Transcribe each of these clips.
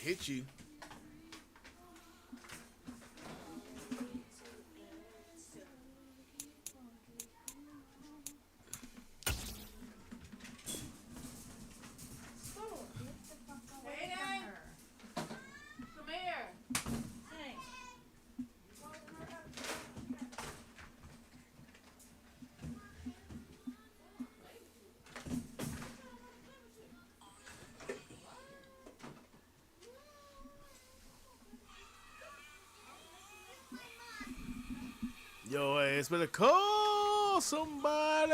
Hit you. Yo ass better call somebody.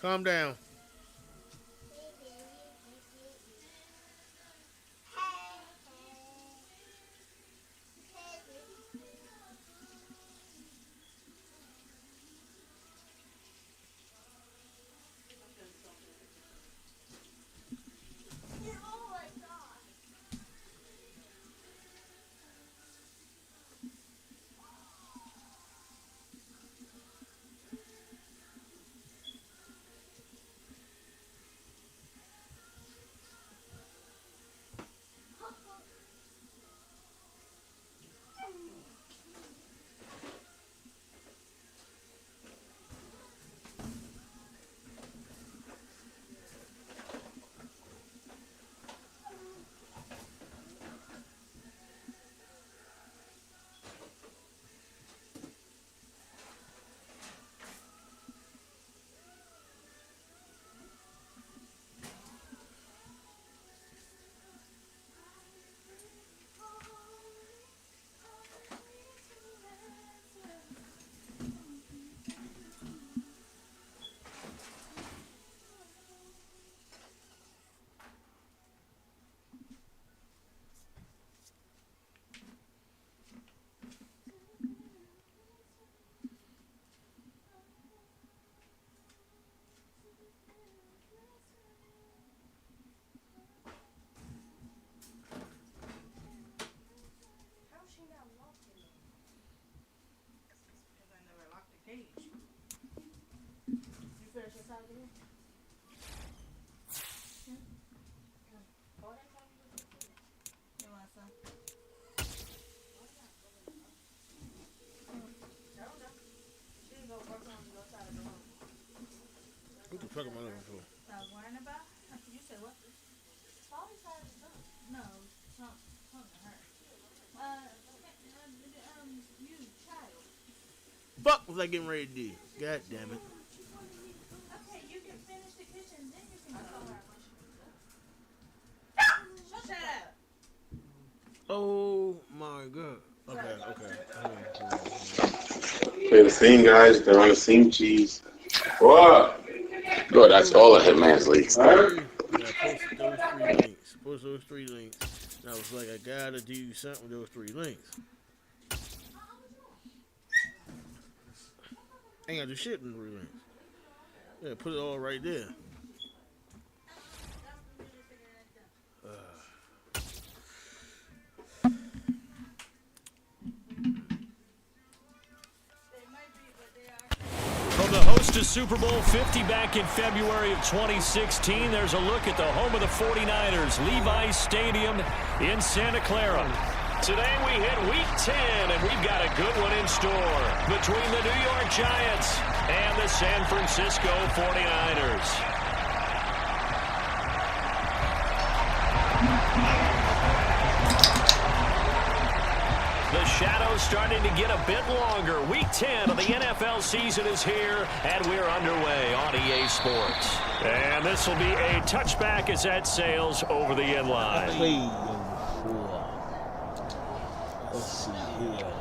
Calm down. What the fuck am I looking for? Worrying about? You said what? No, something to her. You child. Fuck was I getting ready to do? God damn it. Okay, you can finish the kitchen, then you can go. Shut up. Oh my god. Okay. Play the scene, guys. They're on the scene, cheese. What? Good, that's all of Hitman's leaks. I posted those 3 links. And I was like, I gotta do something with those 3 links. I ain't gotta do shit in 3 links. Yeah, put it all right there. From the host to Super Bowl 50 back in February of 2016, there's a look at the home of the 49ers, Levi's Stadium in Santa Clara. Today we hit Week 10, and we've got a good one in store between the New York Giants and the San Francisco 49ers. The shadow's starting to get a bit longer. Week 10 of the NFL season is here, and we're underway on EA Sports. And this will be a touchback as that sails over the end line. Let's see here.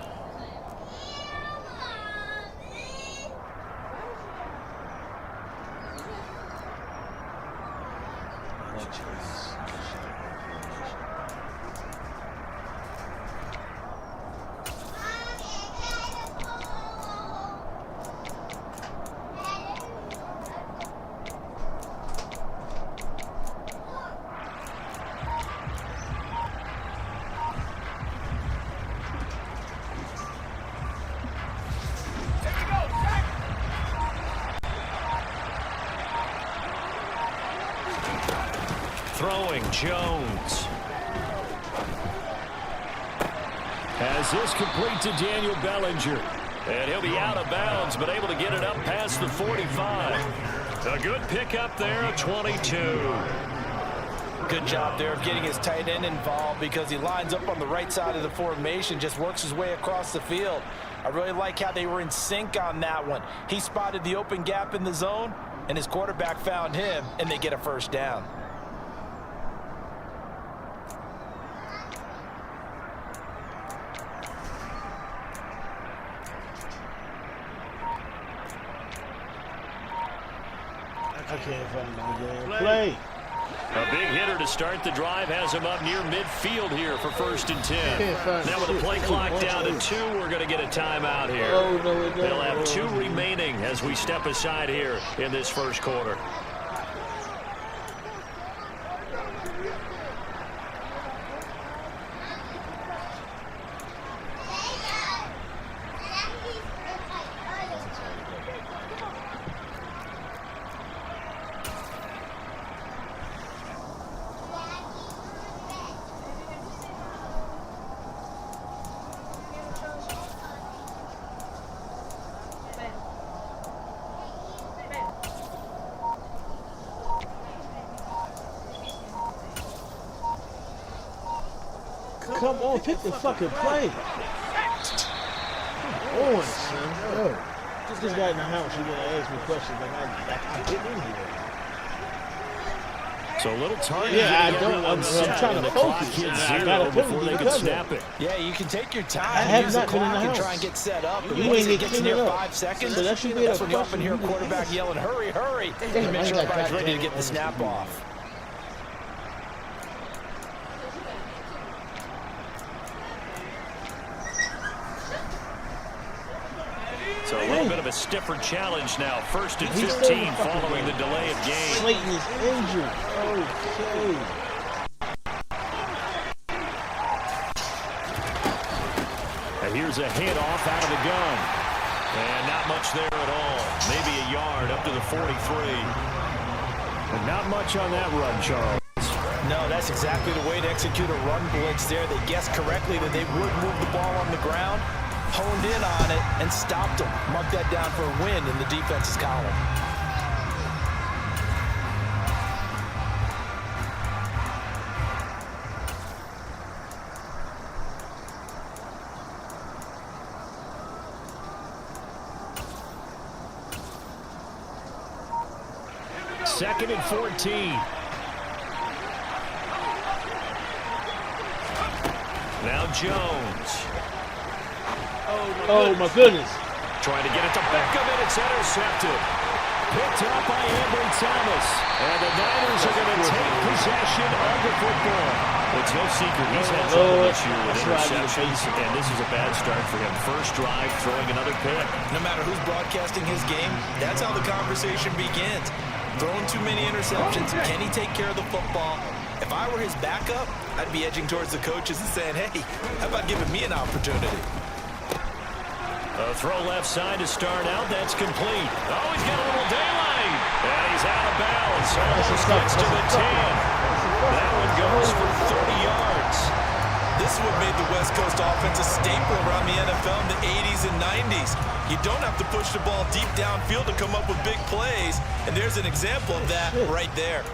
Throwing Jones. As this complete to Daniel Bellinger. And he'll be out of bounds, but able to get it up past the 45. A good pickup there at 22. Good job there of getting his tight end involved because he lines up on the right side of the formation, just works his way across the field. I really like how they were in sync on that one. He spotted the open gap in the zone, and his quarterback found him, and they get a first down. I can't find the damn play. A big hitter to start the drive has him up near midfield here for 1st and 10. Now with the play clock down to 2, we're going to get a timeout here. Oh, no, They'll have 2 remaining as we step aside here in this first quarter. Come on, pick the fucking play. Come on, son. Yo. Just got in the house, you're going to ask me questions like I get in here. So a little target. Yeah, I don't. I'm trying to focus. I gotta before they can snap it. Yeah, you can take your time. I have use the not been in clock the and house. try and get set up. You Once ain't it get gets near cleaned up. 5 seconds, So that should be that's a when you often hear a question. quarterback yelling, "Hurry, hurry!" and make sure everybody's ready to get the snap off. So a little bit of a stiffer challenge now. 1st and 15 following the delay of game. Slayton is injured. Okay. And here's a hit off out of the gun. And not much there at all. Maybe a yard up to the 43. And not much on that run, Charles. No, that's exactly the way to execute a run blitz there. They guessed correctly that they would move the ball on the ground, honed in on it, and stopped them. Mark that down for a win in the defense's column. Second and 14. Now Jones. Oh, my goodness. Trying to get it to Beckham, and it's intercepted. Picked up by Ambry Thomas. And the Niners are going to take possession of the football. It's no secret he's had trouble this year with interceptions, and this is a bad start for him. First drive, throwing another pick. No matter who's broadcasting his game, that's how the conversation begins. Throwing too many interceptions. Can he take care of the football? If I were his backup, I'd be edging towards the coaches and saying, hey, how about giving me an opportunity? A throw left side to start out. That's complete. Oh, he's got a little daylight. And he's out of bounds. Almost gets to the 10. That one goes for 30 yards. This is what made the West Coast offense a staple around the NFL in the 80s and 90s. You don't have to push the ball deep downfield to come up with big plays. And there's an example of that right there.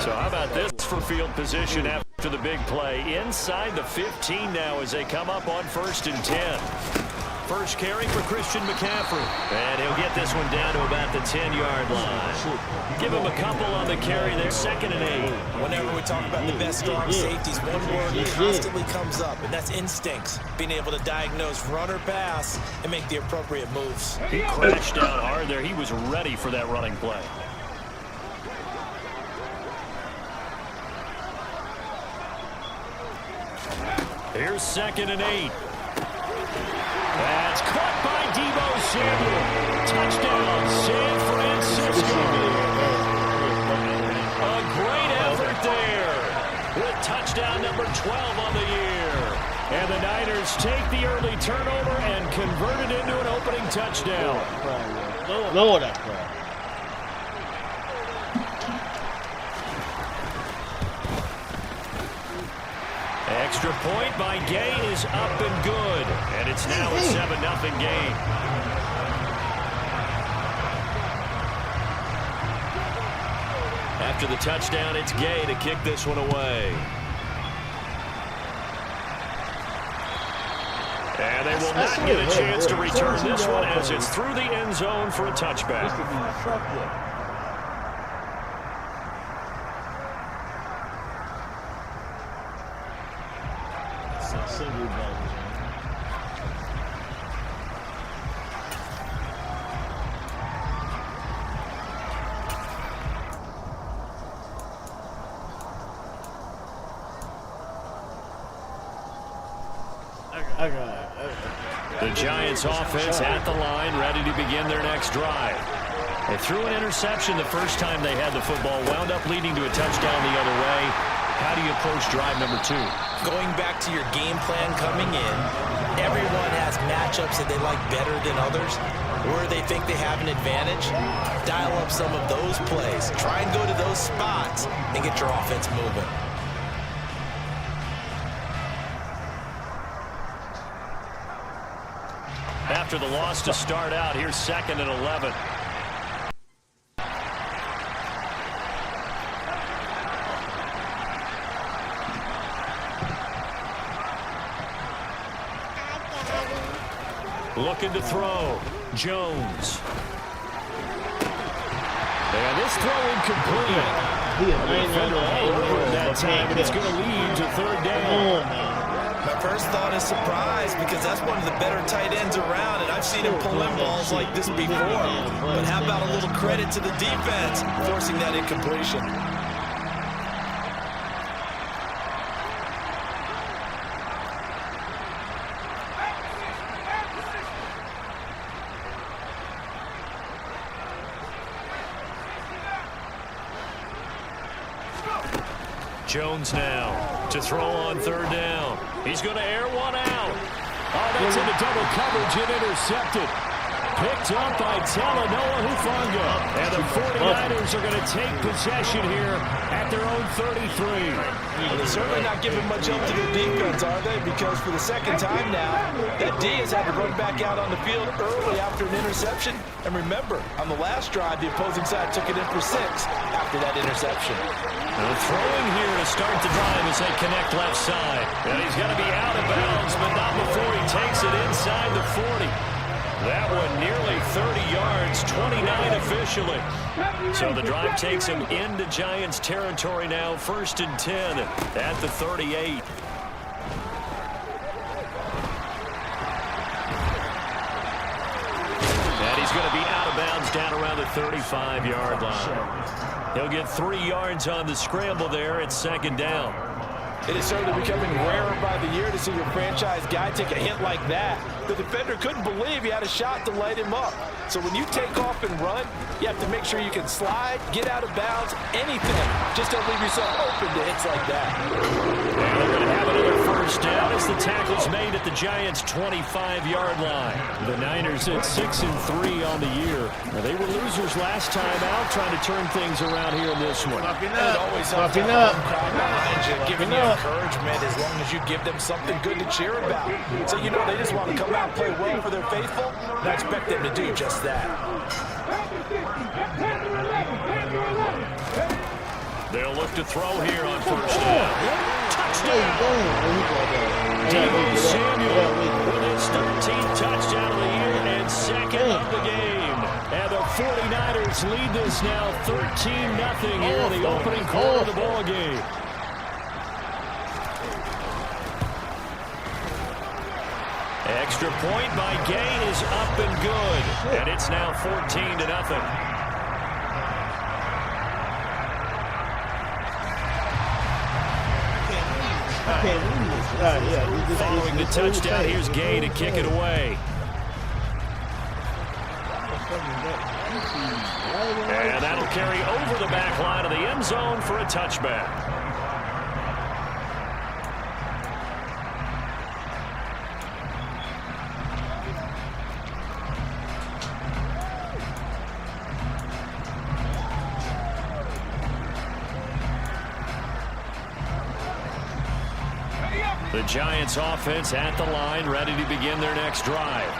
So how about this for field position after the big play? Inside the 15 now as they come up on 1st and 10. First carry for Christian McCaffrey. And he'll get this one down to about the 10-yard line. Give him a couple on the carry there. 2nd and 8. Whenever we talk about the best strong safeties, one word constantly comes up, and that's instincts. Being able to diagnose run or pass and make the appropriate moves. He crashed down hard there. He was ready for that running play. Here's 2nd and 8. That's caught by Deebo Samuel. Touchdown, San Francisco. A great effort there with touchdown number 12 on the year. And the Niners take the early turnover and convert it into an opening touchdown. Lower that crowd. Extra point by Gay is up and good. And it's now a 7-0 game. After the touchdown, it's Gay to kick this one away. And they will not get a chance to return this one as it's through the end zone for a touchback. I got it. The Giants offense at the line, ready to begin their next drive. They threw an interception the first time they had the football, wound up leading to a touchdown the other way. How do you approach drive number 2? Going back to your game plan coming in, everyone has matchups that they like better than others, or they think they have an advantage. Dial up some of those plays. Try and go to those spots and get your offense moving. After the loss to start out, here's 2nd and 11. Looking to throw. Jones. And this throw incomplete. The defender all over him that time, and it's going to lead to 3rd down. My first thought is surprise, because that's one of the better tight ends around, and I've seen him pull in balls like this before. But how about a little credit to the defense forcing that incompletion? Jones now to throw on 3rd down. He's going to air one out. Oh, that's into double coverage and intercepted. Picked up by Talanoa Hufanga. And the 49ers are going to take possession here at their own 33. Well, they're certainly not giving much help to their defense, are they? Because for the 2nd time now, that D has had to run back out on the field early after an interception. And remember, on the last drive, the opposing side took it in for 6 after that interception. They're throwing here to start the drive as they connect left side. And he's going to be out of bounds, but not before he takes it inside the 40. That one nearly 30 yards, 29 officially. So the drive takes him into Giants territory now, 1st and 10 at the 38. And he's going to be out of bounds down around the 35-yard line. He'll get 3 yards on the scramble there at 2nd down. It is certainly becoming rarer by the year to see your franchise guy take a hit like that. The defender couldn't believe he had a shot to light him up. So when you take off and run, you have to make sure you can slide, get out of bounds, anything. Just don't leave yourself open to hits like that. And they're going to have another 1st down as the tackle's made at the Giants' 25-yard line. The Niners at 6-3 on the year. Now, they were losers last time out, trying to turn things around here in this one. It always helps to have a crowd behind you, giving you encouragement as long as you give them something good to cheer about. So you know they just want to come out and play well for their faithful, and I expect them to do just that. They'll look to throw here on 1st down. Touchdown! Deebo Samuel with his 13th touchdown of the year and 2nd of the game. And the 49ers lead this now 13-0 here in the opening quarter of the ball game. Extra point by Gain is up and good. And it's now 14-0. Following the touchdown, here's Gay to kick it away. And that'll carry over the back line of the end zone for a touchback. The Giants offense at the line, ready to begin their next drive.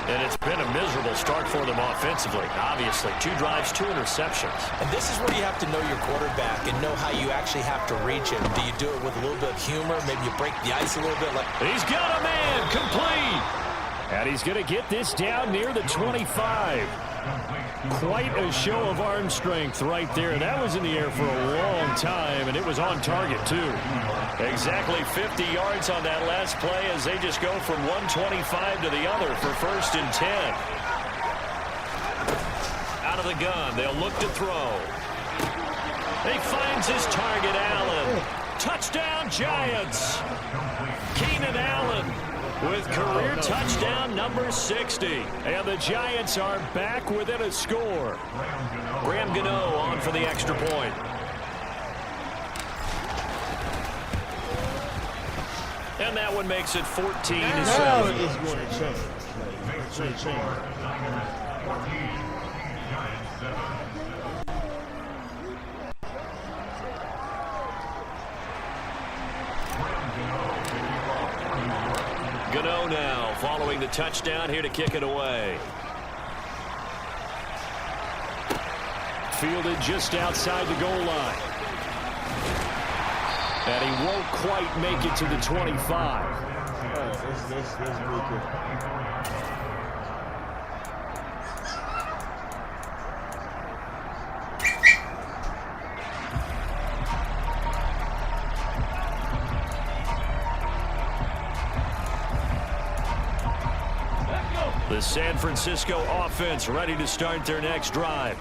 And it's been a miserable start for them offensively. Obviously, 2 drives, 2 interceptions. And this is where you have to know your quarterback and know how you actually have to reach him. Do you do it with a little bit of humor? Maybe you break the ice a little bit. He's got a man, complete. And he's going to get this down near the 25. Quite a show of arm strength right there. That was in the air for a long time, and it was on target, too. Exactly 50 yards on that last play as they just go from 125 to the other for 1st and 10. Out of the gun, they'll look to throw. He finds his target, Allen. Touchdown, Giants. Keenan Allen with career touchdown number 60. And the Giants are back within a score. Graham Gano on for the extra point. And that one makes it 14-7. Now it's going to change. It's going to change. Gano now following the touchdown here to kick it away. Fielded just outside the goal line. And he won't quite make it to the 25. Let's make it. The San Francisco offense ready to start their next drive.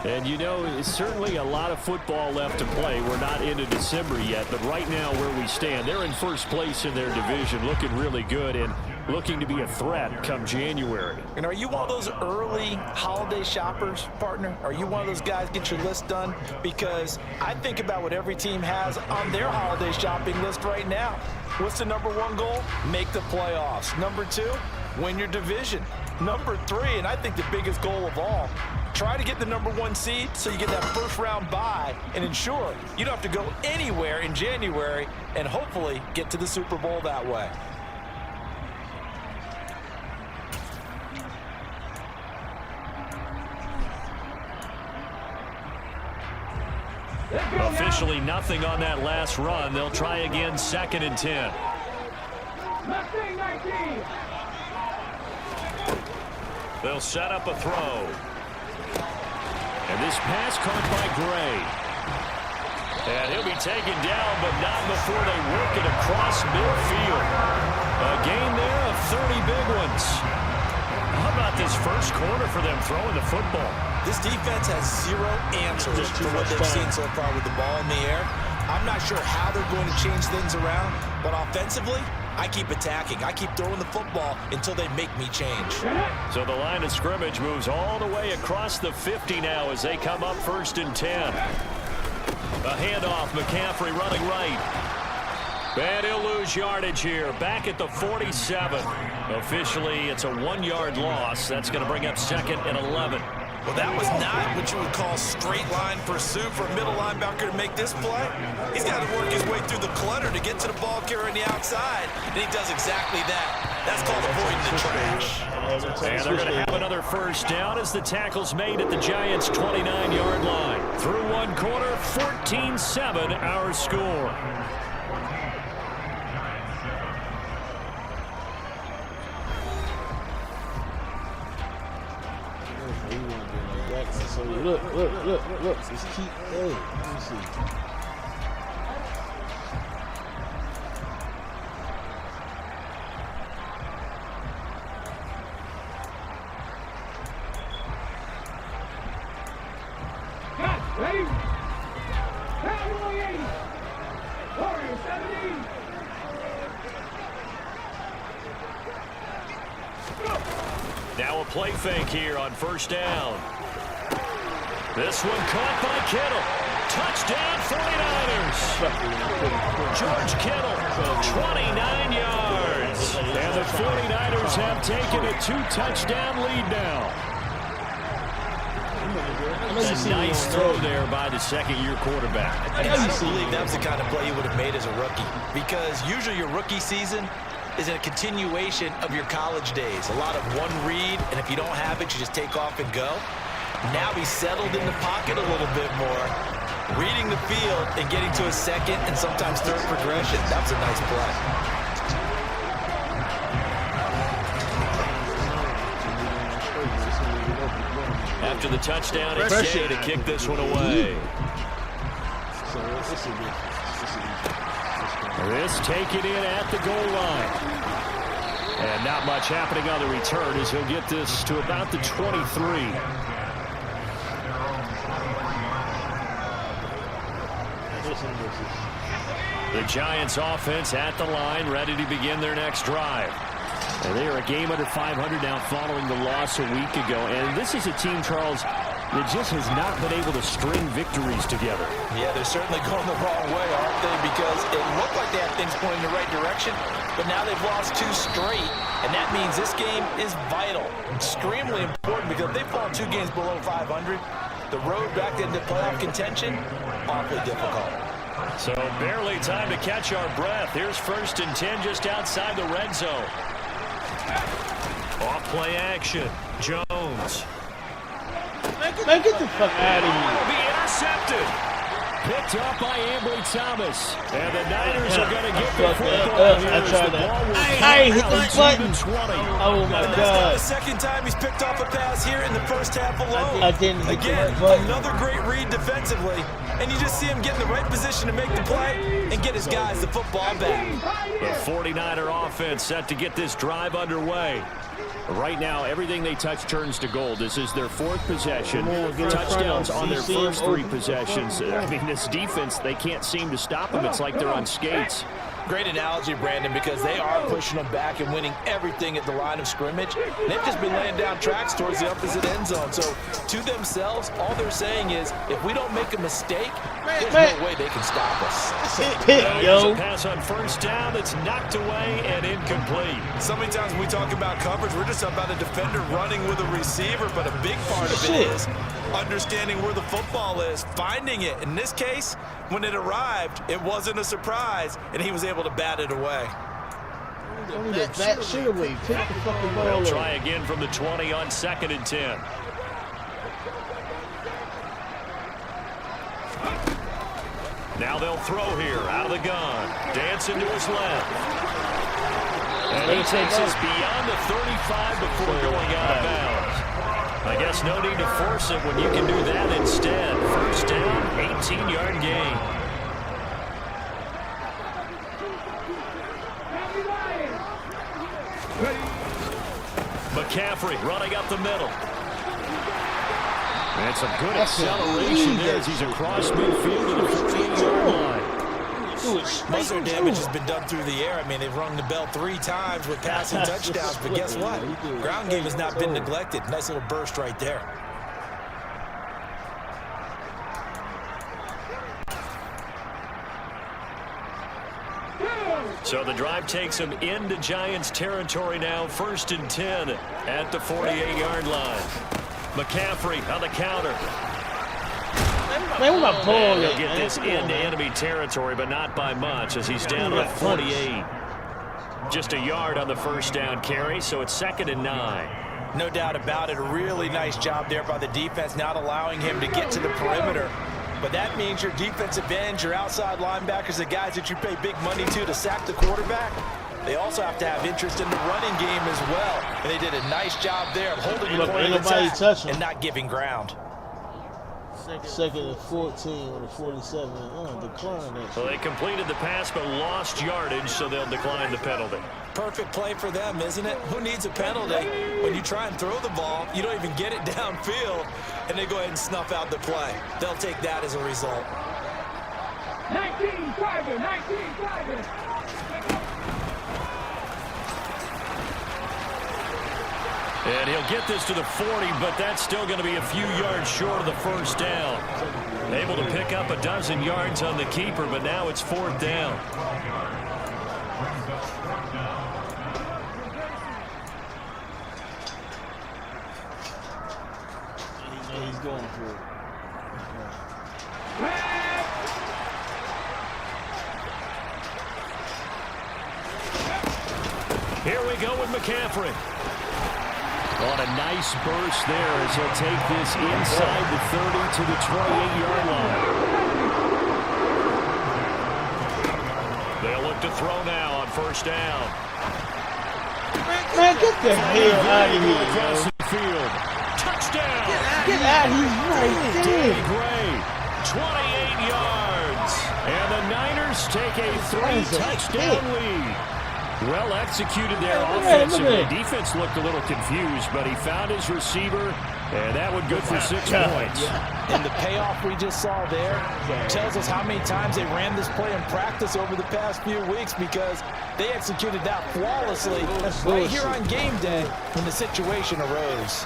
And, you know, it's certainly a lot of football left to play. We're not into December yet, but right now where we stand, they're in first place in their division, looking really good and looking to be a threat come January. And are you one of those early holiday shoppers, partner? Are you one of those guys get your list done? Because I think about what every team has on their holiday shopping list right now. What's the number one goal? Make the playoffs. Number two, win your division. Number three, and I think the biggest goal of all, try to get the number one seed so you get that first round bye and ensure you don't have to go anywhere in January and hopefully get to the Super Bowl that way. Officially nothing on that last run. They'll try again, 2nd and 10. They'll set up a throw. And this pass caught by Gray. And he'll be taken down, but not before they work it across midfield. A gain there of 30 big ones. How about this first quarter for them throwing the football? This defense has zero answers for what they've seen so far with the ball in the air. I'm not sure how they're going to change things around, but offensively, I keep attacking. I keep throwing the football until they make me change. So the line of scrimmage moves all the way across the 50 now as they come up 1st and 10. A handoff, McCaffrey running right. And he'll lose yardage here, back at the 47. Officially, it's a 1-yard loss. That's going to bring up 2nd and 11. Well, that was not what you would call straight line pursuit for a middle linebacker to make this play. He's got to work his way through the clutter to get to the ball carrier on the outside, and he does exactly that. That's called avoiding the trash. And they're going to have another first down as the tackle's made at the Giants' 29-yard line. Through one quarter, 14-7 our score. So look. Just keep. Hey, let me see. Now a play fake here on first down. This one caught by Kittle. Touchdown 49ers. George Kittle, 29 yards. And the 49ers have taken a 2-touchdown lead now. A nice throw there by the second-year quarterback. I don't believe that was the kind of play you would have made as a rookie, because usually your rookie season is a continuation of your college days. A lot of one read, and if you don't have it, you just take off and go. Now he's settled in the pocket a little bit more, reading the field and getting to a second and sometimes third progression. That's a nice play. After the touchdown, it's Jay to kick this one away. This taken in at the goal line. And not much happening on the return as he'll get this to about the 23. The Giants offense at the line, ready to begin their next drive. And they are a game under 500 now following the loss a week ago. And this is a team, Charles, that just has not been able to string victories together. Yeah, they're certainly going the wrong way, aren't they? Because it looked like they had things going in the right direction, but now they've lost 2 straight. And that means this game is vital, extremely important, because if they fall 2 games below 500, the road back into playoff contention, awfully difficult. So barely time to catch our breath. Here's 1st and 10 just outside the red zone. Off play action. Jones. Man, get the fuck out of here. Will be intercepted. Picked up by Ambry Thomas. And the Niners are going to get the football here as the ball will I hit the button. 20. Oh my That's not God. the second time he's picked off a pass here in the first half alone. I didn't hit Again, the button. another great read defensively. And you just see him get in the right position to make the play and get his guys the football back. The 49er offense set to get this drive underway. Right now, everything they touch turns to gold. This is their 4th possession. Touchdowns on their first 3 possessions. I mean, this defense, they can't seem to stop them. It's like they're on skates. Great analogy, Brandon, because they are pushing them back and winning everything at the line of scrimmage. And they've just been laying down tracks towards the opposite end zone. So, to themselves, all they're saying is, if we don't make a mistake, there's no way they can stop us. Yo. A pass on 1st down that's knocked away and incomplete. So many times when we talk about coverage, we're just about a defender running with a receiver, but a big part of it is understanding where the football is, finding it. In this case, when it arrived, it wasn't a surprise, and he was able to bat it away. That shit away. Pick the fucking ball They'll up. try again from the 20 on 2nd and 10. Now they'll throw here out of the gun. Dancing to his left. And he takes us beyond the 35 before going out of bounds. I guess no need to force it when you can do that instead. 1st down, 18-yard gain. McCaffrey running up the middle. And some good acceleration there as he's across midfield to the 48-yard line. Most of their damage has been done through the air. I mean, they've rung the bell 3 times with passing touchdowns, but guess what? Ground game has not been neglected. Nice little burst right there. So the drive takes them into Giants territory now. 1st and 10 at the 48-yard line. McCaffrey on the counter. Man, what my ball He'll at, get man? this into enemy territory, but not by much as he's down to the 48. Just a yard on the 1st down carry, so it's 2nd and 9. No doubt about it. A really nice job there by the defense, not allowing him to get to the perimeter. But that means your defensive ends, your outside linebackers, the guys that you pay big money to sack the quarterback, they also have to have interest in the running game as well. And they did a nice job there of holding the point of attack and not giving ground. 2nd and 14 on the 47. Decline that. Well, they completed the pass but lost yardage, so they'll decline the penalty. Perfect play for them, isn't it? Who needs a penalty? When you try and throw the ball, you don't even get it downfield, and they go ahead and snuff out the play. They'll take that as a result. 19 driving, 19 driving. And he'll get this to the 40, but that's still going to be a few yards short of the 1st down. Able to pick up a dozen yards on the keeper, but now it's 4th down. He's going for it. Here we go with McCaffrey. On a nice burst there as he'll take this inside the 30 to the 28-yard line. They'll look to throw now on 1st down. Man, get the hell out of here, Across yo. the field. Touchdown. Get out of here right Danny there. Gray, 28 yards. And the Niners take a 3-touchdown lead. Well executed there offensively. Defense looked a little confused, but he found his receiver And that one good for 6 points. And the payoff we just saw there tells us how many times they ran this play in practice over the past few weeks, because they executed that flawlessly right here on game day when the situation arose.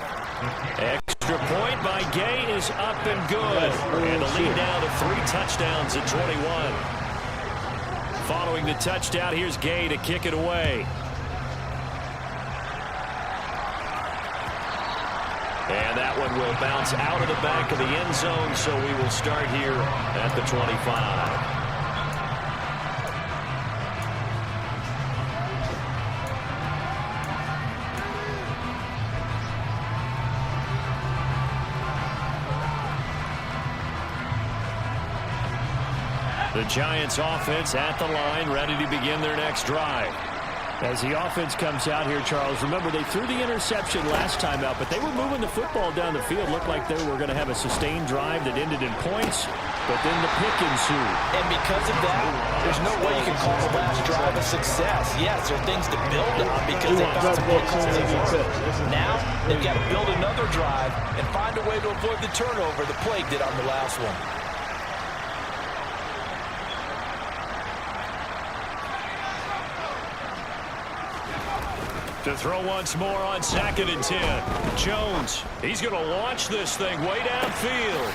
Extra point by Gay is up and good. And the lead now to 3 touchdowns at 21. Following the touchdown, here's Gay to kick it away. And that one will bounce out of the back of the end zone, so we will start here at the 25. The Giants offense at the line, ready to begin their next drive. As the offense comes out here, Charles, remember they threw the interception last time out, but they were moving the football down the field. Looked like they were going to have a sustained drive that ended in points, but then the pick ensued. And because of that, there's no way you can call the last drive a success. Yes, there are things to build on because they found some good calls before. Now, they've got to build another drive and find a way to avoid the turnover the Plague did on the last one. To throw once more on 2nd and 10. Jones, he's going to launch this thing way downfield.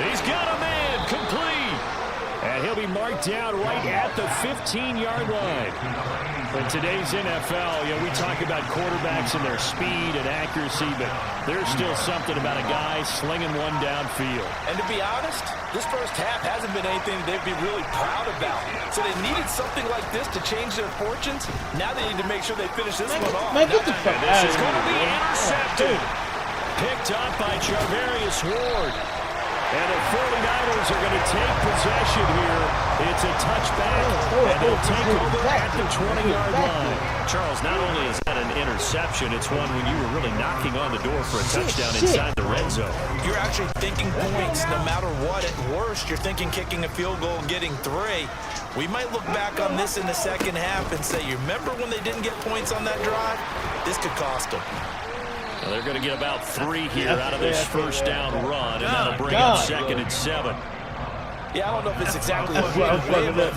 He's got a man, complete. And he'll be marked down right at the 15-yard line. In today's NFL, we talk about quarterbacks and their speed and accuracy, but there's still something about a guy slinging one downfield. And to be honest, this first half hasn't been anything they'd be really proud about. So they needed something like this to change their fortunes. Now they need to make sure they finish this one off. And this is going to be intercepted. Picked up by Charvarius Ward. And the 49ers are going to take possession here. It's a touchback, and they'll take over at the 20-yard line. Charles, not only is that an interception, it's one when you were really knocking on the door for a touchdown inside the red zone. You're actually thinking points no matter what. At worst, you're thinking kicking a field goal and getting 3. We might look back on this in the second half and say, you remember when they didn't get points on that drive? This could cost them. Well, they're going to get about 3 here out of this first down run, and that'll bring up 2nd and 7. Yeah, I don't know if it's exactly what we win, but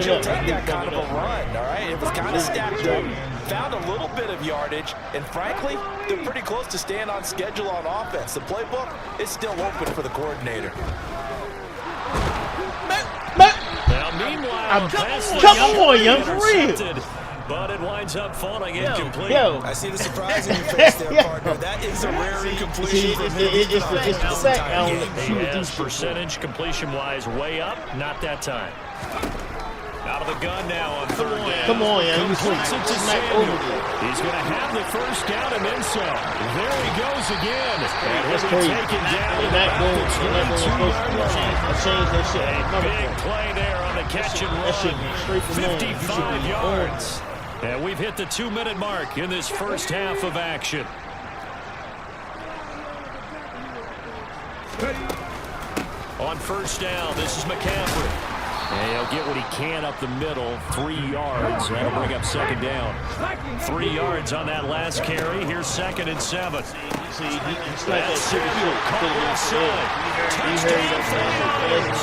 you'll take that kind of a run, all right? It was kind of stacked up, found a little bit of yardage, and frankly, they're pretty close to staying on schedule on offense. The playbook is still open for the coordinator. Now, meanwhile, come on, young, for real. But it winds up falling incomplete. I see the surprise in your face there, partner. That is a rare incompletion for me. It's the sack. His percentage completion-wise way up. Not that time. Out of the gun now on 3rd down. Come on, young. He's going to have the first down and then some. There he goes again. And he'll be taken down at the 22-yard line. A big play there on the catch and run. 55 yards. And we've hit the 2-minute mark in this first half of action. On 1st down, this is McCaffrey. And he'll get what he can up the middle, 3 yards. That'll bring up 2nd down. 3 yards on that last carry. Here's 2nd and 7. That's Samuel caught left side. Touchdown 49ers.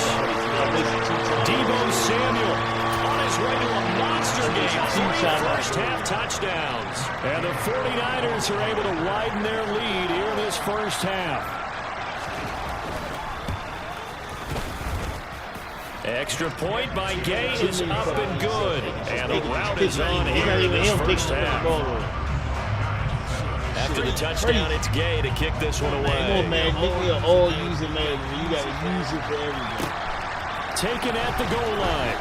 Deebo Samuel on his way to a monster game. 3 first-half touchdowns. And the 49ers are able to widen their lead here in this first half. Extra point by Gay is up and good. And the route is on here in this first half. After the touchdown, it's Gay to kick this one away. Come on, man. We are all using Madden. You got to use it for everything. Taken at the goal line.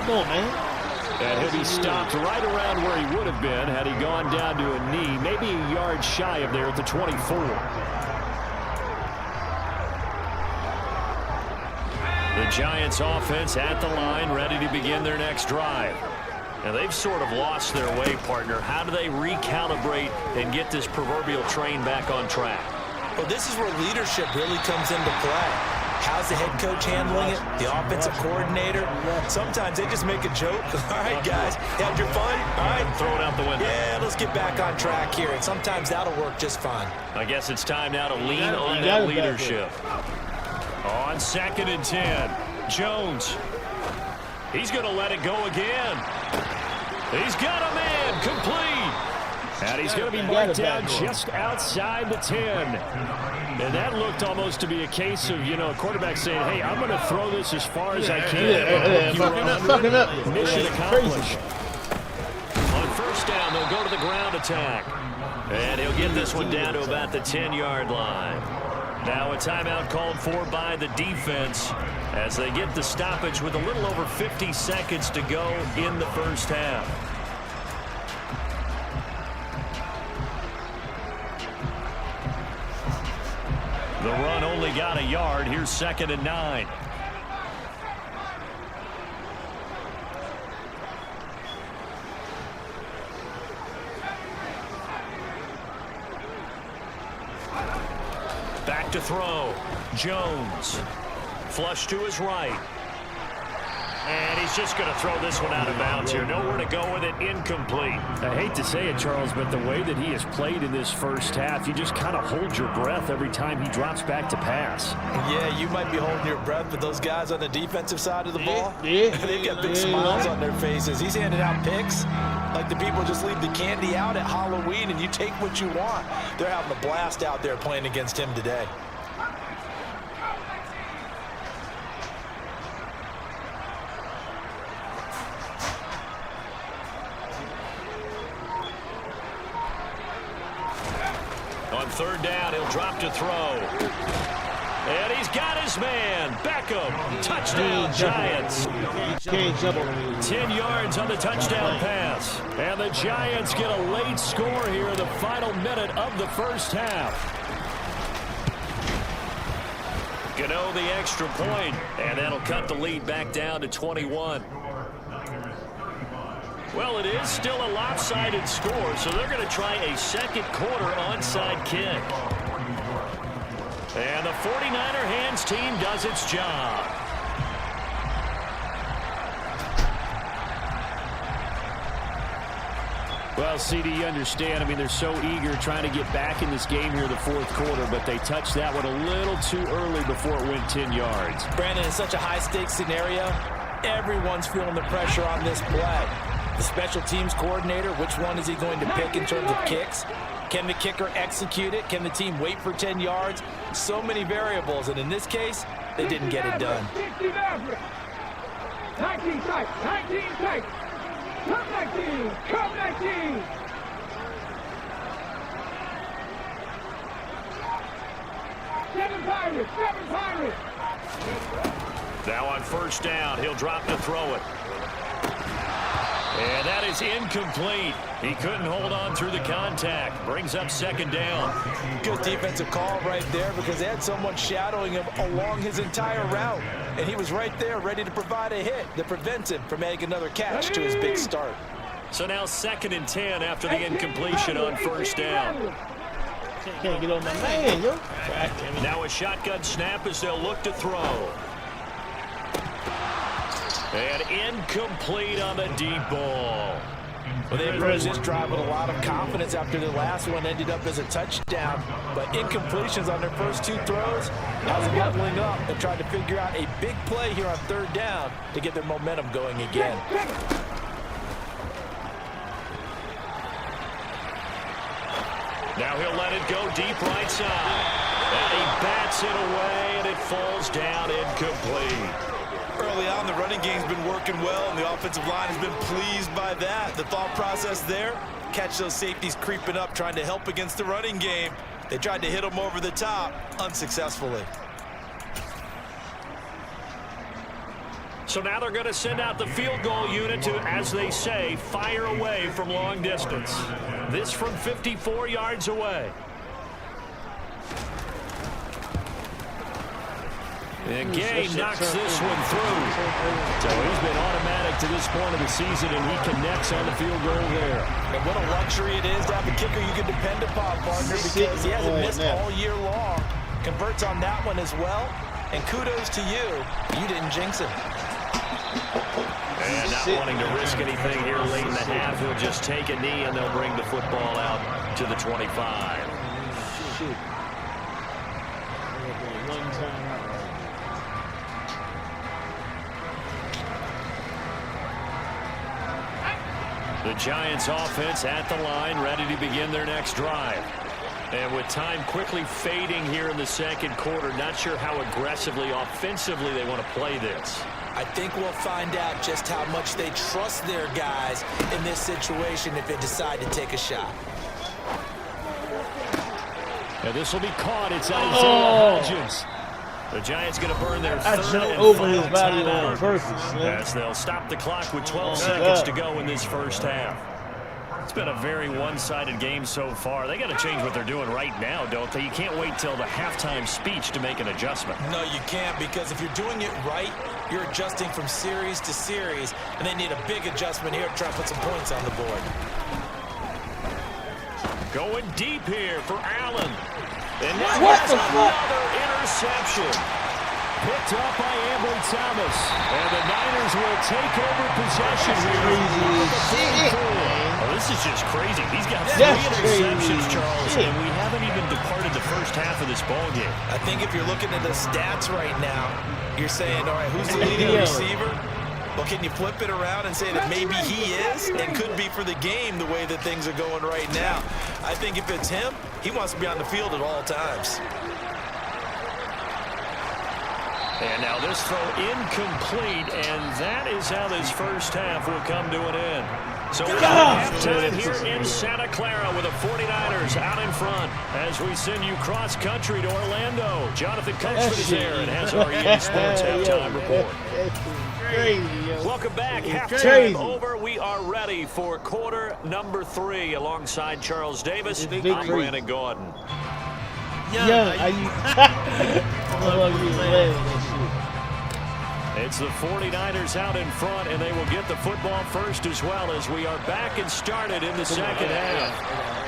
Come on, man. And he'll be stopped right around where he would have been had he gone down to a knee, maybe a yard shy of there at the 24. The Giants offense at the line, ready to begin their next drive. Now they've sort of lost their way, partner. How do they recalibrate and get this proverbial train back on track? Well, this is where leadership really comes into play. How's the head coach handling it? The offensive coordinator? Sometimes they just make a joke. All right, guys, had your fun? All right. Throw it out the window. Yeah, let's get back on track here, and sometimes that'll work just fine. I guess it's time now to lean on that leadership. On 2nd and 10, Jones. He's going to let it go again. He's got a man complete. And he's going to be marked down just outside the 10. And that looked almost to be a case of, a quarterback saying, hey, I'm going to throw this as far as I can. Fucking up. Mission accomplished. On 1st down, they'll go to the ground attack. And he'll get this one down to about the 10-yard line. Now a timeout called for by the defense as they get the stoppage with a little over 50 seconds to go in the first half. The run only got a yard. Here's 2nd and 9. Back to throw. Jones. Flush to his right. And he's just going to throw this one out of bounds here. Nowhere to go with it. Incomplete. I hate to say it, Charles, but the way that he has played in this first half, you just kind of hold your breath every time he drops back to pass. Yeah, you might be holding your breath, but those guys on the defensive side of the ball, they've got big smiles on their faces. He's handing out picks like the people just leave the candy out at Halloween and you take what you want. They're having a blast out there playing against him today. On 3rd down, he'll drop to throw. And he's got his man. Beckham. Touchdown, Giants. 10 yards on the touchdown pass. And the Giants get a late score here in the final minute of the first half. Gano the extra point, and that'll cut the lead back down to 21. Well, it is still a lopsided score, so they're going to try a second quarter onside kick. And the 49er hands team does its job. Well, CD, you understand. I mean, they're so eager trying to get back in this game here in the 4th quarter, but they touched that one a little too early before it went 10 yards. Brandon, in such a high-stakes scenario, everyone's feeling the pressure on this play. The special teams coordinator, which one is he going to pick in terms of kicks? Can the kicker execute it? Can the team wait for 10 yards? So many variables, and in this case, they didn't get it done. 19 tight, 19 tight. Come 19, come 19. Seven Pirates. Now on 1st down, he'll drop to throw it. And that is incomplete. He couldn't hold on through the contact. Brings up 2nd down. Good defensive call right there because they had someone shadowing him along his entire route. And he was right there ready to provide a hit that prevents him from making another catch to his big start. So now 2nd and 10 after the incompletion on 1st down. Can't get on my man, yo. Now a shotgun snap as they'll look to throw. And incomplete on the deep ball. Well, they approached this drive with a lot of confidence after the last one ended up as a touchdown. But incompletions on their first 2 throws has them leveling up and trying to figure out a big play here on 3rd down to get their momentum going again. Now he'll let it go deep right side. And he bats it away, and it falls down incomplete. Early on, the running game's been working well, and the offensive line has been pleased by that. The thought process there, catch those safeties creeping up, trying to help against the running game. They tried to hit them over the top, unsuccessfully. So now they're going to send out the field goal unit to, as they say, fire away from long distance. This from 54 yards away. And Gay knocks this one through. So he's been automatic to this point of the season, and he connects on the field goal there. And what a luxury it is to have a kicker you can depend upon, partner, because he hasn't missed all year long. Converts on that one as well. And kudos to you. You didn't jinx him. And not wanting to risk anything here late in the half, he'll just take a knee, and they'll bring the football out to the 25. Shit. One time. The Giants offense at the line, ready to begin their next drive. And with time quickly fading here in the second quarter, not sure how aggressively, offensively they want to play this. I think we'll find out just how much they trust their guys in this situation if they decide to take a shot. Now this will be caught. It's Isaiah Hodgins. The Giants going to burn their third and over his final body timeout on purpose, as they'll stop the clock with 12 seconds to go in this first half. It's been a very one-sided game so far. They got to change what they're doing right now, don't they? You can't wait till the halftime speech to make an adjustment. No, you can't, because if you're doing it right, you're adjusting from series to series, and they need a big adjustment here to try to put some points on the board. Going deep here for Allen. And now What gets the fuck? another interception. Picked up by Ambry Thomas. And the Niners will take over possession here. Oh, this is just crazy. He's got three interceptions, Charles, and we haven't even departed the first half of this ballgame. I think if you're looking at the stats right now, you're saying, all right, who's the leading receiver? Well, can you flip it around and say that maybe he is and could be for the game the way that things are going right now? I think if it's him, he wants to be on the field at all times. And now this throw incomplete, and that is how this first half will come to an end. So we're at halftime here in Santa Clara with the 49ers out in front as we send you cross-country to Orlando. Jonathan Coachman is there and has our EA Sports halftime report. Crazy, yo. Welcome back. Halftime crazy. over. We are ready for quarter number 3 alongside Charles Davis. I'm Brandon Gordon. Young, are you? It's the 49ers out in front, and they will get the football first as well as we are back and started in the second half.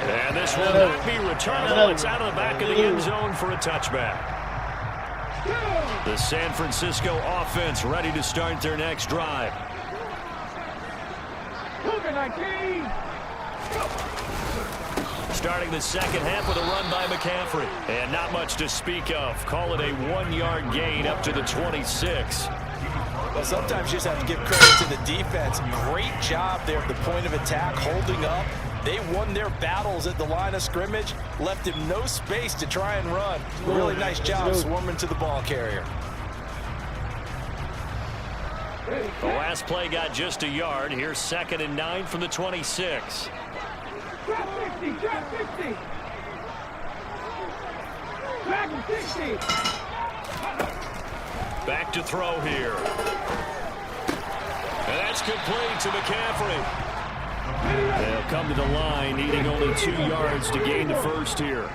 And this will not be returnable. It's out of the back of the end zone for a touchback. The San Francisco offense ready to start their next drive. Starting the second half with a run by McCaffrey. And not much to speak of. Call it a 1-yard gain up to the 26. Well, sometimes you just have to give credit to the defense. Great job there at the point of attack, holding up. They won their battles at the line of scrimmage, left him no space to try and run. Really nice job swarming to the ball carrier. The last play got just a yard. Here's 2nd and 9 from the 26. Drop 60, drop 60. Back 60. Back to throw here. And that's complete to McCaffrey. They'll come to the line, needing only 2 yards to gain the first here.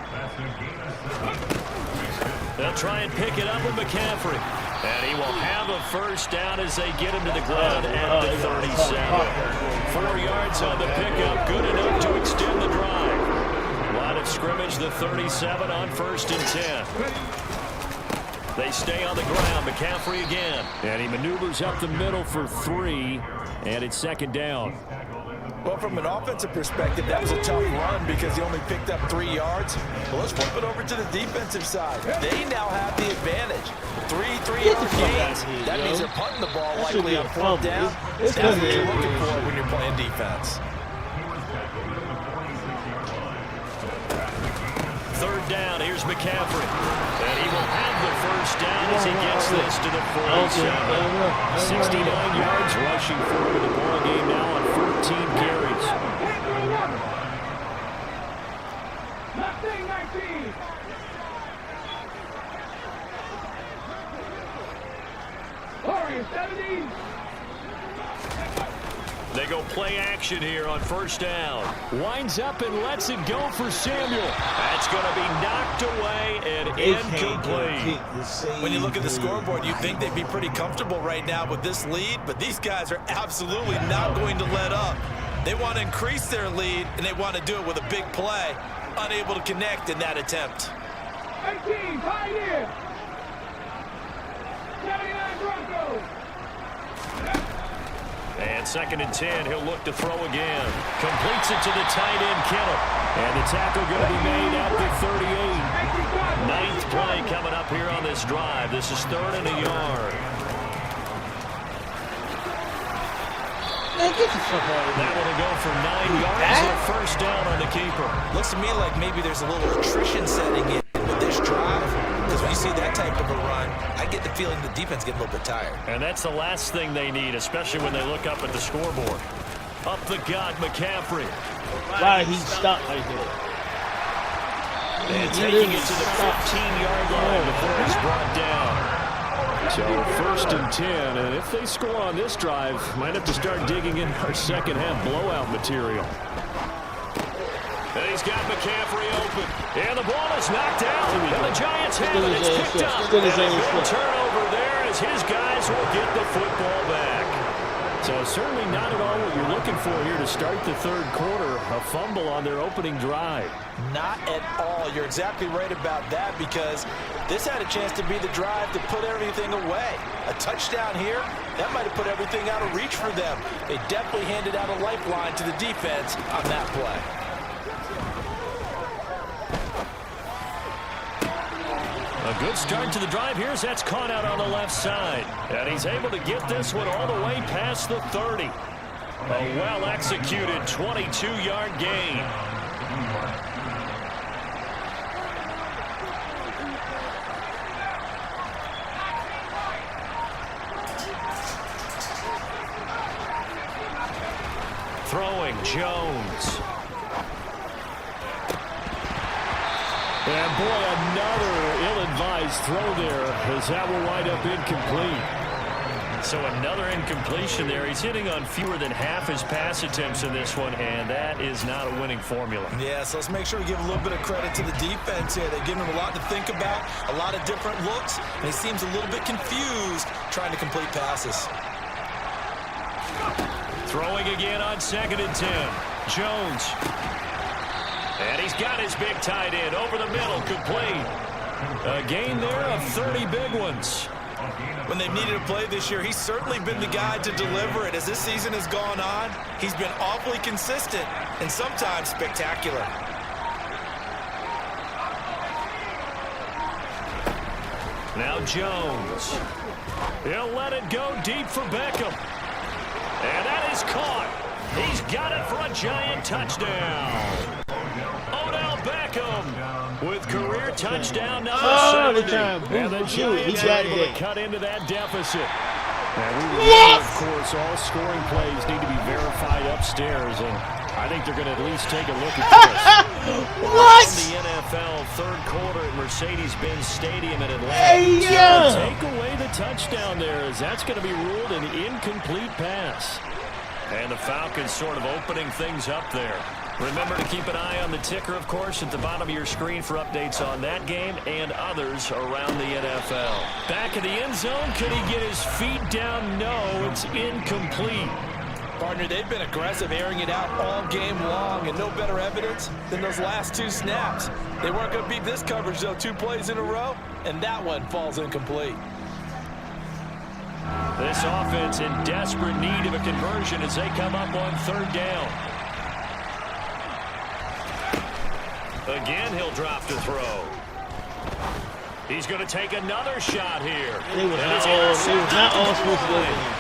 They'll try and pick it up with McCaffrey. And he will have a first down as they get him to the ground at the 37. 4 yards on the pickup, good enough to extend the drive. Line of scrimmage, the 37 on 1st and 10. They stay on the ground. McCaffrey again. And he maneuvers up the middle for 3. And it's 2nd down. Well, from an offensive perspective, that was a tough run because he only picked up 3 yards. Well, let's flip it over to the defensive side. They now have the advantage. 3-3-yard gains. That means they're punting the ball likely on 4th down. That's what you're looking for when you're playing defense. 3rd down. Here's McCaffrey. And he will have the first down as he gets this to the 47. 69 yards rushing forward in the ball game now on 14 carries. 19. Warriors 70. They go play action here on 1st down. Winds up and lets it go for Samuel. That's going to be knocked away and incomplete. When you look at the scoreboard, you think they'd be pretty comfortable right now with this lead, but these guys are absolutely not going to let up. They want to increase their lead, and they want to do it with a big play. Unable to connect in that attempt. 18, Pioneer. 79 Broncos. And 2nd and 10, he'll look to throw again. Completes it to the tight end, Kittle. And the tackle going to be made at the 38. 9th play coming up here on this drive. This is 3rd and a yard. Man, get the fuck out of That here. one will go for 9 yards and a first down on the keeper. Looks to me like maybe there's a little attrition setting in with this drive. Because when you see that type of a run, I get the feeling the defense getting a little bit tired. And that's the last thing they need, especially when they look up at the scoreboard. Up the gut, McCaffrey. Why he stopped right there? And taking it to the 15-yard line before he's brought down. So 1st and 10, and if they score on this drive, might have to start digging in our second half blowout material. And he's got McCaffrey open. And the ball is knocked out. And the Giants have it. It's picked up. And a good turnover there as his guys will get the football back. So certainly not at all what you're looking for here to start the 3rd quarter. A fumble on their opening drive. Not at all. You're exactly right about that because this had a chance to be the drive to put everything away. A touchdown here, that might have put everything out of reach for them. They definitely handed out a lifeline to the defense on that play. A good start to the drive here as that's caught out on the left side. And he's able to get this one all the way past the 30. A well-executed 22-yard gain. Throwing, Jones. And boy, another ill-advised throw there as that will wind up incomplete. So another incompletion there. He's hitting on fewer than half his pass attempts in this one, and that is not a winning formula. Yeah, so let's make sure we give a little bit of credit to the defense here. They've given him a lot to think about, a lot of different looks, and he seems a little bit confused trying to complete passes. Throwing again on 2nd and 10. Jones. And he's got his big tight end over the middle, complete. A gain there of 30 big ones. When they've needed a play this year, he's certainly been the guy to deliver it. As this season has gone on, he's been awfully consistent and sometimes spectacular. Now Jones. He'll let it go deep for Beckham. And that is caught. He's got it for a giant touchdown. Odell Beckham with career touchdown number 70. And the Giants are able to cut into that deficit. And we remember, of course, all scoring plays need to be verified upstairs, and I think they're going to at least take a look at this. What? The NFL 3rd quarter at Mercedes-Benz Stadium in Atlanta. So take away the touchdown there, as that's going to be ruled an incomplete pass. And the Falcons sort of opening things up there. Remember to keep an eye on the ticker, of course, at the bottom of your screen for updates on that game and others around the NFL. Back in the end zone, could he get his feet down? No, it's incomplete. Partner, they've been aggressive, airing it out all game long, and no better evidence than those last 2 snaps. They weren't going to beat this coverage, though, 2 plays in a row, and that one falls incomplete. This offense in desperate need of a conversion as they come up on 3rd down. Again, he'll drop to throw. He's going to take another shot here. They was not all supposed to go to him.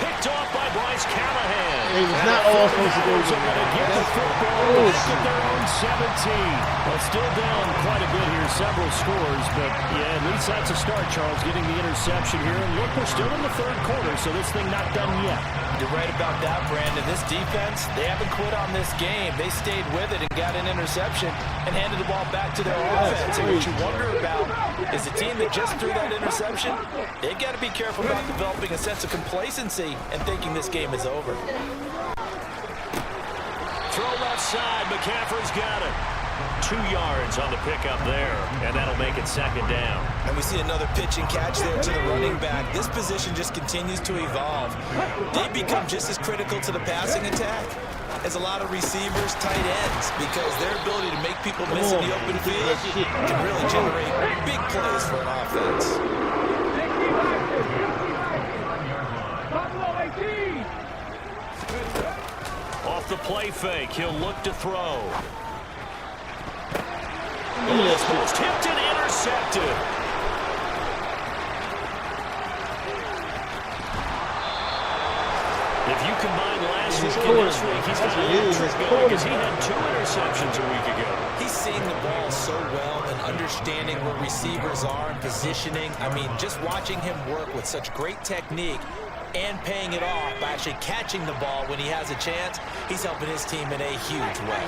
Picked off by Bryce Callahan. They was not all supposed to go to Going to get the football back at their own 17. Well, still down quite a bit here, several scores, but yeah, at least that's a start, Charles, getting the interception here. And look, we're still in the 3rd quarter, so this thing not done yet. You're right about that, Brandon. This defense, they haven't quit on this game. They stayed with it and got an interception and handed the ball back to their offense. And what you wonder about is a team that just threw that interception, they've got to be careful about developing a sense of complacency and thinking this game is over. Throw left side, McCaffrey's got it. 2 yards on the pickup there, and that'll make it 2nd down. And we see another pitch and catch there to the running back. This position just continues to evolve. They become just as critical to the passing attack as a lot of receivers, tight ends, because their ability to make people miss in the open field can really generate big plays for an offense. Buffalo 18. Off the play fake, he'll look to throw. Look at Almost tipped and intercepted. If you combine last week and this week, he's got a hat-trick going because he had 2 interceptions a week ago. He's seeing the ball so well and understanding where receivers are and positioning. I mean, just watching him work with such great technique and paying it off by actually catching the ball when he has a chance, he's helping his team in a huge way.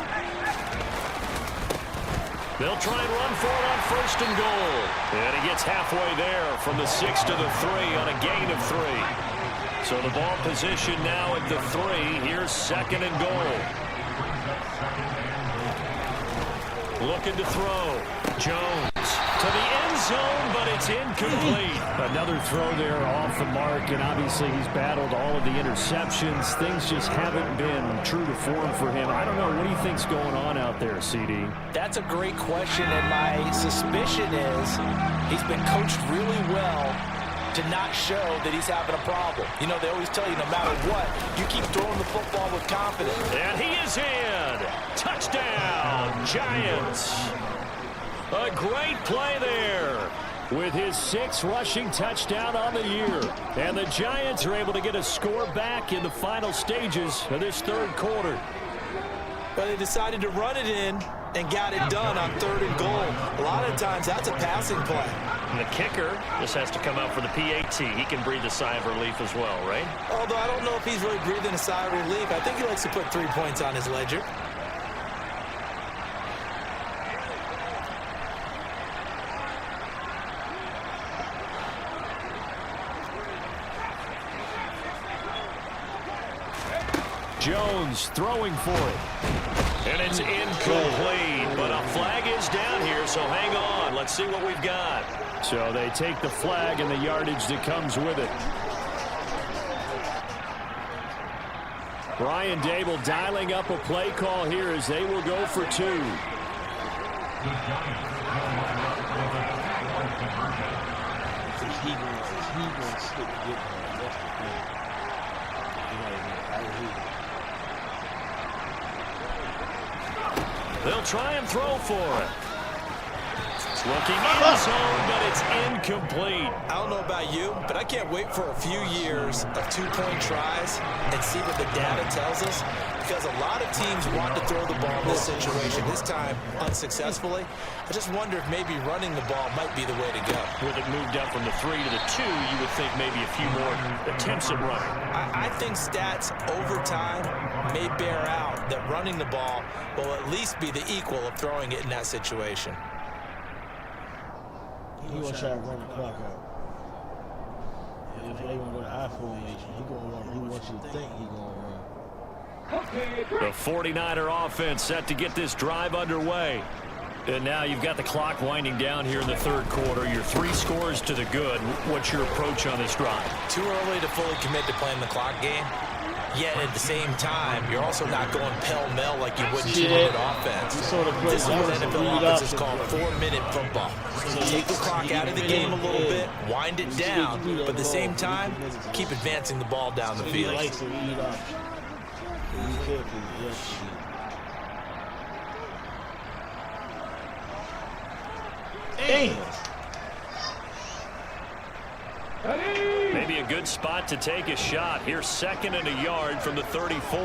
They'll try and run for it on 1st and goal. And he gets halfway there from the 6 to the 3 on a gain of 3. So the ball position now at the 3. Here's 2nd and goal. Looking to throw. Jones to the end zone, but it's incomplete. Another throw there off the mark, and obviously he's battled all of the interceptions. Things just haven't been true to form for him. I don't know. What do you think's going on out there, CD? That's a great question, and my suspicion is he's been coached really well to not show that he's having a problem. You know, they always tell you no matter what, you keep throwing the football with confidence. And he is in. Touchdown, Giants. A great play there with his 6th rushing touchdown on the year. And the Giants are able to get a score back in the final stages of this 3rd quarter. But they decided to run it in and got it done on 3rd and goal. A lot of times that's a passing play. And the kicker just has to come out for the PAT. He can breathe a sigh of relief as well, right? Although I don't know if he's really breathing a sigh of relief. I think he likes to put 3 points on his ledger. Jones throwing for it. And it's incomplete, but a flag is down here, so hang on. Let's see what we've got. So they take the flag and the yardage that comes with it. Brian Dable dialing up a play call here as they will go for 2. They'll try and throw for it. It's looking in zone, but it's incomplete. I don't know about you, but I can't wait for a few years of 2-point tries and see what the data tells us, because a lot of teams want to throw the ball in this situation, this time unsuccessfully. I just wonder if maybe running the ball might be the way to go. With it moved up from the 3 to the 2, you would think maybe a few more attempts at running. I think stats over time may bear out that running the ball will at least be the equal of throwing it in that situation. He gonna try to run the clock out. And if they want to go to I formation, he wants you to think he gonna run. The 49er offense set to get this drive underway. And now you've got the clock winding down here in the 3rd quarter. Your 3 scores to the good. What's your approach on this drive? Too early to fully commit to playing the clock game. Yet at the same time, you're also not going pell-mell like you would in 2-minute offense. This is what NFL offense is called 4-minute football. Take the clock out of the game a little bit, wind it down, but at the same time, keep advancing the ball down the field. Maybe a good spot to take a shot. Here's 2nd and a yard from the 34.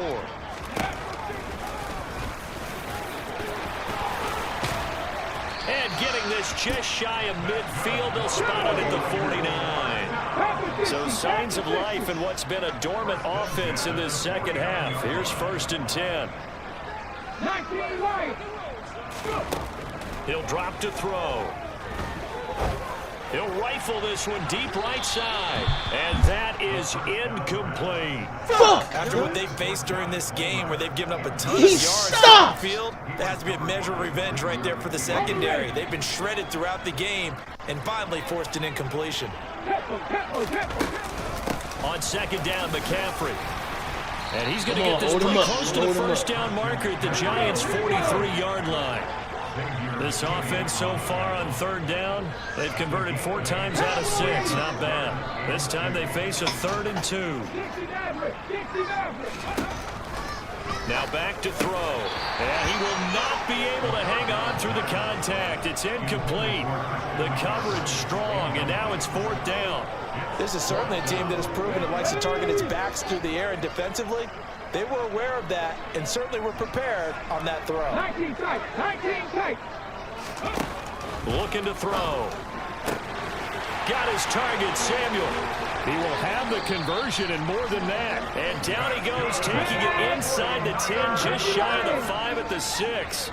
And getting this just shy of midfield, they'll spot it at the 49. So signs of life in what's been a dormant offense in this 2nd half. Here's 1st and 10. 19 right. He'll drop to throw. He'll rifle this one deep right side. And that is incomplete. Fuck! After what they've faced during this game, where they've given up a ton of yards on the field, there has to be a measure of revenge right there for the secondary. They've been shredded throughout the game and finally forced an incompletion. On 2nd down, McCaffrey. And he's going to get this pretty close to the 1st down marker at the Giants' 43-yard line. This offense so far on third down, they've converted 4 times out of 6. Not bad. This time they face a 3rd and 2. Now back to throw. And he will not be able to hang on through the contact. It's incomplete. The coverage strong, and now it's 4th down. This is certainly a team that has proven it likes to target its backs through the air, and defensively, they were aware of that and certainly were prepared on that throw. 19 tight, 19 tight. Looking to throw. Got his target, Samuel. He will have the conversion and more than that. And down he goes, taking it inside the 10, just shy of the 5 at the 6.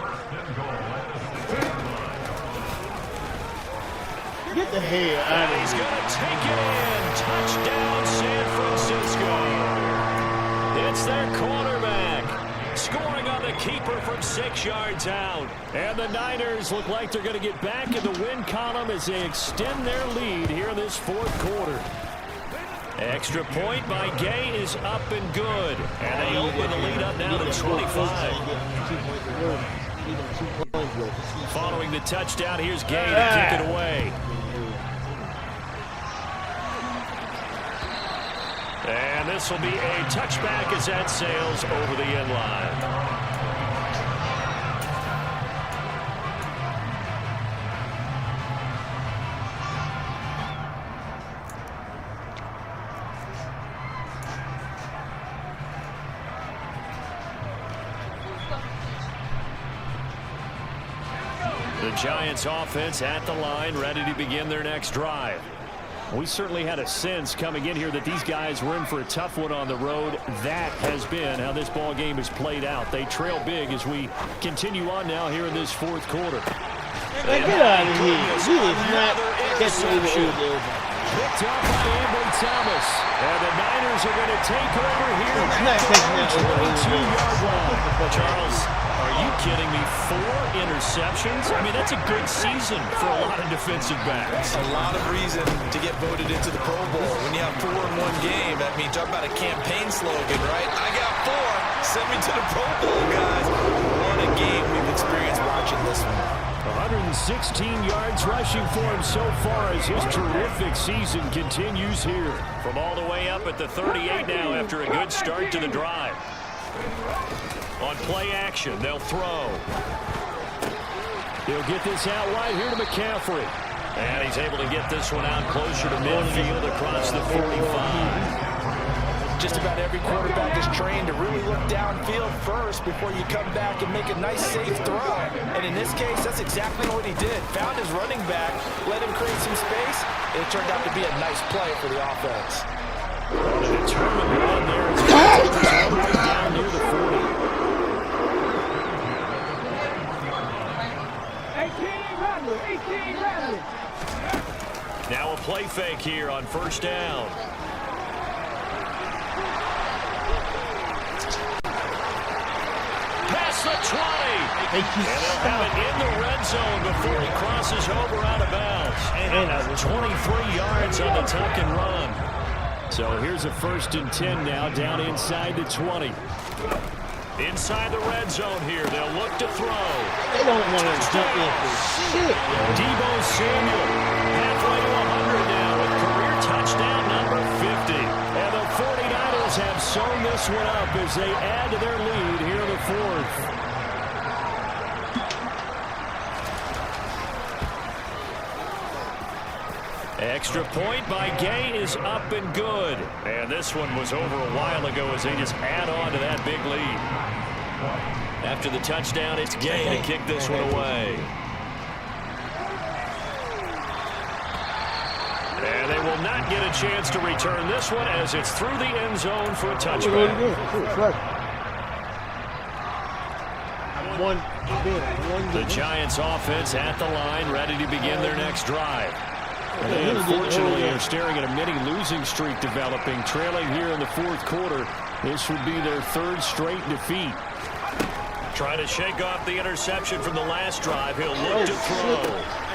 Get the hell out of here. He's going to take it in. Touchdown, San Francisco. It's their quarterback. Scoring on the keeper from 6 yards out. And the Niners look like they're going to get back in the win column as they extend their lead here in this 4th quarter. Extra point by Gay is up and good. And they open the lead up now to 25. Following the touchdown, here's Gay to kick it away. And this will be a touchback as that sails over the end line. The Giants offense at the line, ready to begin their next drive. We certainly had a sense coming in here that these guys were in for a tough one on the road. That has been how this ball game has played out. They trail big as we continue on now here in this 4th quarter. Man, get out of here. He is not catching the Picked up by Ambry Thomas. And the Niners are going to take over here at the 22-yard line. Charles, are you kidding me? 4 interceptions? I mean, that's a good season for a lot of defensive backs. A lot of reason to get voted into the Pro Bowl. When you have 4 in one game, I mean, talk about a campaign slogan, right? I got 4. Send me to the Pro Bowl, guys. What a game we've experienced watching this one. 116 yards rushing for him so far as his terrific season continues here. From all the way up at the 38 now after a good start to the drive. On play action, they'll throw. He'll get this out wide here to McCaffrey. And he's able to get this one out closer to midfield across the 45. Just about every quarterback is trained to really look downfield first before you come back and make a nice, safe throw. And in this case, that's exactly what he did. Found his running back, let him create some space, and it turned out to be a nice play for the offense. A determined run there. It's going to take us all the way down near the 40. 18 rather. Now a play fake here on 1st down. Past the 20. And they'll have it in the red zone before he crosses over out of bounds. And 23 yards on the tuck and run. So here's a 1st and 10 now down inside the 20. Inside the red zone here. They'll look to throw. They don't want to jump in for shit. Deebo Samuel halfway to 100 now with career touchdown number 50. And the 49ers have sewn this one up as they add to their lead here in the 4th. Extra point by Gay is up and good. And this one was over a while ago as they just add on to that big lead. After the touchdown, it's Gay to kick this one away. And they will not get a chance to return this one as it's through the end zone for a touchback. The Giants offense at the line, ready to begin their next drive. And they unfortunately are staring at a mini losing streak developing, trailing here in the 4th quarter. This would be their 3rd straight defeat. Trying to shake off the interception from the last drive. He'll look to throw.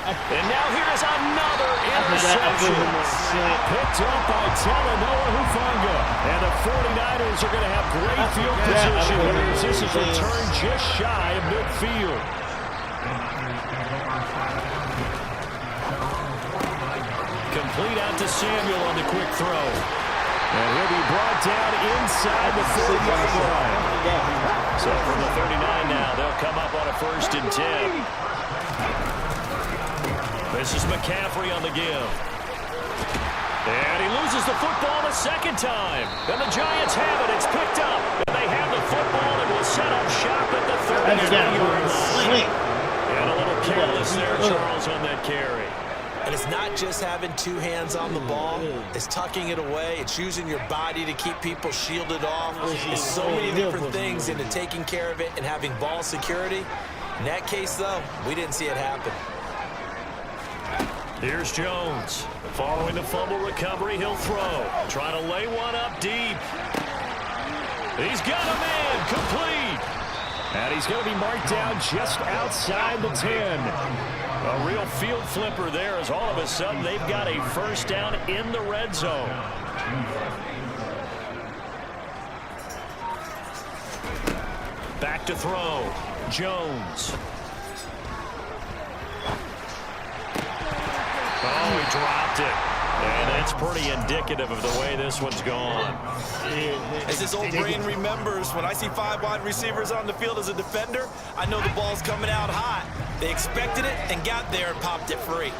And now here's another interception. Picked up by Talanoa Hufanga. And the 49ers are going to have great field position here as this is returned just shy of midfield. Complete out to Samuel on the quick throw. And he'll be brought down inside the 40-yard line. So from the 39 now, they'll come up on a 1st and 10. This is McCaffrey on the give. And he loses the football the second time. And the Giants have it. It's picked up. And they have the football and will set up shop at the 30-yard line. And a little careless there, Charles, on that carry. And it's not just having 2 hands on the ball. It's tucking it away. It's using your body to keep people shielded off. There's so many different things into taking care of it and having ball security. In that case, though, we didn't see it happen. Here's Jones. Following the fumble recovery, he'll throw. Trying to lay one up deep. He's got a man complete. And he's going to be marked down just outside the 10. A real field flipper there as all of a sudden they've got a 1st down in the red zone. Back to throw. Jones. Oh, he dropped it. And that's pretty indicative of the way this one's gone. As this old brain remembers, when I see 5 wide receivers on the field as a defender, I know the ball's coming out hot. They expected it and got there and popped it free.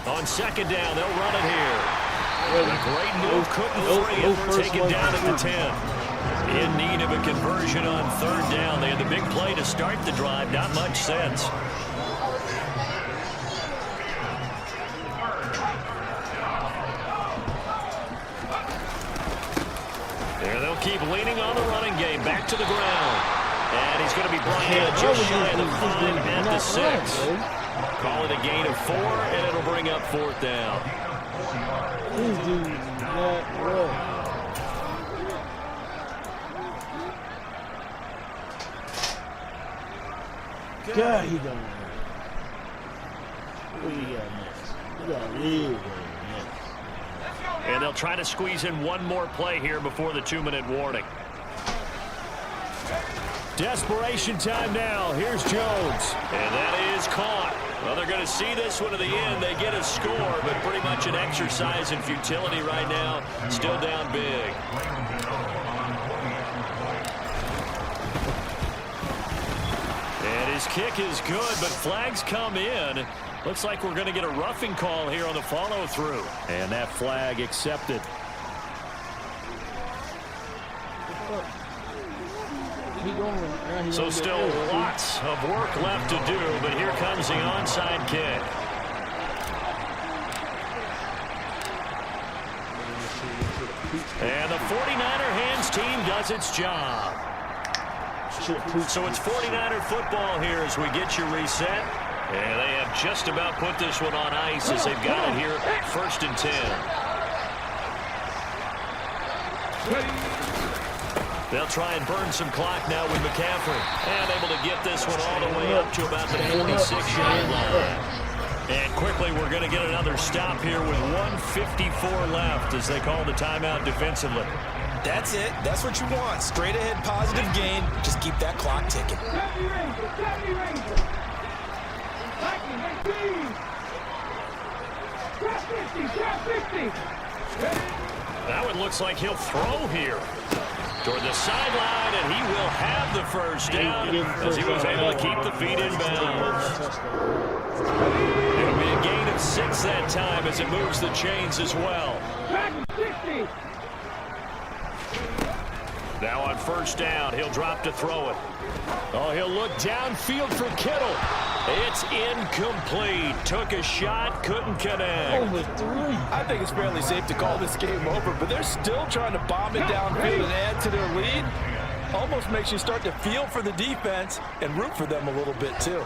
On 2nd down, they'll run it here. A great move, couldn't free it. Take it down at the 10. In need of a conversion on 3rd down. They had the big play to start the drive. Not much sense. There they'll keep leaning on the running game. Back to the ground. And he's going to be brought down just shy of the 5 at the 6. Call it a gain of 4, and it'll bring up 4th down. These dudes not run. God, he don't run. What do you got next? You got really next. And they'll try to squeeze in one more play here before the 2-minute warning. Desperation time now. Here's Jones. And that is caught. Well, they're going to see this one to the end. They get a score, but pretty much an exercise in futility right now. Still down big. And his kick is good, but flags come in. Looks like we're going to get a roughing call here on the follow-through. And that flag accepted. So still lots of work left to do, but here comes the onside kick. And the 49er hands team does its job. So it's 49er football here as we get you reset. And they have just about put this one on ice as they've got it here, 1st and 10. They'll try and burn some clock now with McCaffrey. And able to get this one all the way up to about the 46-yard line. And quickly, we're going to get another stop here with 1:54 left as they call the timeout defensively. That's it. That's what you want. Straight ahead, positive gain. Just keep that clock ticking. That one looks like he'll throw here toward the sideline, and he will have the 1st down as he was able to keep the feet in bounds. It'll be a gain of 6 that time as it moves the chains as well. Now on 1st down, he'll drop to throw it. Oh, he'll look downfield for Kittle. It's incomplete. Took a shot, couldn't connect. Over 3. I think it's fairly safe to call this game over, but they're still trying to bomb it downfield and add to their lead. Almost makes you start to feel for the defense and root for them a little bit, too.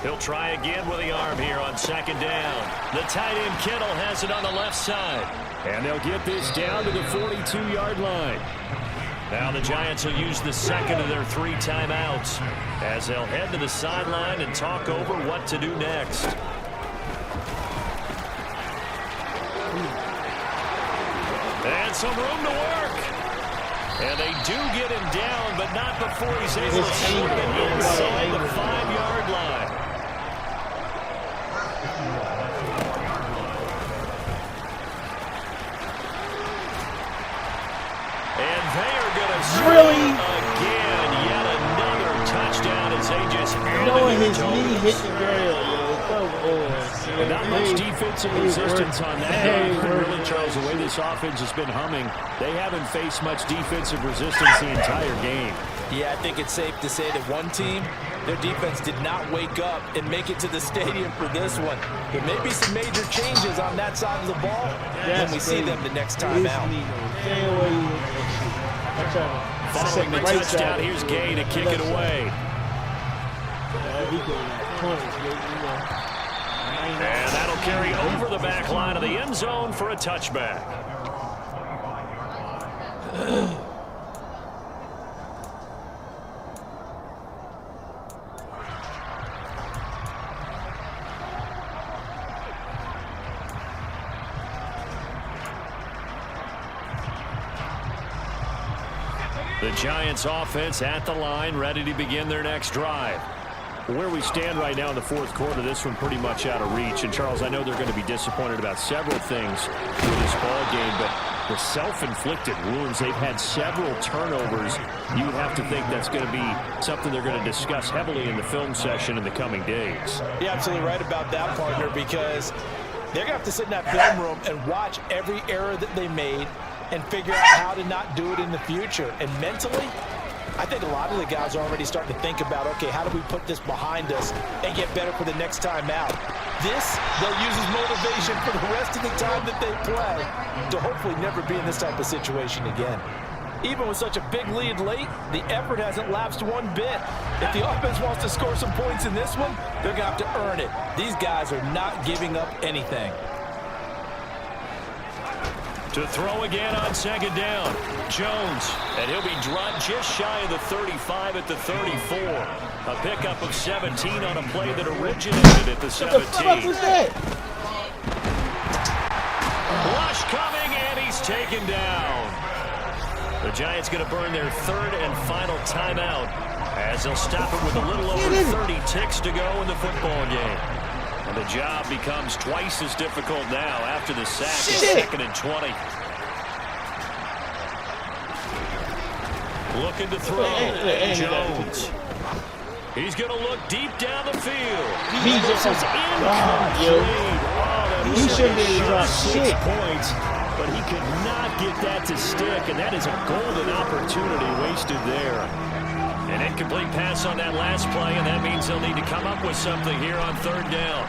He'll try again with the arm here on 2nd down. The tight end Kittle has it on the left side. And they'll get this down to the 42-yard line. Now the Giants will use the 2nd of their 3 timeouts as they'll head to the sideline and talk over what to do next. some room to work. And they do get him down, but not before he's able to swing it inside the 5-yard line. And they are going to swing again. Yet another touchdown as they just Knowing his knee hit the ground, yo. Not much defensive resistance on that. Really, Charles, the way this offense has been humming, they haven't faced much defensive resistance the entire game. Yeah, I think it's safe to say that one team, their defense did not wake up and make it to the stadium for this one. There may be some major changes on that side of the ball when we see them the next time out. Following the touchdown, here's Gay to kick it away. And that'll carry over the back line of the end zone for a touchback. The Giants offense at the line, ready to begin their next drive. Where we stand right now in the fourth quarter, this one pretty much out of reach. And, Charles, I know they're going to be disappointed about several things with this ball game, but the self-inflicted wounds, they've had several turnovers. You would have to think that's going to be something they're going to discuss heavily in the film session in the coming days. You're absolutely right about that, partner, because they're going to have to sit in that film room and watch every error that they made and figure out how to not do it in the future. And mentally, I think a lot of the guys are already starting to think about, okay, how do we put this behind us and get better for the next time out? This, they'll use as motivation for the rest of the time that they play to hopefully never be in this type of situation again. Even with such a big lead late, the effort hasn't lapsed one bit. If the offense wants to score some points in this one, they're going to have to earn it. These guys are not giving up anything. To throw again on second down, Jones, and he'll be dropped just shy of the 35 at the 34. A pickup of 17 on a play that originated at the 17. What the fuck was that? Rush coming, and he's taken down. The Giants going to burn their third and final timeout as they'll stop it with a little over 30 ticks to go in the football game. And the job becomes twice as difficult now after the sack is second and 20. Looking to throw. Jones. He's going to look deep down the field. This is incomplete. He shouldn't be dropped 6 points, but he could not get that to stick, and that is a golden opportunity wasted there. An incomplete pass on that last play, and that means they'll need to come up with something here on third down.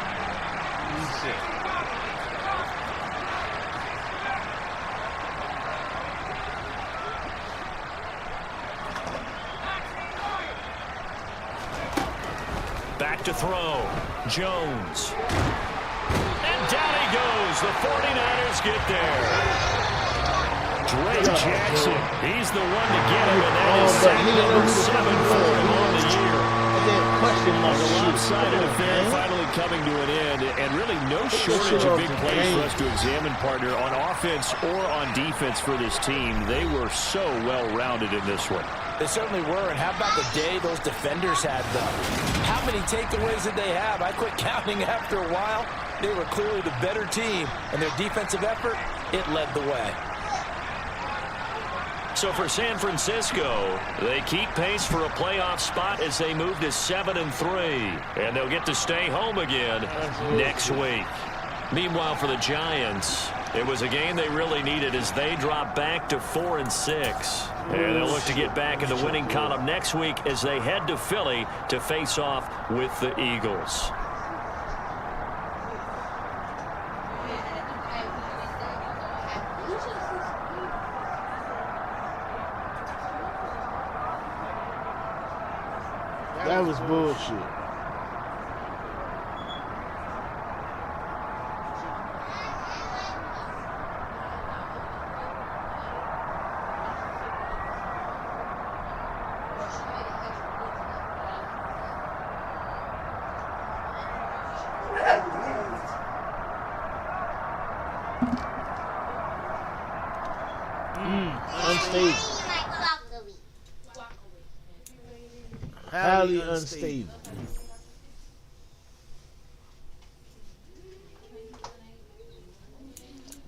Back to throw. Jones. And down he goes. The 49ers get there. Drake Jackson, he's the one to get him, and that is sack number 7 for him on the year. The lopsided affair finally coming to an end, and really no shortage of big plays for us to examine, partner, on offense or on defense for this team. They were so well-rounded in this one. They certainly were, and how about the day those defenders had, though? How many takeaways did they have? I quit counting after a while. They were clearly the better team, and their defensive effort, it led the way. So for San Francisco, they keep pace for a playoff spot as they move to 7-3, and they'll get to stay home again next week. Meanwhile, for the Giants, it was a game they really needed as they drop back to 4-6. And they'll look to get back in the winning column next week as they head to Philly to face off with the Eagles. That was bullshit. unstable. Highly unstable.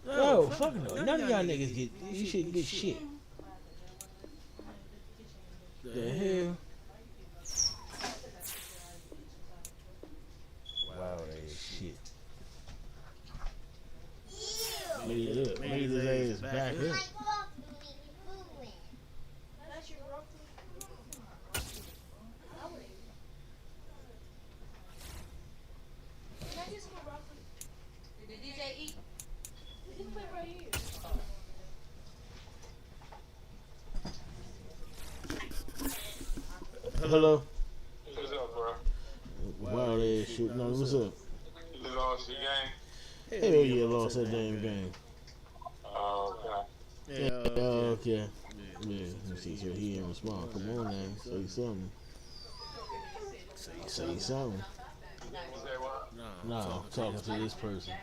No, fuck no. None of y'all niggas get. You shouldn't get shit. The hell? Wow, that is shit. Made his ass back up. Hello. What's up, bro? Wow, that shit. No, what's up? You lost your game? Hell yeah, lost that damn game. Oh, okay. Yeah, okay. Yeah, let me see. So he ain't respond. Come on now, say something. Say something. You say what? No, I'm talking to this person.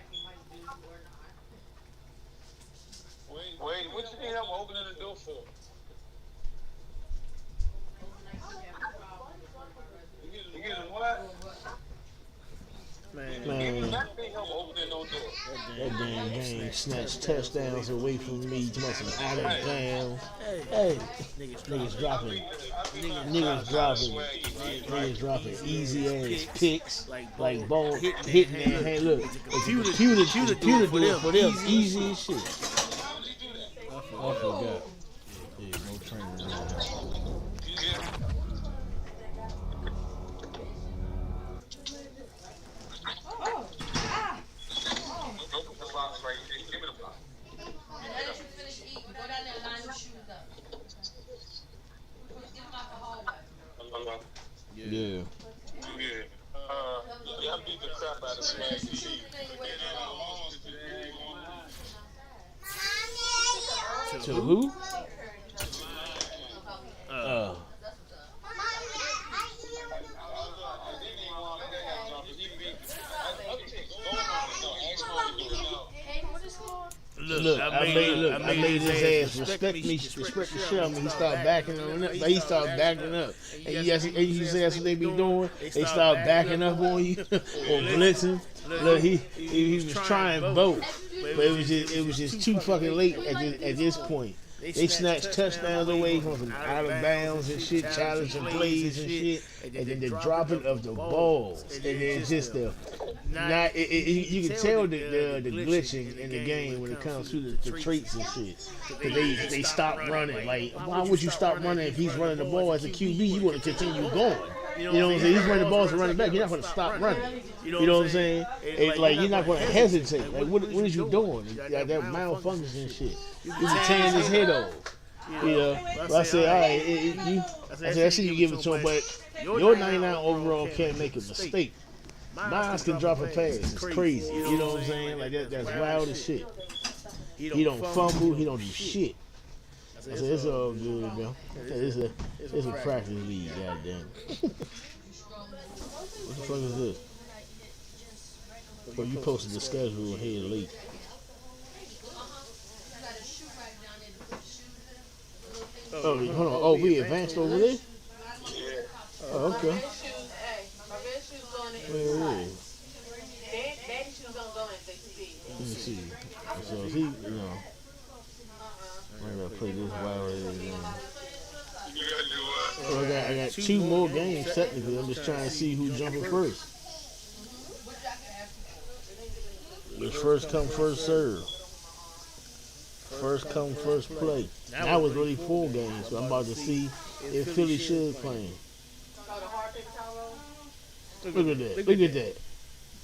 Wait, what you need help opening the door for? You getting what? Man, That damn game snatched touchdowns away from me to some out of bounds. Hey, niggas dropping easy ass picks like ball hitting their hand. Look, computer do it for them easy as shit. I forgot. Yeah, no training. Yeah. Y'all beat the crap out of Swag TV. To who? Look, I made his ass respect the shit out of me. He started backing on up. He started backing up. And you say that's what they be doing? They start backing up on you or blitzing. Look, he was trying both, but it was just too fucking late at this point. They snatched touchdowns away from some out of bounds and shit, challenging plays and shit, and then the dropping of the balls, and then just you can tell the glitching in the game when it comes to the traits and shit. Cause they stopped running. Like, why would you stop running if he's running the ball as a QB? You want to continue going. You know what I'm saying? He's running the ball as a running back. You're not going to stop running. You know what I'm saying? Like, you're not going to hesitate. Like, what is you doing? That malfunction and shit. You're tearing his head off. You know? But I said, all right, I see you give it to him, but your 99 overall can't make a mistake. Mine can drop a pass. It's crazy. You know what I'm saying? Like, that's wild as shit. He don't fumble. He don't do shit. I said, it's all good, man. It's a practice league, goddamn. What the fuck is this? Well, you posted the schedule here late. Oh, hold on. Oh, we advanced over there? Oh, okay. Wait. Let me see. So he, you know, I gotta play this wild game. So I got 2 more games technically. I'm just trying to see who's jumping first. It's first come, first serve. First come, first play. That was really 4 games, so I'm about to see if Philly should play. Look at that. Look at that.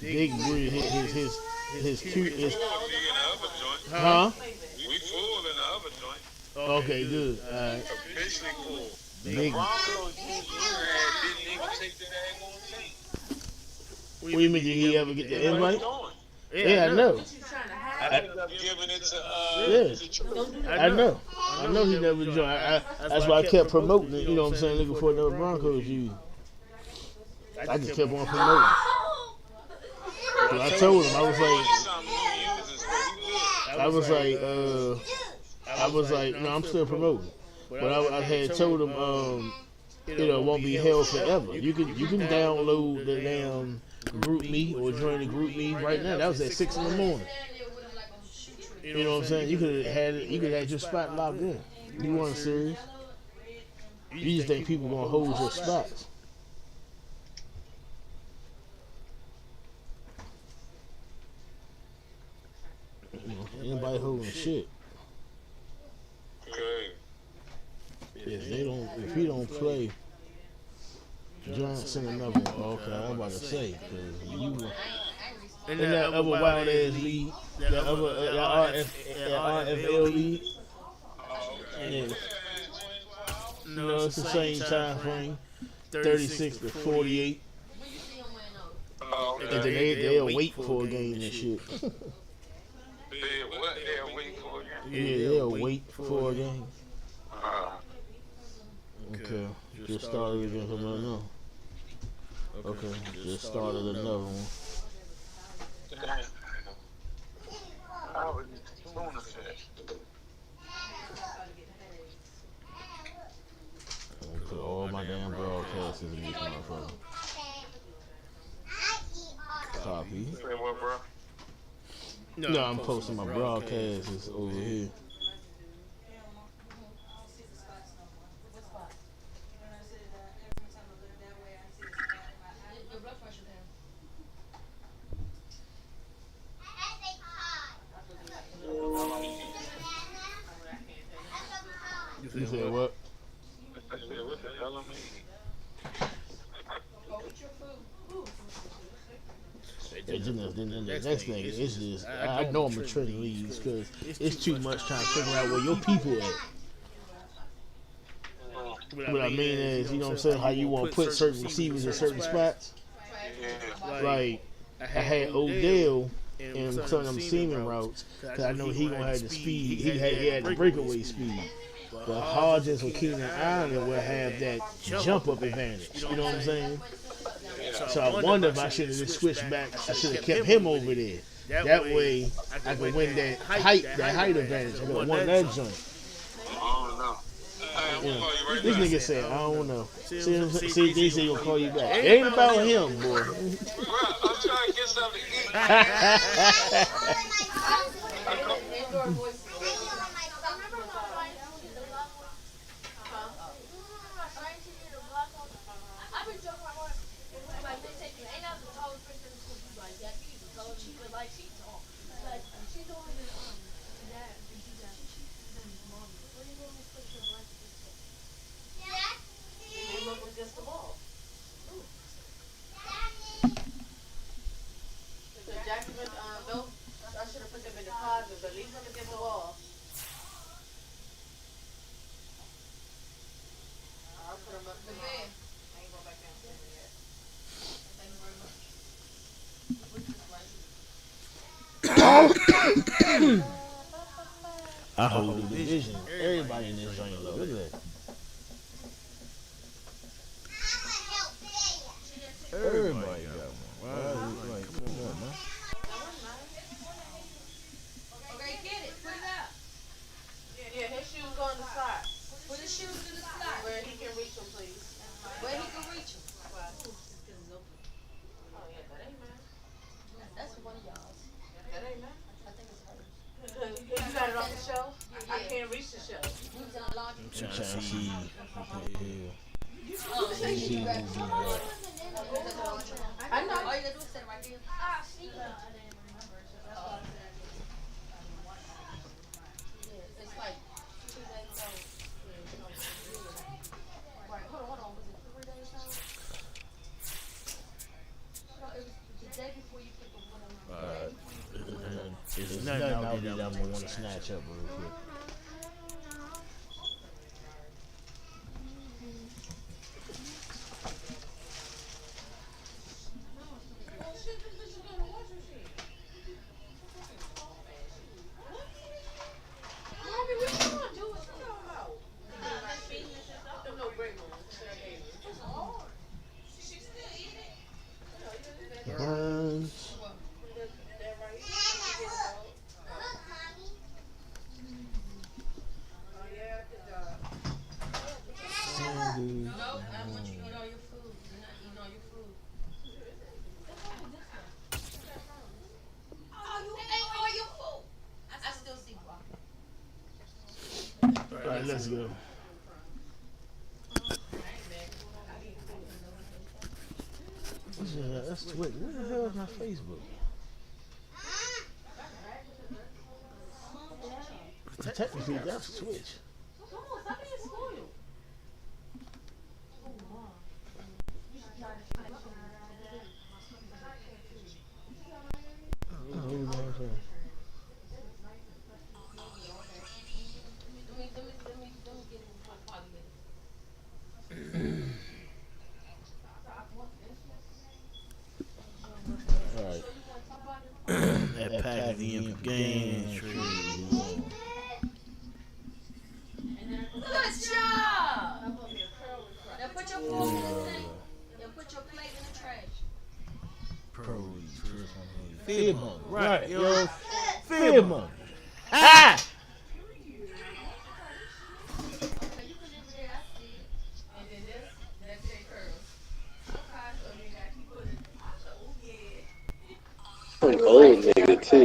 Big Bree his cute. Huh? We full in the other joint. Okay, good. All right. Officially full. Big. Broncos didn't even take the daggone thing. What do you mean? Did he ever get the invite? Yeah, I know. I ended up giving it to I know he never joined. That's why I kept promoting it. You know what I'm saying? Looking for another Broncos you. I just kept on promoting. So I told him, I was like, I was like, no, I'm still promoting. But I had told him, it won't be held forever. You can download the damn group me or join the group me right now. That was at 6 in the morning. You know what I'm saying? You could have had it. You could have had your spot locked in. You weren't serious. You just think people gonna hold your spots. Anybody holding shit. If he don't play, Johnson another one. Okay, I'm about to say because you in that other wild ass league, that RFL league. Yeah. No, it's the same time frame, 36 to 48. And then they'll wait for a game and shit. Yeah, they'll wait for a game. Okay, just started again from right now. Okay, just started another one. Put all my damn broadcasts in this motherfucker. Copy. No, I'm posting my broadcasts over here. You said what? I said, what the hell am Then the next thing is just, I know I'm retreating leagues because it's too much trying to figure out where your people at. What I mean is, you know what I'm saying, how you want to put certain receivers in certain spots. Like, I had Odell in some of them seaming routes because I know he gonna have the speed. He had the breakaway speed. But Hodgins or Keenan Allen will have that jump up advantage. You know what I'm saying? So I wonder if I should have just switched back. I should have kept him over there. That way I could win that height advantage. I could won that joint. Yeah. This nigga said, I don't know. See, they say he'll call you back. It ain't about him, boy. I'm trying to get something to eat. I hold the division. Everybody in this joint low. Look at that. Everybody got one. Wow, like, come on, man. Okay, get it. Put it out. Yeah, his shoes go on the side. Put his shoes to the side. Where he can reach them, please. Where he can reach them. Oh, yeah, that ain't mine. That's one of y'all's. That ain't mine. I think it's hers. You got it off the shelf? I can't reach the shelf. We was in a laundry. I'm trying to see. I know. All you gotta do is set it right there. Ah, see. It's like 2 days old. Right, hold on. Was it 3 days old? No, it was the day before you put the one on. There's nothing out there that I'm gonna want to snatch up real quick. Burns. right, let's go. That's Twitter. What the hell is my Facebook? Technically, that's Twitch. Come on, stop being spoiled. That pack the game. Good job! Now put your fork in the sink. Now put your plate in the trash. Feed money. Right, yo. Feed money. Ah! An old nigga too.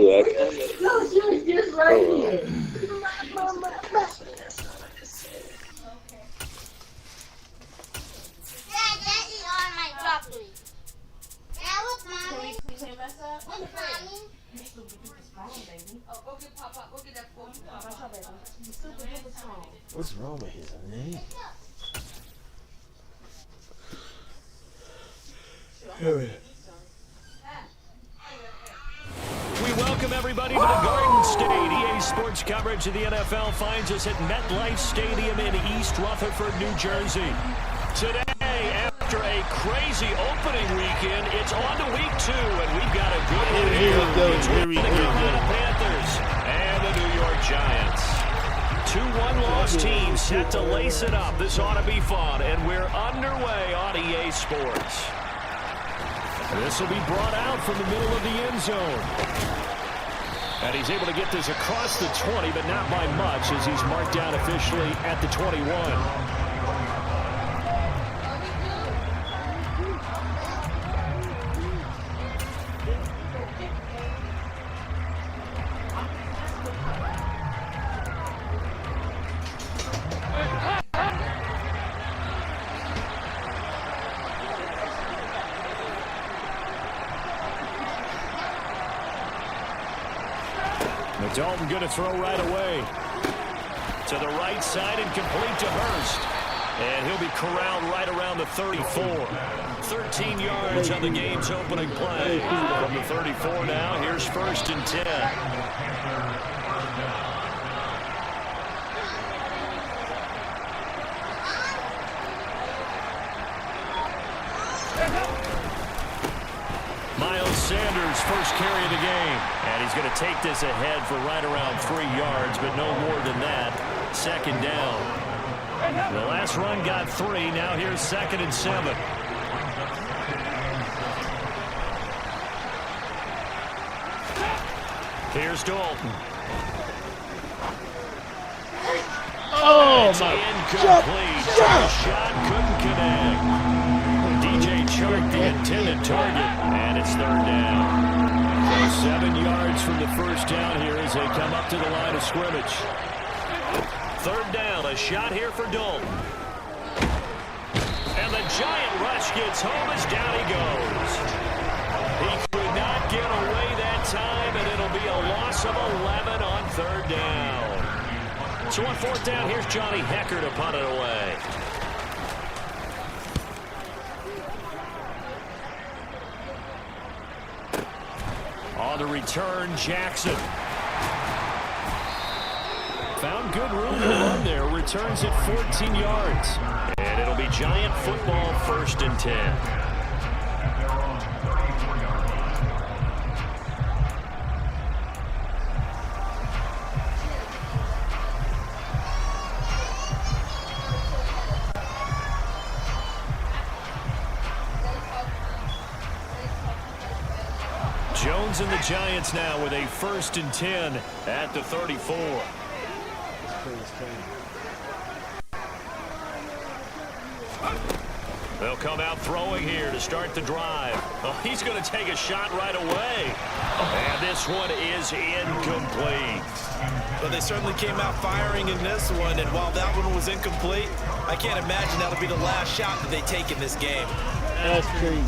What's wrong with his name? We welcome everybody to the Garden State. EA Sports coverage of the NFL finds us at MetLife Stadium in East Rutherford, New Jersey. Today, after a crazy opening weekend, it's on to week 2, and we've got a good one here between the Carolina Panthers and the New York Giants. 2 one-loss teams set to lace it up. This ought to be fun, and we're underway on EA Sports. This will be brought out from the middle of the end zone. And he's able to get this across the 20, but not by much, as he's marked down officially at the 21. Dalton going to throw right away. To the right side and complete to Hurst. And he'll be corralled right around the 34. 13 yards on the game's opening play. From the 34 now, here's 1st and 10. Sanders' first carry of the game. And he's going to take this ahead for right around 3 yards, but no more than that. 2nd down. The last run got 3. Now here's 2nd and 7. Here's Dalton. Oh, it's my incomplete. Shot couldn't connect. DJ Chark, the intended target, and it's 3rd down. So 7 yards from the first down here as they come up to the line of scrimmage. 3rd down, a shot here for Dalton. And the giant rush gets home as down he goes. He could not get away that time, and it'll be a loss of 11 on 3rd down. So on 4th down, here's Johnny Hecker to punt it away. On the return, Jackson. Found good room to run there. Returns at 14 yards. And it'll be Giant football, 1st and 10. Jones and the Giants now with a 1st and 10 at the 34. They'll come out throwing here to start the drive. Oh, he's going to take a shot right away. And this one is incomplete. But they certainly came out firing in this one, and while that one was incomplete, I can't imagine that'll be the last shot that they take in this game. That's crazy.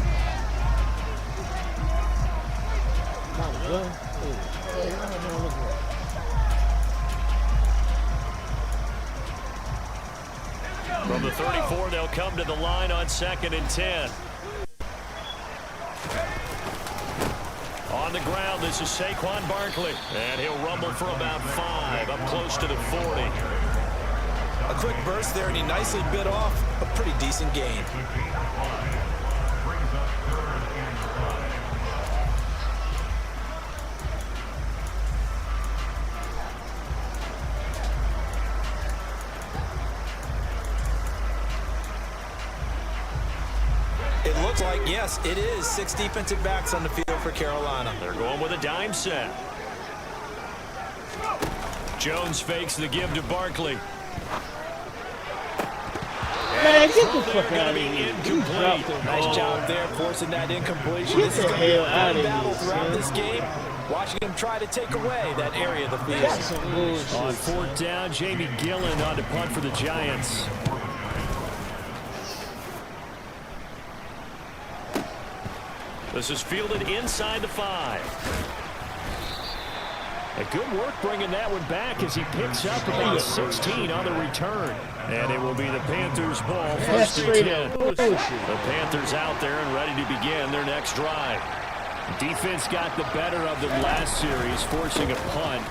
From the 34, they'll come to the line on 2nd and 10. On the ground, this is Saquon Barkley, and he'll rumble for about 5, up close to the 40. A quick burst there, and he nicely bit off a pretty decent gain. It looks like, yes, it is 6 defensive backs on the field for Carolina. They're going with a dime set. Jones fakes the give to Barkley. Man, get the fuck out of here. Incomplete. Nice job there, forcing that incompletion. Get This is the going to be a hell out of battle here, throughout son. this game. Watching him try to take away that area of the field. That's some bullshit. On 4th down, Jamie Gillen on to punt for the Giants. This is fielded inside the 5. A good work bringing that one back as he picks up about 16 on the return. And it will be the Panthers' ball, That's 1st straight and up 10. bullshit. The Panthers out there and ready to begin their next drive. Defense got the better of them last series, forcing a punt.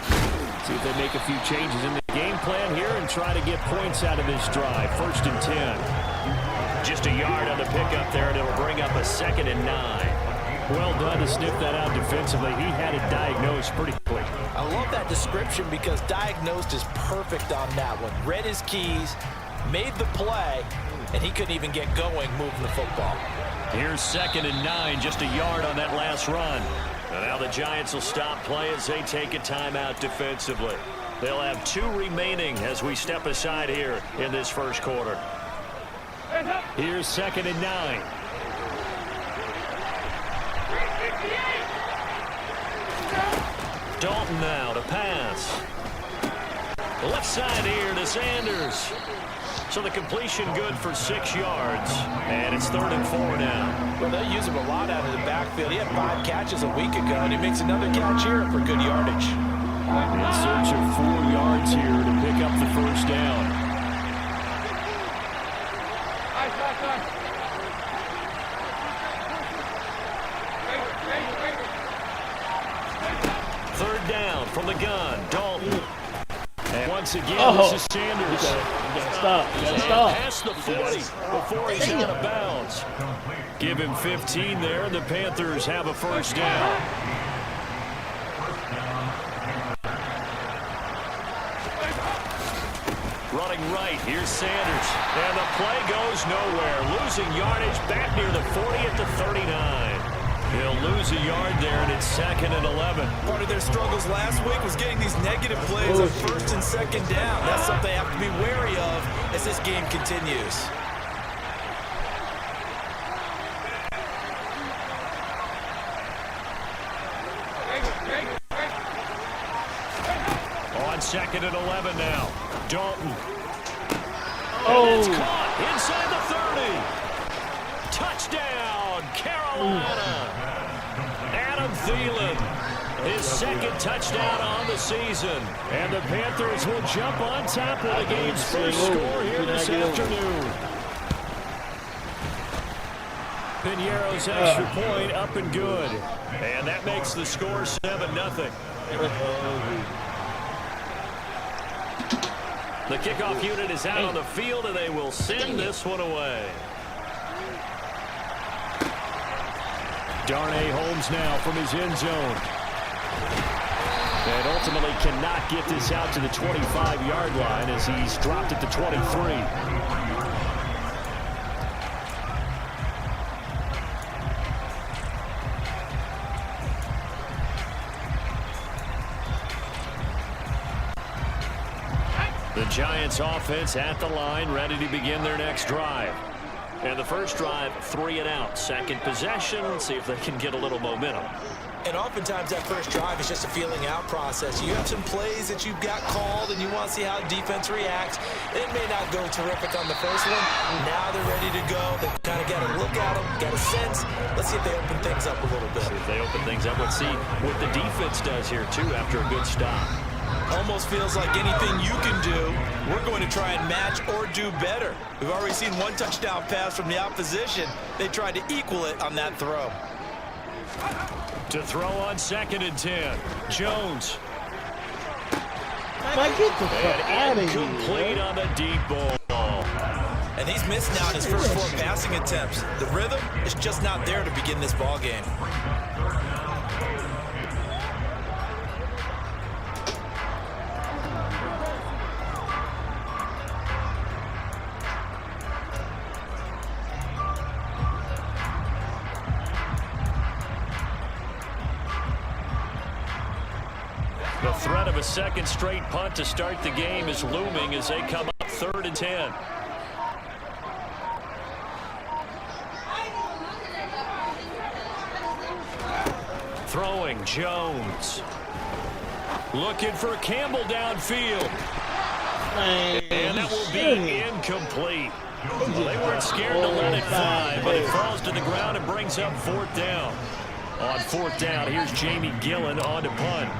See if they make a few changes in the game plan here and try to get points out of this drive. 1st and 10. Just a yard on the pickup there, and it'll bring up a 2nd and 9. Well done to sniff that out defensively. He had it diagnosed pretty quick. I love that description because diagnosed is perfect on that one. Read his keys, made the play, and he couldn't even get going moving the football. Here's 2nd and 9, just a yard on that last run. And now the Giants will stop play as they take a timeout defensively. They'll have 2 remaining as we step aside here in this 1st quarter. Here's 2nd and 9. Dalton now to pass. Left side here to Sanders. So the completion good for 6 yards. And it's 3rd and 4 now. Well, they'll use him a lot out of the backfield. He had 5 catches a week ago, and he makes another catch here for good yardage. In search of 4 yards here to pick up the 1st down. Third down from the gun, Dalton. And once again, this is Sanders. You gotta stop. You gotta stop. Past the 40 before he's out of bounds. Give him 15 there, and the Panthers have a 1st down. Running right, here's Sanders. And the play goes nowhere. Losing yardage back near the 40 at the 39. He'll lose a yard there, and it's 2nd and 11. Part of their struggles last week was getting these negative plays on 1st and 2nd down. That's something they have to be wary of as this game continues. On 2nd and 11 now. Dalton. Oh. And it's caught inside the 30. Touchdown, Carolina. Adam Thielen, his 2nd touchdown on the season. And the Panthers will jump on top of the game's first score here this afternoon. Piñeiro's extra point up and good. And that makes the score 7-0. The kickoff unit is out on the field, and they will send this one away. Darnay Holmes now from his end zone. And ultimately cannot get this out to the 25-yard line as he's dropped at the 23. The Giants offense at the line, ready to begin their next drive. And the first drive, 3 and out. 2nd possession. See if they can get a little momentum. And oftentimes that first drive is just a feeling out process. You have some plays that you've got called and you want to see how defense reacts. It may not go terrific on the first one. Now they're ready to go. They kind of got a look at them, got a sense. Let's see if they open things up a little bit. See if they open things up. Let's see what the defense does here, too, after a good stop. Almost feels like anything you can do, we're going to try and match or do better. We've already seen one touchdown pass from the opposition. They tried to equal it on that throw. To throw on 2nd and 10. Jones. Mike, get the fuck out of here. Complete on the deep ball. And he's missed now on his first 4 passing attempts. The rhythm is just not there to begin this ball game. The threat of a second straight punt to start the game is looming as they come up 3rd and 10. Throwing, Jones. Looking for Campbell downfield. And that will be incomplete. Well, they weren't scared to let it fly, but it falls to the ground and brings up 4th down. On 4th down, here's Jamie Gillen on to punt.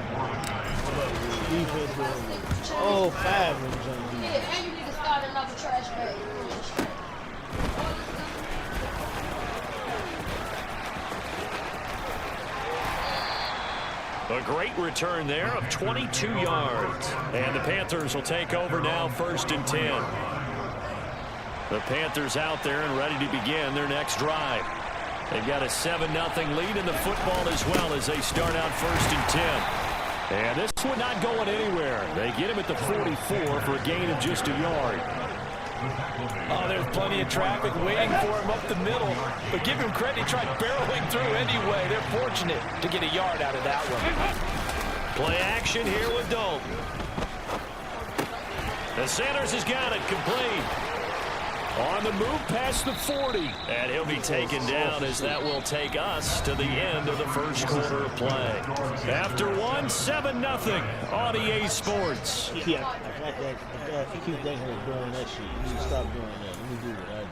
Oh, 5 was on defense. Yeah, and you need to start another trash bag. A great return there of 22 yards. And the Panthers will take over now 1st and 10. The Panthers out there and ready to begin their next drive. They've got a 7-0 lead in the football as well as they start out 1st and 10. And this one not going anywhere. They get him at the 44 for a gain of just a yard. Oh, there's plenty of traffic waiting for him up the middle. But give him credit, he tried barreling through anyway. They're fortunate to get a yard out of that one. Play action here with Dalton. The Sanders has got it complete. On the move past the 40. And he'll be taken down as that will take us to the end of the first quarter of play. After 7-0 on EA Sports. Yeah, if you keep thinking of doing that shit, you need to stop doing that. Let me do what I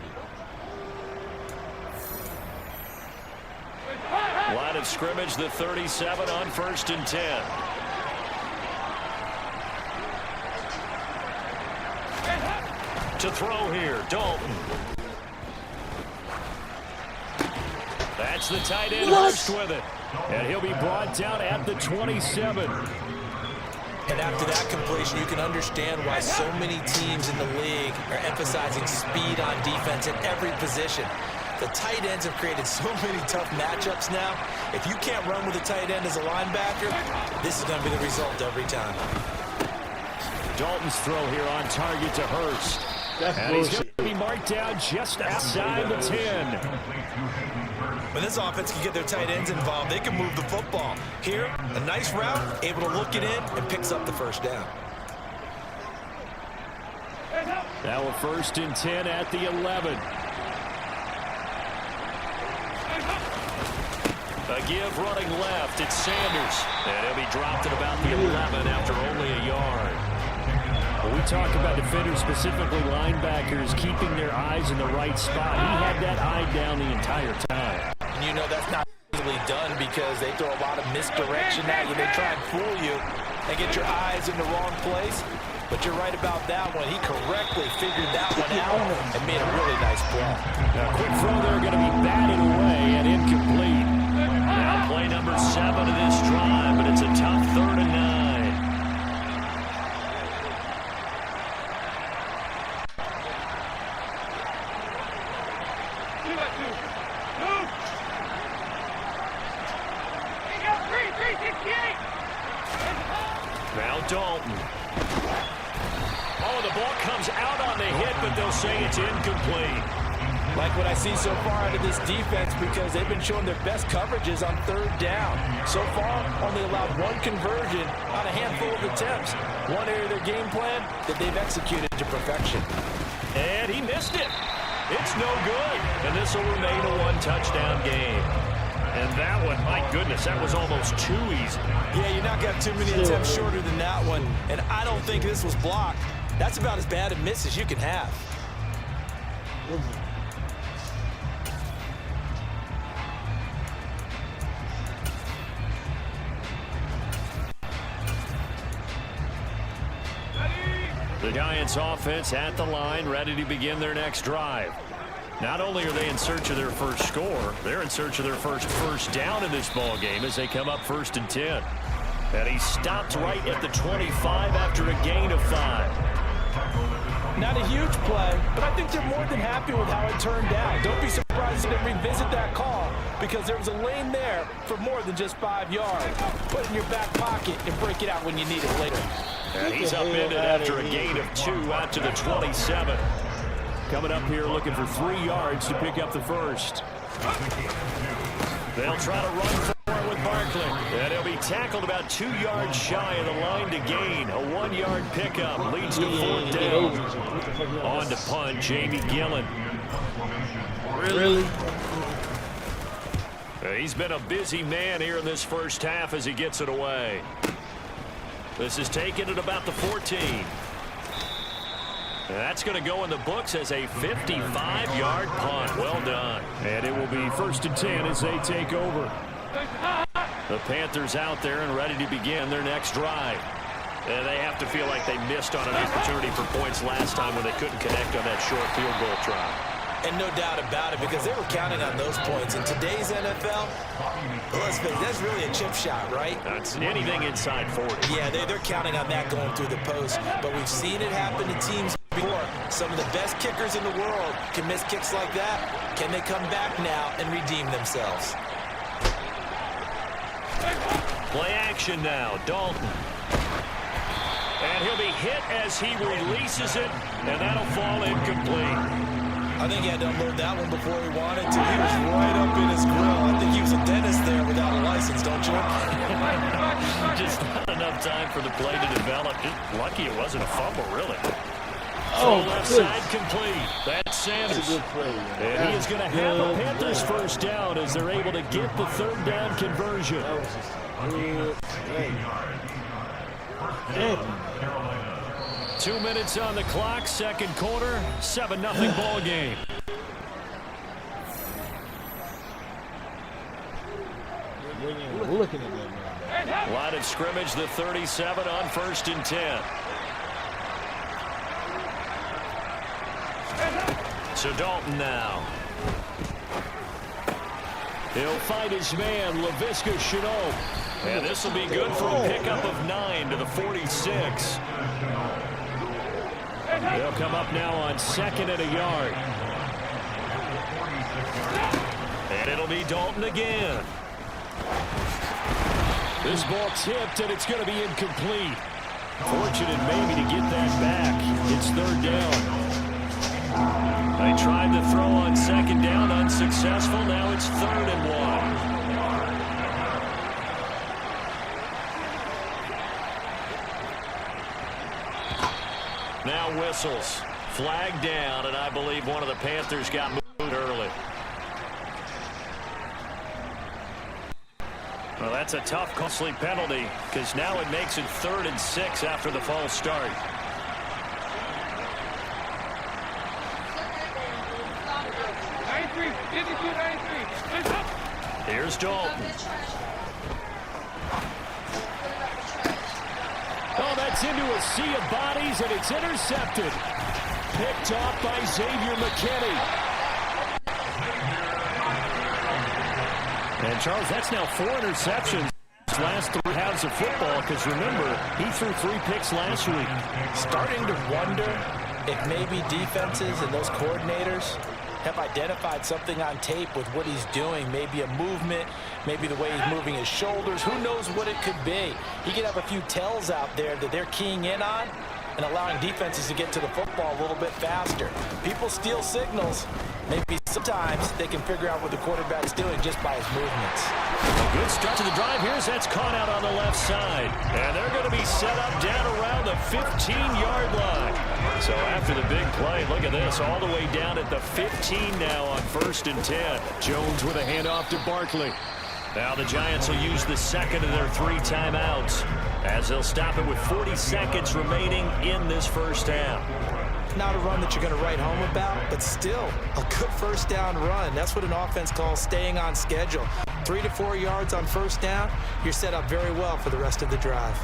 do. Line of scrimmage, the 37 on 1st and 10. To throw here, Dalton. That's the tight end first with it. And he'll be brought down at the 27. And after that completion, you can understand why so many teams in the league are emphasizing speed on defense at every position. The tight ends have created so many tough matchups now. If you can't run with a tight end as a linebacker, this is going to be the result every time. Dalton's throw here on target to Hurst. And he's going to be marked down just outside the 10. When this offense can get their tight ends involved, they can move the football. Here, a nice route, able to look it in, and picks up the first down. Now a 1st and 10 at the 11. A give running left, it's Sanders. And he'll be dropped at about the 11 after only a yard. When we talk about defenders, specifically linebackers, keeping their eyes in the right spot, he had that eye down the entire time. And you know that's not easily done because they throw a lot of misdirection at you. They try and fool you and get your eyes in the wrong place. But you're right about that one. He correctly figured that one out and made a really nice play. Now, quick throw there going to be batted away and incomplete. Now play number 7 of this drive, but it's a tough 3rd and 9. Now Dalton. Oh, the ball comes out on the hit, but they'll say it's incomplete. Like what I see so far out of this defense because they've been showing their best coverages on 3rd down. So far, only allowed 1 conversion on a handful of attempts. One area of their game plan that they've executed to perfection. And he missed it. It's no good. And this will remain a 1-touchdown game. And that one, my goodness, that was almost too easy. Yeah, you're not going to have too many attempts shorter than that one. And I don't think this was blocked. That's about as bad a miss as you can have. The Giants offense at the line, ready to begin their next drive. Not only are they in search of their first score, they're in search of their first down in this ball game as they come up 1st and 10. And he stopped right at the 25 after a gain of 5. Not a huge play, but I think they're more than happy with how it turned out. Don't be surprised if they revisit that call because there was a lane there for more than just 5 yards. Put it in your back pocket and break it out when you need it later. And he's upended after a gain of 2 out to the 27. Coming up here looking for 3 yards to pick up the first. They'll try to run for it with Barkley. And he'll be tackled about 2 yards shy of the line to gain. A 1-yard pickup leads to 4th down. On to punt, Jamie Gillen. Really? He's been a busy man here in this first half as he gets it away. This is taken at about the 14. And that's going to go in the books as a 55-yard punt. Well done. And it will be 1st and 10 as they take over. The Panthers out there and ready to begin their next drive. And they have to feel like they missed on an opportunity for points last time when they couldn't connect on that short field goal try. And no doubt about it, because they were counting on those points. In today's NFL, let's face it, that's really a chip shot, right? That's anything inside 40. Yeah, they're counting on that going through the post. But we've seen it happen to teams before. Some of the best kickers in the world can miss kicks like that. Can they come back now and redeem themselves? Play action now, Dalton. And he'll be hit as he releases it, and that'll fall incomplete. I think he had to unload that one before he wanted to. He was right up in his grill. I think he was a dentist there without a license, don't you? Just not enough time for the play to develop. Just lucky it wasn't a fumble, really. Oh, left good. side complete. That's Sanders. That's a good play. And he is going to have the Panthers first down as they're able to get the 3rd down conversion. That was just a good play. 2 minutes on the clock, 2nd quarter, 7-0 ball game. Looking at that. Line of scrimmage, the 37 on 1st and 10. So Dalton now. He'll fight his man, Laviska Shenault. And this will be good for a pickup of 9 to the 46. They'll come up now on 2nd and a yard. And it'll be Dalton again. This ball tipped, and it's going to be incomplete. Fortunate maybe to get that back. It's 3rd down. They tried to throw on 2nd down, unsuccessful. Now it's 3rd and 1. Now whistles. Flag down, and I believe one of the Panthers got moved early. Well, that's a tough, costly penalty because now it makes it 3rd and 6 after the false start. Here's Dalton. Oh, that's into a sea of bodies, and it's intercepted. Picked off by Xavier McKinney. And, Charles, that's now 4 interceptions last 3 halves of football because, remember, he threw 3 picks last week. Starting to wonder if maybe defenses and those coordinators have identified something on tape with what he's doing. Maybe a movement, maybe the way he's moving his shoulders. Who knows what it could be? He could have a few tells out there that they're keying in on and allowing defenses to get to the football a little bit faster. People steal signals. Maybe sometimes they can figure out what the quarterback's doing just by his movements. A good start to the drive. Here's that's caught out on the left side. And they're going to be set up down around the 15-yard line. So after the big play, look at this, all the way down at the 15 now on 1st and 10. Jones with a handoff to Barkley. Now the Giants will use the second of their 3 timeouts as they'll stop it with 40 seconds remaining in this first half. Not a run that you're going to write home about, but still a good first down run. That's what an offense calls staying on schedule. 3 to 4 yards on first down, you're set up very well for the rest of the drive.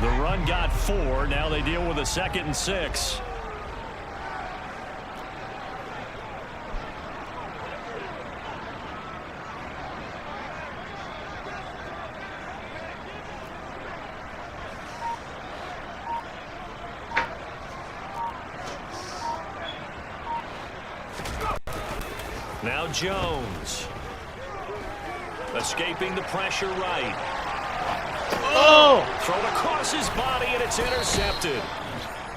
The run got 4. Now they deal with a 2nd and 6. Now Jones. Escaping the pressure right. Oh! Thrown across his body, and it's intercepted.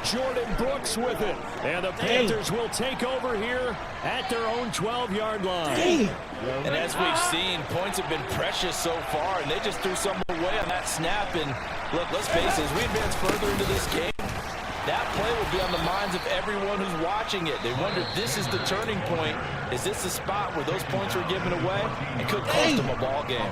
Jordan Brooks with it. And the Panthers will take over here at their own 12-yard line. And as we've seen, points have been precious so far, and they just threw some away on that snap. And look, let's face it, as we advance further into this game, that play will be on the minds of everyone who's watching it. They wonder, this is the turning point. Is this the spot where those points were given away? It could cost them a ball game.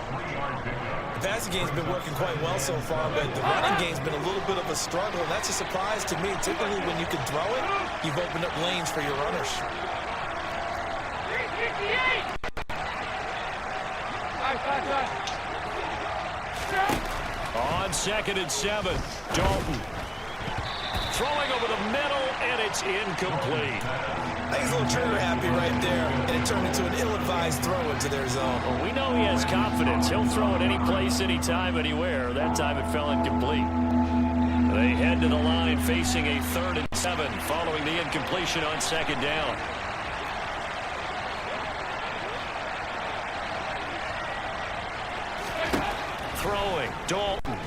The passing game's been working quite well so far, but the running game's been a little bit of a struggle, and that's a surprise to me. Typically, when you can throw it, you've opened up lanes for your runners. On 2nd and 7, Dalton. Throwing over the middle, and it's incomplete. I think he's a little trigger happy right there, and it turned into an ill-advised throw into their zone. Well, we know he has confidence. He'll throw it any place, anytime, anywhere. That time it fell incomplete. They head to the line facing a 3rd and 7 following the incompletion on 2nd down. Throwing, Dalton.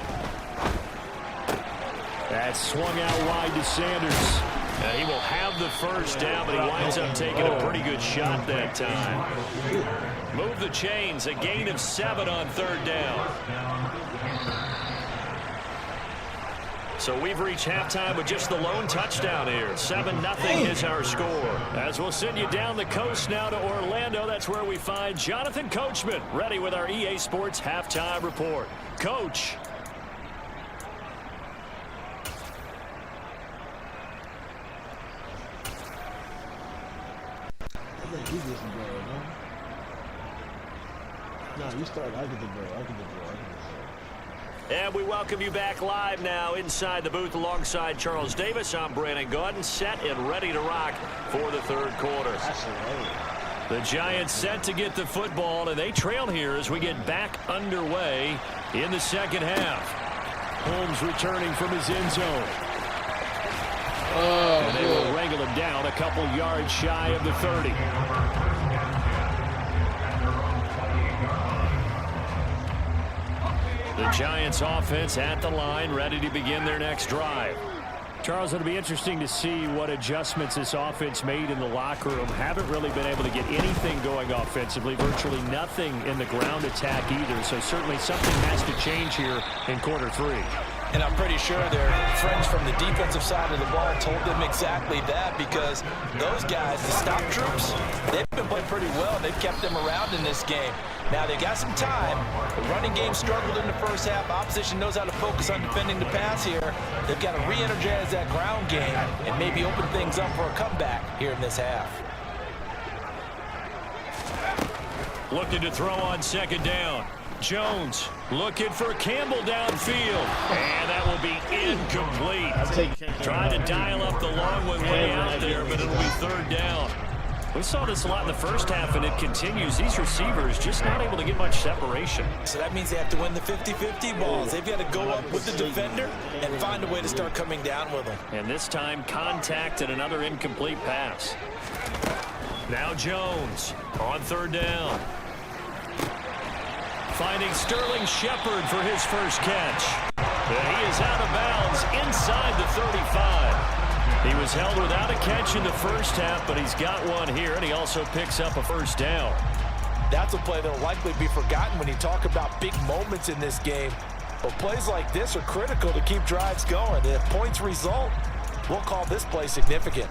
That swung out wide to Sanders. And he will have the first down, but he winds up taking a pretty good shot that time. Move the chains, a gain of 7 on 3rd down. So we've reached halftime with just the lone touchdown here. 7-0 is our score. As we'll send you down the coast now to Orlando, that's where we find Jonathan Coachman ready with our EA Sports halftime report. Coach. You get some ball, no? No, you start. I get the ball. And we welcome you back live now inside the booth alongside Charles Davis. I'm Brandon Gordon, set and ready to rock for the 3rd quarter. The Giants set to get the football, and they trail here as we get back underway in the 2nd half. Holmes returning from his end zone. And they will wrangle him down a couple yards shy of the 30. The Giants offense at the line, ready to begin their next drive. Charles, it'll be interesting to see what adjustments this offense made in the locker room. Haven't really been able to get anything going offensively, virtually nothing in the ground attack either. So certainly something has to change here in quarter 3. And I'm pretty sure their friends from the defensive side of the ball told them exactly that, because those guys, the stop troops, they've been playing pretty well. They've kept them around in this game. Now, they got some time. The running game struggled in the first half. Opposition knows how to focus on defending the pass here. They've got to re-energize that ground game and maybe open things up for a comeback here in this half. Looking to throw on 2nd down. Jones looking for Campbell downfield. And that will be incomplete. Trying to dial up the long one way out there, but it'll be 3rd down. We saw this a lot in the first half, and it continues. These receivers just not able to get much separation. So that means they have to win the 50-50 balls. They've got to go up with the defender and find a way to start coming down with them. And this time, contact and another incomplete pass. Now Jones on 3rd down. Finding Sterling Shepard for his first catch. And he is out of bounds inside the 35. He was held without a catch in the first half, but he's got one here, and he also picks up a first down. That's a play that will likely be forgotten when you talk about big moments in this game. But plays like this are critical to keep drives going. And if points result, we'll call this play significant.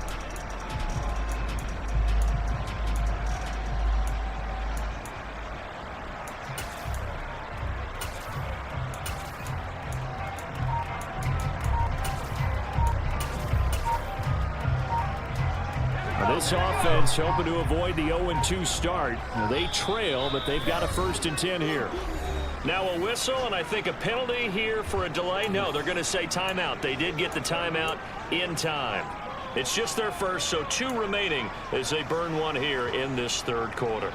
This offense hoping to avoid the 0-2 start. They trail, but they've got a 1st and 10 here. Now a whistle, and I think a penalty here for a delay. No, they're going to say timeout. They did get the timeout in time. It's just their first, so 2 remaining as they burn one here in this 3rd quarter.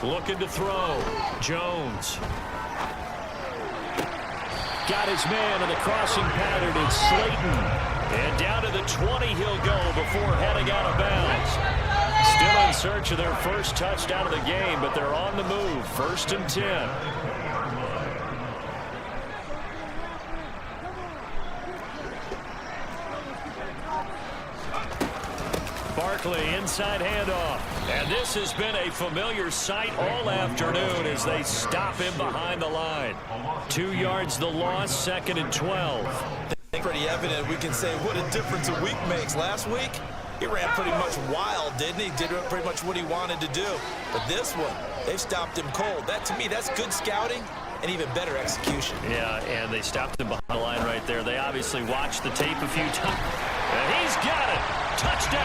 Looking to throw. Jones. Got his man in the crossing pattern. It's Slayton. And down to the 20 he'll go before heading out of bounds. Still in search of their first touchdown of the game, but they're on the move. 1st and 10. Barkley inside handoff. And this has been a familiar sight all afternoon as they stop him behind the line. 2 yards the loss, 2nd and 12. I think pretty evident we can say what a difference a week makes. Last week, he ran pretty much wild, didn't he? Did pretty much what he wanted to do. But this one, they've stopped him cold. That, to me, that's good scouting and even better execution. Yeah, and they stopped him behind the line right there. They obviously watched the tape a few times. And he's got it. Touchdown,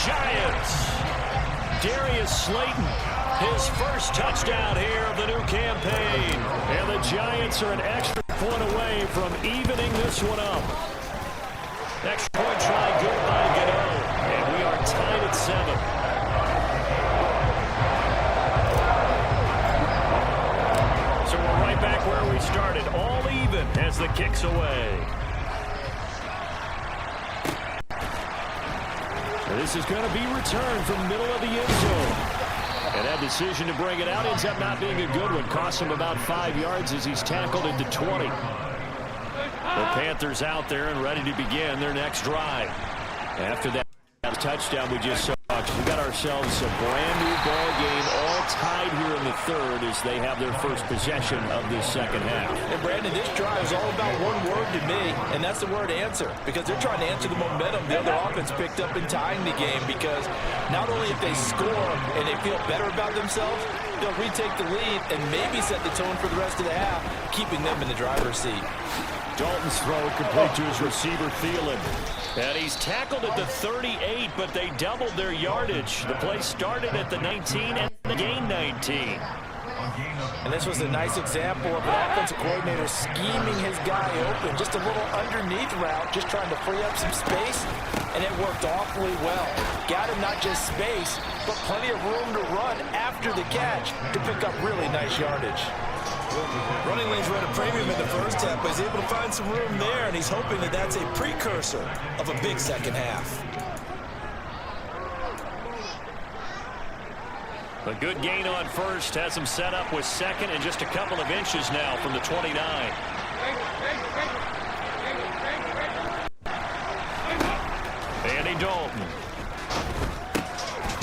Giants. Darius Slayton, his first touchdown here of the new campaign. And the Giants are an extra point away from evening this one up. Extra point try good by Gano. And we are tied at 7. So we're right back where we started. All even as the kick's away. This is going to be returned from the middle of the end zone. And that decision to bring it out ends up not being a good one. Costs him about 5 yards as he's tackled into 20. The Panthers out there and ready to begin their next drive. After that touchdown we just saw, we got ourselves a brand new ball game, all tied here in the 3rd as they have their first possession of this 2nd half. And Brandon, this drive is all about one word to me, and that's the word answer, because they're trying to answer the momentum the other offense picked up in tying the game, because not only if they score and they feel better about themselves, they'll retake the lead and maybe set the tone for the rest of the half, keeping them in the driver's seat. Dalton's throw complete to his receiver, Thielen. And he's tackled at the 38, but they doubled their yardage. The play started at the 19 and gained 19. And this was a nice example of an offensive coordinator scheming his guy open. Just a little underneath route, just trying to free up some space, and it worked awfully well. Got him not just space, but plenty of room to run after the catch to pick up really nice yardage. Running lanes were at a premium in the first half, but he's able to find some room there, and he's hoping that that's a precursor of a big 2nd half. A good gain on first has him set up with 2nd and just a couple of inches now from the 29. Andy Dalton.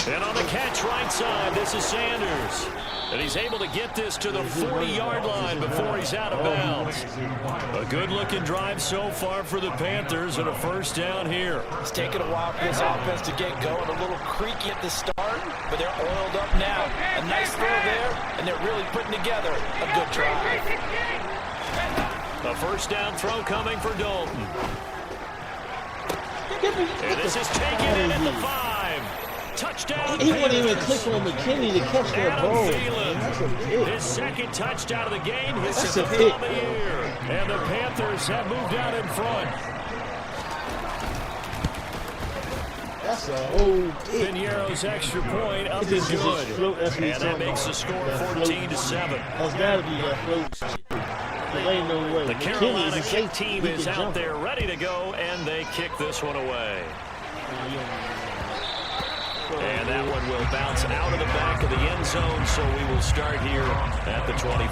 And on the catch right side, this is Sanders. And he's able to get this to the 40-yard line before he's out of bounds. A good-looking drive so far for the Panthers and a 1st down here. It's taken a while for this offense to get going. A little creaky at the start, but they're oiled up now. A nice throw there, and they're really putting together a good drive. A 1st down throw coming for Dalton. And this is taken in at the 5. Touchdown. He wouldn't even click on McKinney to catch that ball. His 2nd touchdown of the game. His That's a 5th pick. on the year. And the Panthers have moved out in front. That's a whole pick. Piniero's extra point up is good. And that makes the score 14-7. That's got to be that float shit. There ain't no way. The Carolina kick team He is can out jump. there ready to go, and they kick this one away. And that one will bounce out of the back of the end zone, so we will start here at the 25.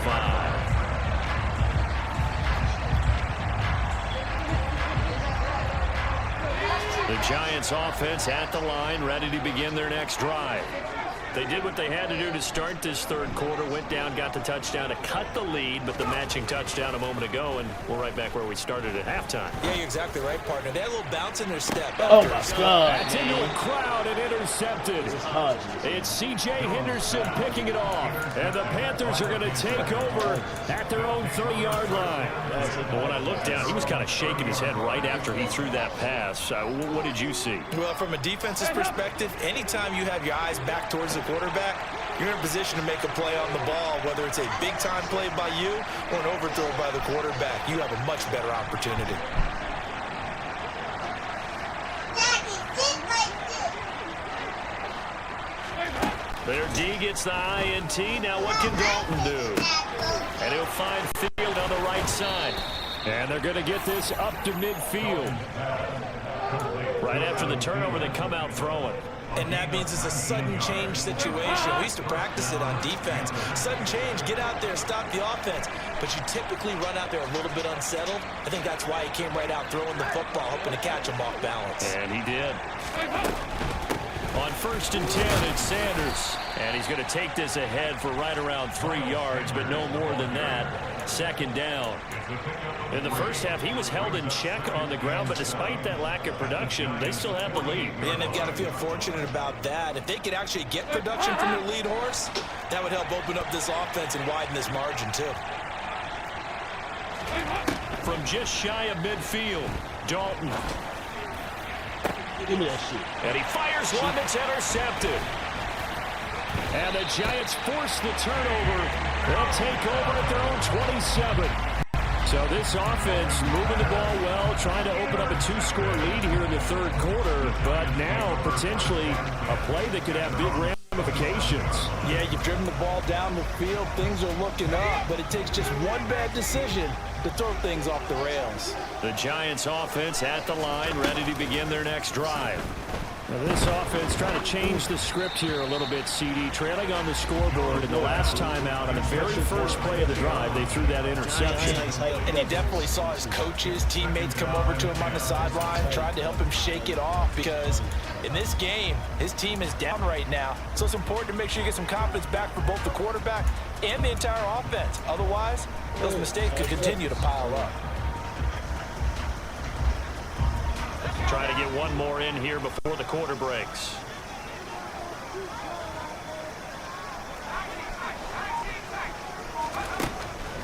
The Giants offense at the line, ready to begin their next drive. They did what they had to do to start this third quarter, went down, got the touchdown to cut the lead, but the matching touchdown a moment ago, and we're right back where we started at halftime. Yeah, you're exactly right, partner. They had a little bounce in their step. Oh, my God. That's into a crowd and intercepted. It's C.J. Henderson picking it off, and the Panthers are going to take over at their own 30-yard line. But when I looked down, he was kind of shaking his head right after he threw that pass. What did you see? Well, from a defense's perspective, anytime you have your eyes back towards the quarterback, you're in a position to make a play on the ball, whether it's a big-time play by you or an overthrow by the quarterback. You have a much better opportunity. Their D gets the INT. Now what can Dalton do? And he'll find Field on the right side. And they're going to get this up to midfield. Right after the turnover, they come out throwing. And that means it's a sudden change situation. We used to practice it on defense. Sudden change, get out there, stop the offense. But you typically run out there a little bit unsettled. I think that's why he came right out throwing the football, hoping to catch him off balance. And he did. On 1st and 10, it's Sanders. And he's going to take this ahead for right around 3 yards, but no more than that. Second down. In the first half, he was held in check on the ground, but despite that lack of production, they still have the lead. And they've got to feel fortunate about that. If they could actually get production from their lead horse, that would help open up this offense and widen this margin, too. From just shy of midfield, Dalton. Give me that shit. And he fires one that's intercepted. And the Giants force the turnover. They'll take over at their own 27. So this offense moving the ball well, trying to open up a 2-score lead here in the third quarter, but now potentially a play that could have big ramifications. Yeah, you've driven the ball down the field. Things are looking up, but it takes just one bad decision to throw things off the rails. The Giants offense at the line, ready to begin their next drive. Now this offense trying to change the script here a little bit, CD. Trailing on the scoreboard, and the last time out on the very first play of the drive, they threw that interception. And you definitely saw his coaches, teammates come over to him on the sideline, tried to help him shake it off, because in this game, his team is down right now. So it's important to make sure you get some confidence back for both the quarterback and the entire offense. Otherwise, those mistakes could continue to pile up. Try to get one more in here before the quarter breaks.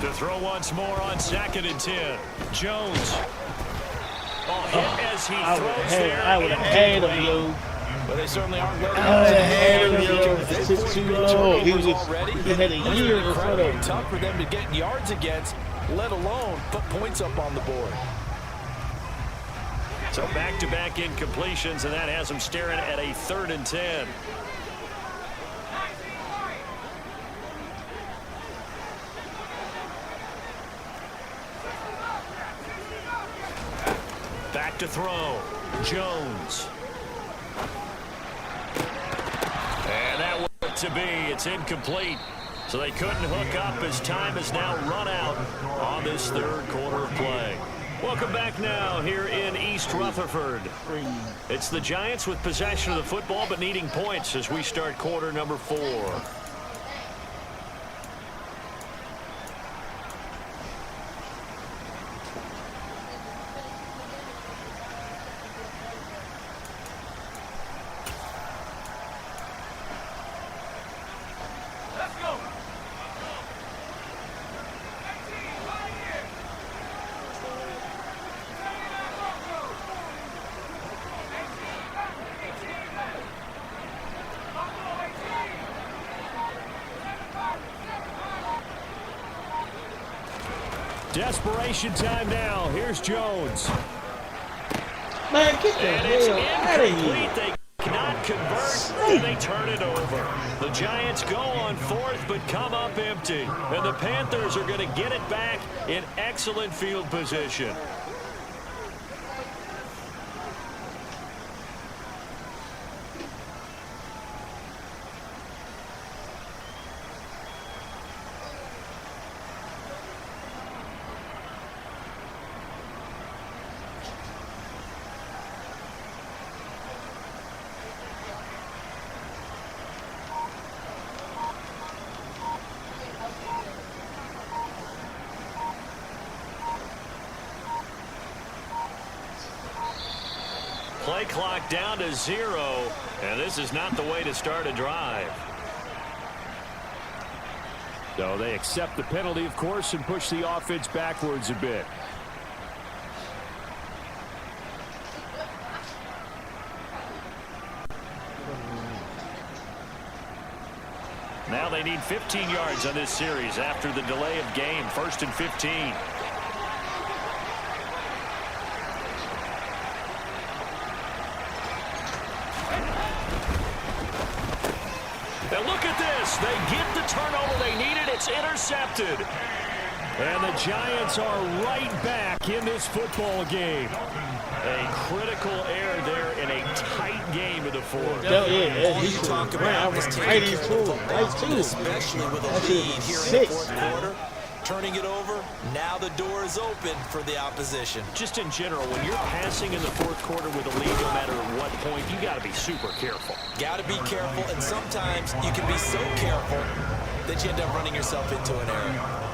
To throw once more on 2nd and 10. Jones. Hit as he throws there. I would have had him, yo. But they certainly aren't letting I would have had him, yo. It's too low. He had a year in front of him. Tough for them to get yards against, let alone put points up on the board. So back-to-back incompletions, and that has them staring at a 3rd and 10. Back to throw. Jones. And that worked to be. It's incomplete. So they couldn't hook up as time has now run out on this third quarter of play. Welcome back now here in East Rutherford. It's the Giants with possession of the football but needing points as we start quarter number 4. Desperation time now. Here's Jones. Man, get the hell out of here. They cannot convert, and they turn it over. The Giants go on 4th, but come up empty. And the Panthers are going to get it back in excellent field position. Play clock down to 0, and this is not the way to start a drive. So they accept the penalty, of course, and push the offense backwards a bit. Now they need 15 yards on this series after the delay of game. 1st and 15. Now look at this. They get the turnover they needed. It's intercepted. And the Giants are right back in this football game. A critical error there in a tight game of the fourth. Yeah, All you talk about is taking care of the football, especially with a lead here in the fourth quarter. Turning it over, now the door is open for the opposition. Just in general, when you're passing in the fourth quarter with a lead, no matter at what point, you got to be super careful. Got to be careful, and sometimes you can be so careful that you end up running yourself into an error.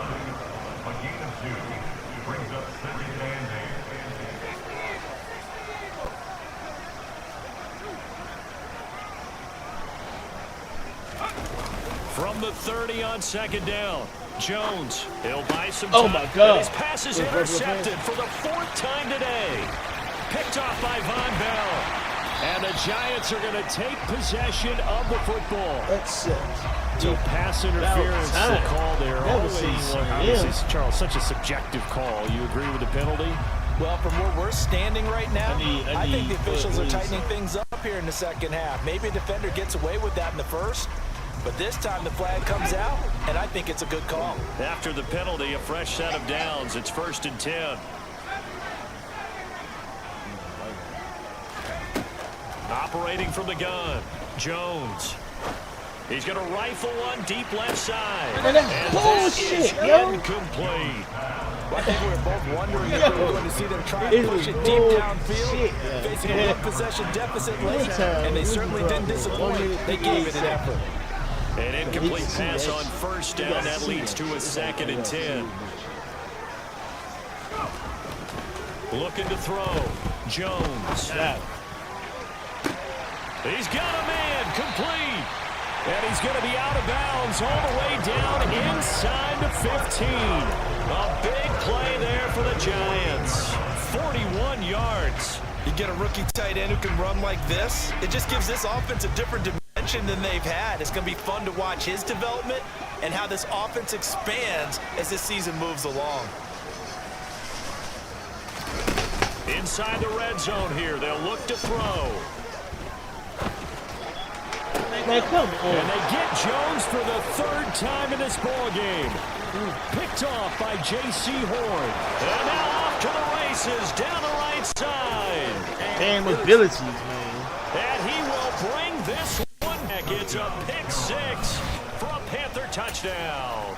From the 30 on 2nd down, Jones, he'll buy some Oh time. my God. His pass is intercepted for the 4th time today. Picked off by Von Bell. And the Giants are going to take possession of the football. That's it. So pass interference, the call there. That was Always, Charles, such a subjective call. You agree with the penalty? Well, from where we're standing right now, I think the officials are please. tightening things up here in the second half. Maybe a defender gets away with that in the first, but this time the flag comes out, and I think it's a good call. After the penalty, a fresh set of downs. It's 1st and 10. Operating from the gun, Jones. He's going to rifle one deep left side. Man, that's bullshit, yo. Incomplete. I think we were both wondering if we were going to see them try and push it deep downfield, facing a one-possession deficit late, and they certainly didn't disappoint. They gave it an effort. An incomplete pass on 1st down. That leads to a 2nd and 10. Looking to throw. Jones. He's got a man. Complete. And he's going to be out of bounds all the way down inside the 15. A big play there for the Giants. 41 yards. You get a rookie tight end who can run like this, it just gives this offense a different dimension than they've had. It's going to be fun to watch his development and how this offense expands as this season moves along. Inside the red zone here. They'll look to throw. Man, come on. And they get Jones for the 3rd time in this ball game. Picked off by J.C. Horn. And now off to the races down the right side. Damn abilities, man. And he will bring this one back. It's a pick 6 for a Panther touchdown.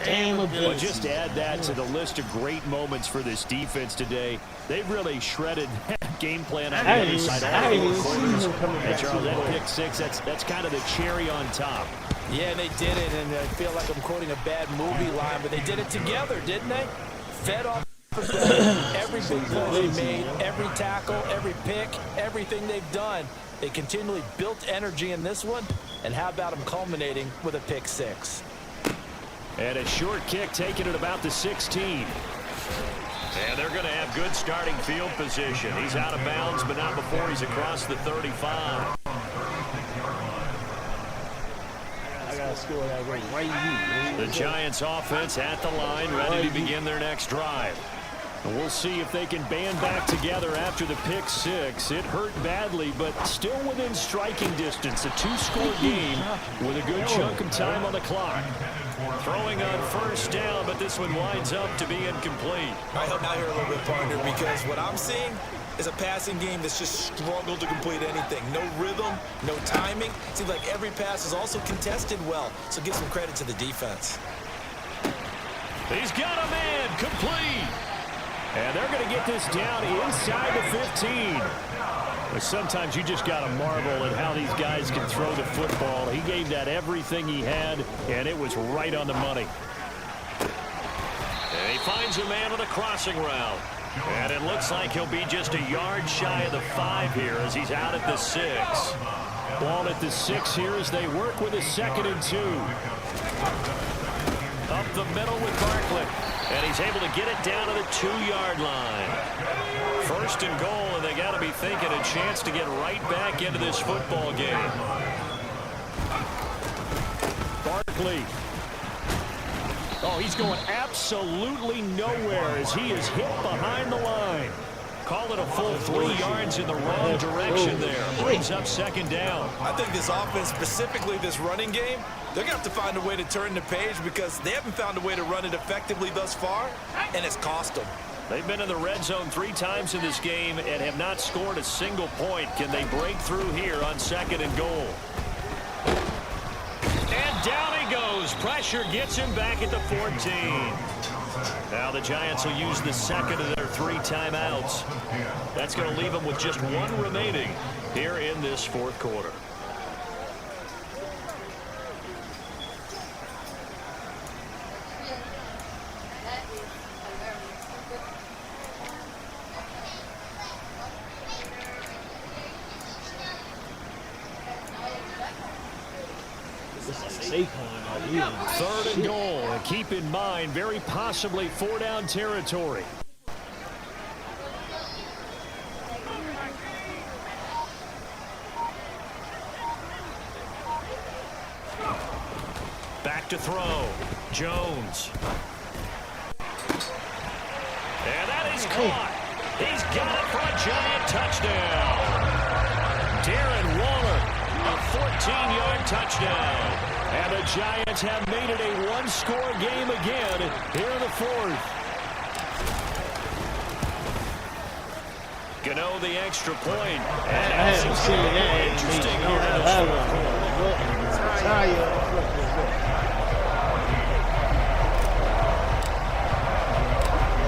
Damn abilities. Well, just add that to the list of great moments for this defense today. They've really shredded that game plan on the other side. I didn't even see him coming Hey, back. Charles, that pick 6, that's kind of the cherry on top. Yeah, they did it, and I feel like I'm quoting a bad movie line, but they did it together, didn't they? Fed off every big play they made, every tackle, every pick, everything they've done. They continually built energy in this one, and how about them culminating with a pick 6? And a short kick taken at about the 16. And they're going to have good starting field position. He's out of bounds, but not before he's across the 35. I got to score that right here. The Giants offense at the line, ready to begin their next drive. And we'll see if they can band back together after the pick 6. It hurt badly, but still within striking distance. A 2-score game with a good chunk of time on the clock. Throwing on 1st down, but this one winds up to be incomplete. I help out here a little bit, partner, because what I'm seeing is a passing game that's just struggled to complete anything. No rhythm, no timing. Seems like every pass is also contested well, so give some credit to the defense. He's got a man. Complete. And they're going to get this down inside the 15. But sometimes you just got to marvel at how these guys can throw the football. He gave that everything he had, and it was right on the money. And he finds a man on a crossing route. And it looks like he'll be just a yard shy of the 5 here as he's out at the 6. Ball at the 6 here as they work with a 2nd and 2. Up the middle with Barkley. And he's able to get it down to the 2-yard line. 1st and goal, and they got to be thinking a chance to get right back into this football game. Barkley. Oh, he's going absolutely nowhere as he is hit behind the line. Call it a full 3 yards in the wrong direction there. Brings up 2nd down. I think this offense, specifically this running game, they're going to have to find a way to turn the page because they haven't found a way to run it effectively thus far, and it's cost them. They've been in the red zone 3 times in this game and have not scored a single point. Can they break through here on 2nd and goal? And down he goes. Pressure gets him back at the 14. Now the Giants will use the 2nd of their 3 timeouts. That's going to leave them with just 1 remaining here in this 4th quarter. Third and goal. And keep in mind, very possibly 4-down territory. Back to throw. Jones. And that is caught. He's got it for a giant touchdown. Darren Waller, a 14-yard touchdown. And the Giants have made it a 1-score game again here in the 4th. Gano the extra point. I haven't seen that. Interesting here in the 4th quarter.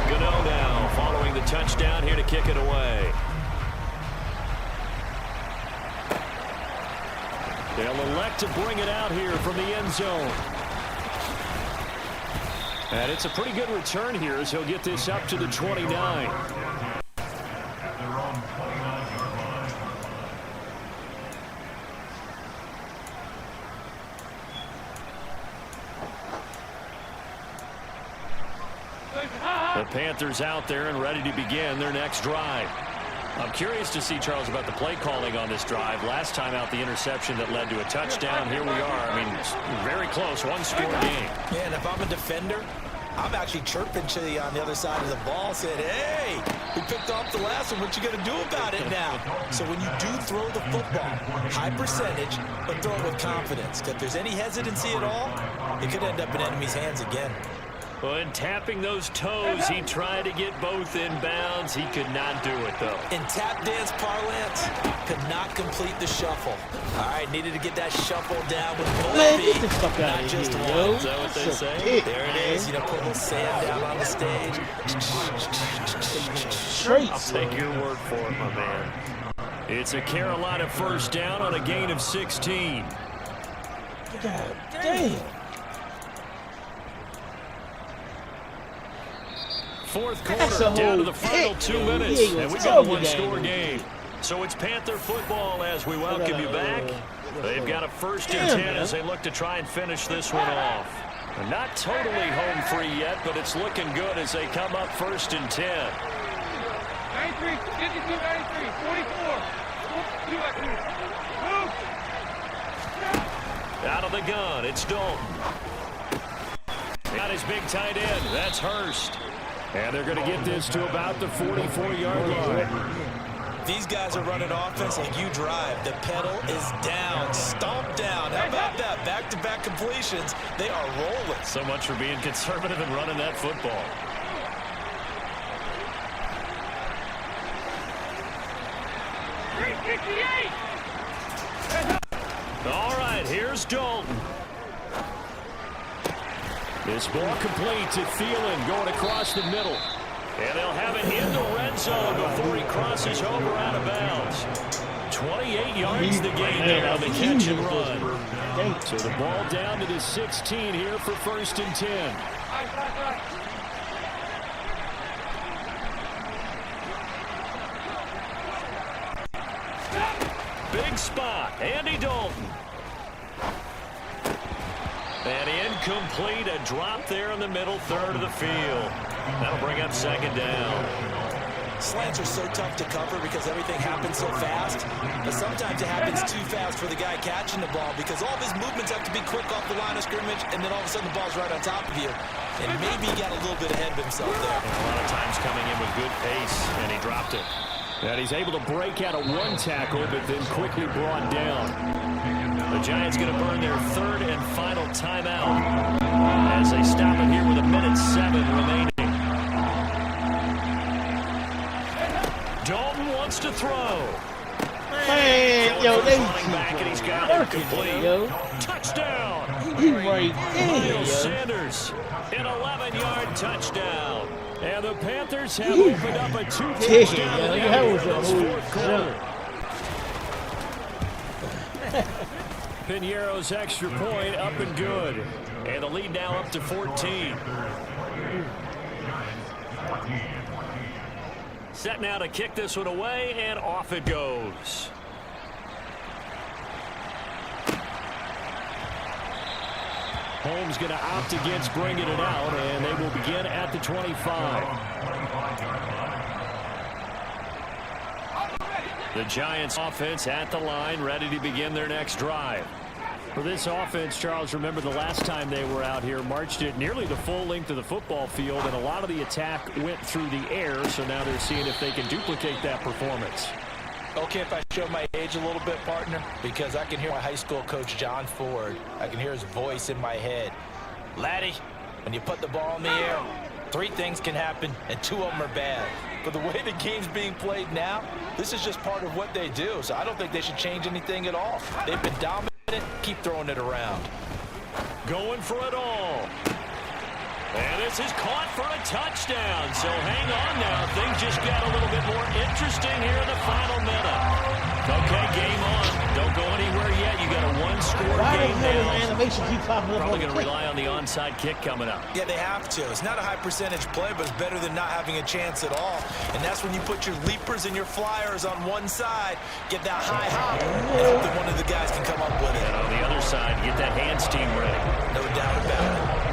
Gano now following the touchdown here to kick it away. They'll elect to bring it out here from the end zone. And it's a pretty good return here as he'll get this up to the 29. The Panthers out there and ready to begin their next drive. I'm curious to see, Charles, about the play calling on this drive. Last time out, the interception that led to a touchdown. Here we are. I mean, very close, 1-score game. Yeah, and if I'm a defender, I'm actually chirping to you on the other side of the ball, saying, hey, we picked off the last one. What you going to do about it now? So when you do throw the football, high percentage, but throw it with confidence. Because if there's any hesitancy at all, it could end up in enemy's hands again. Well, in tapping those toes, he tried to get both in bounds. He could not do it, though. In tap dance parlance, could not complete the shuffle. All right, needed to get that shuffle down with both feet, not just one. Is that what they say? There it is. You know, put a little sand down on the stage. I'll take your word for it, my man. It's a Carolina 1st down on a gain of 16. God damn. 4th quarter, down to the final 2 minutes, and we got a 1-score game. So it's Panther football as we welcome you back. They've got a 1st and 10 as they look to try and finish this one off. Not totally home free yet, but it's looking good as they come up 1st and 10. 93, 52, 93, 44. Out of the gun, it's Dalton. Got his big tight end, that's Hurst. And they're going to get this to about the 44-yard line. These guys are running offense like you drive. The pedal is down, stomped down. How about that? Back-to-back completions. They are rolling. So much for being conservative and running that football. All right, here's Dalton. This ball complete to Thielen going across the middle. And they'll have it in the red zone before he crosses over out of bounds. 28 yards the gain there on the catch and run. So the ball down to the 16 here for 1st and 10. Big spot. Andy Dalton. And incomplete. A drop there in the middle third of the field. That'll bring up second down. Slants are so tough to cover because everything happens so fast. But sometimes it happens too fast for the guy catching the ball because all of his movements have to be quick off the line of scrimmage, and then all of a sudden the ball's right on top of you. And maybe he got a little bit ahead of himself there. And a lot of times coming in with good pace, and he dropped it. And he's able to break out of one tackle, but then quickly brought down. The Giants going to burn their third and final timeout as they stop it here with 1:07 remaining. Dalton wants to throw. Man, yo, they back, and he's got it complete. Yo. Touchdown. He right there, yo. Miles Sanders, an 11-yard touchdown. And the Panthers have opened up a two-touchdown lead in this fourth quarter. Piñeiro's extra point up and good. And the lead now up to 14. Set now to kick this one away, and off it goes. Holmes going to opt against bringing it out, and they will begin at the 25. The Giants offense at the line, ready to begin their next drive. For this offense, Charles, remember the last time they were out here, marched it nearly the full length of the football field, and a lot of the attack went through the air, so now they're seeing if they can duplicate that performance. Okay, if I show my age a little bit, partner, because I can hear my high school coach, John Ford. I can hear his voice in my head. Laddie, when you put the ball in the air, 3 things can happen, and 2 of them are bad. But the way the game's being played now, this is just part of what they do, so I don't think they should change anything at all. They've been dominant. Keep throwing it around. Going for it all. And this is caught for a touchdown. So hang on now. Things just got a little bit more interesting here in the final minute. Okay, game on. Don't go anywhere yet. You got a 1-score game now. Animation keep popping up. Probably going to rely on the onside kick coming up. Yeah, they have to. It's not a high percentage play, but it's better than not having a chance at all. And that's when you put your leapers and your flyers on one side, get that high hop, and hope that one of the guys can come up with it. And on the other side, get that hands team ready. No doubt about it.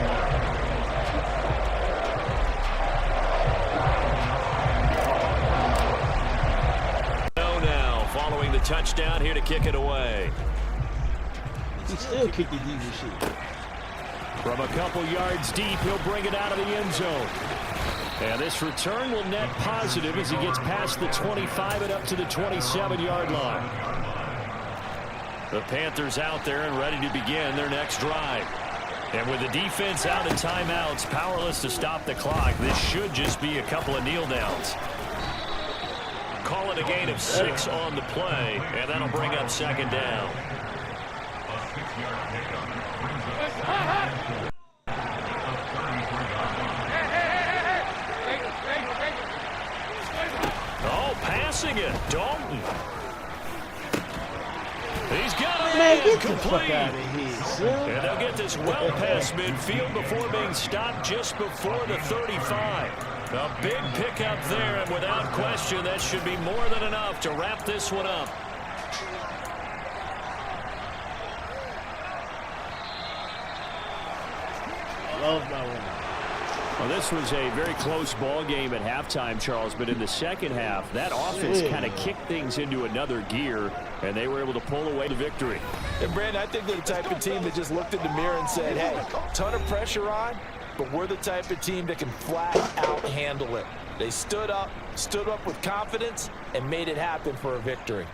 Following the touchdown here to kick it away. He's still kicking deep and shit. From a couple yards deep, he'll bring it out of the end zone. And this return will net positive as he gets past the 25 and up to the 27-yard line. The Panthers out there and ready to begin their next drive. And with the defense out in timeouts, powerless to stop the clock, this should just be a couple of kneel downs. Call it a gain of 6 on the play, and that'll bring up second down. Oh, passing it, Dalton. He's got it. Man, get the complete. fuck out of here, son. And they'll get this well past midfield before being stopped just before the 35. A big pickup there, and without question, that should be more than enough to wrap this one up. Love my one. Well, this was a very close ball game at halftime, Charles, but in the second half, that offense kind of kicked things into another gear, and they were able to pull away the victory. And, Brandon, I think they're the type of team that just looked in the mirror and said, hey, ton of pressure on, but we're the type of team that can flat out handle it. They stood up with confidence, and made it happen for a victory.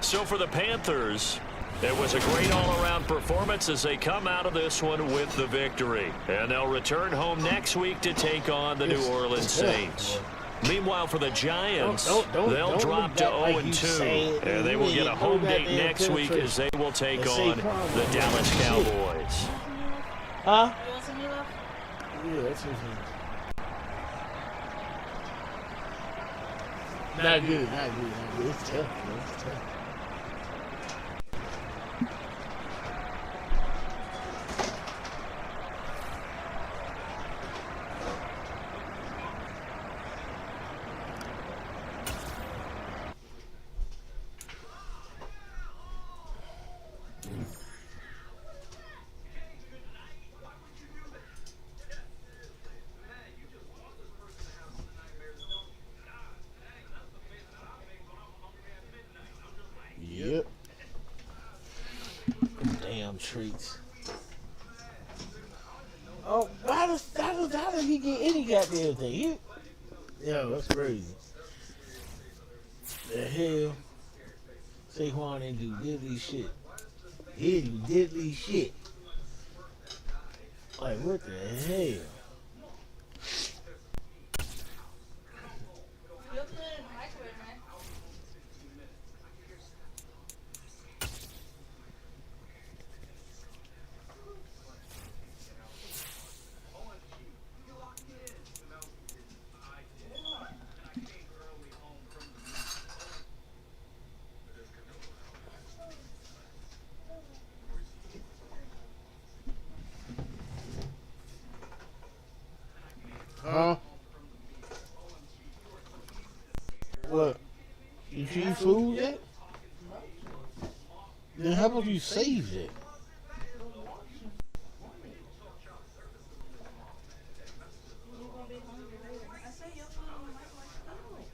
So for the Panthers, it was a great all-around performance as they come out of this one with the victory. And they'll return home next week to take on the New Orleans Saints. Meanwhile, for the Giants, they'll drop to 0-2, and they will get a home date next week as they will take on the Dallas Cowboys. Huh? You want some meatloaf? Yeah, that's his name. Not good, not good, not good. It's tough, man. It's tough. traits. Oh, how did he get any goddamn thing? Yo, that's crazy. The hell? Saquon didn't do diddly shit. He didn't do diddly shit. Like, what the hell? You'll put it in the microwave, man. Huh? What? You eat food yet? Then how about you save it? You're gonna be hungry later. I say you'll put it in the microwave.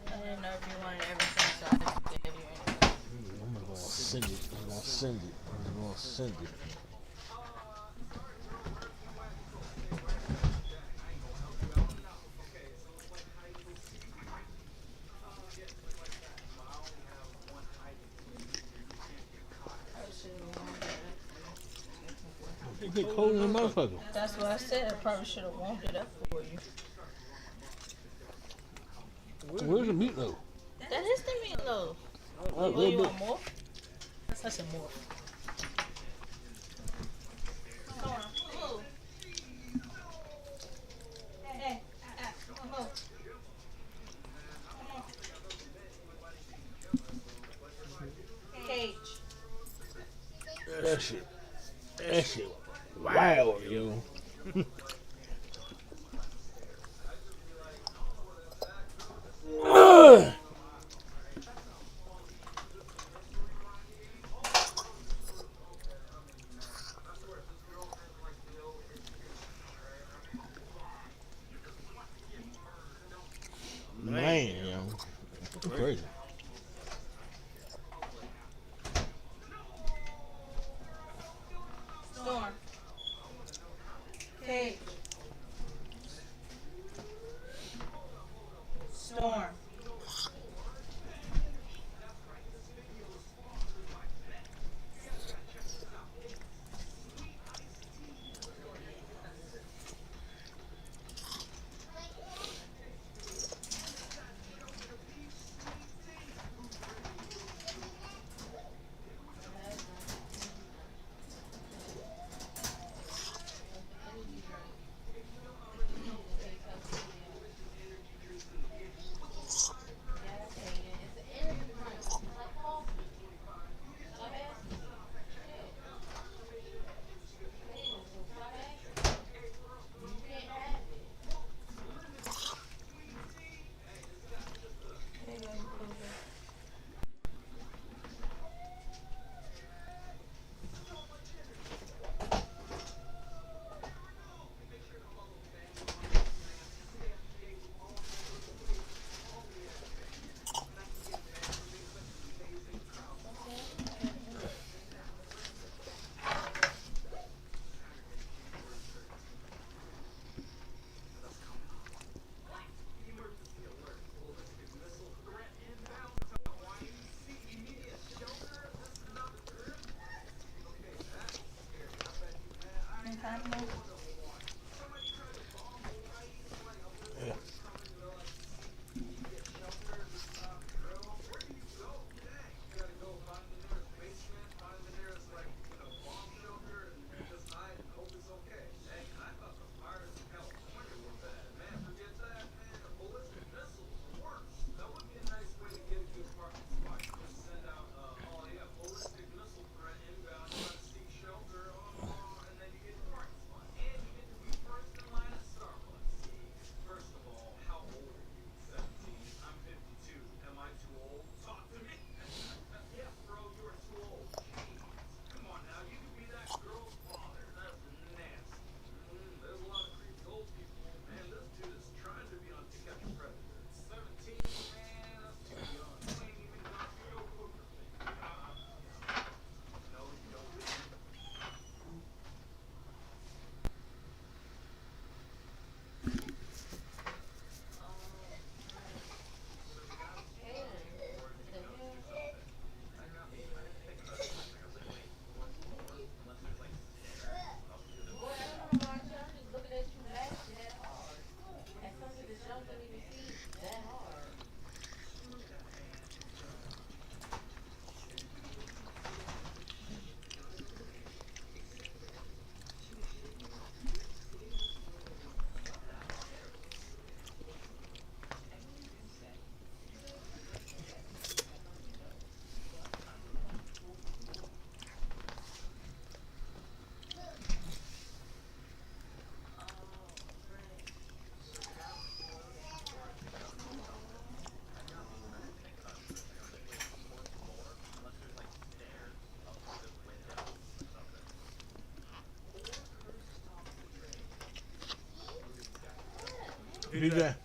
I didn't know if you wanted everything, so I just gave you anything. I'm gonna send it. I'm gonna send it. I'm gonna send it. It get cold in the motherfucker. That's what I said. I probably should have warmed it up for you. Where's the meatloaf? That is the meatloaf. A Oh, you little bit. want more? That's a more. Come on. Move. Hey, come on. Come on. Cage. That shit. That shit. Wow, yo. Man, yo. That's crazy. Storm. Cage. Storm. Do that.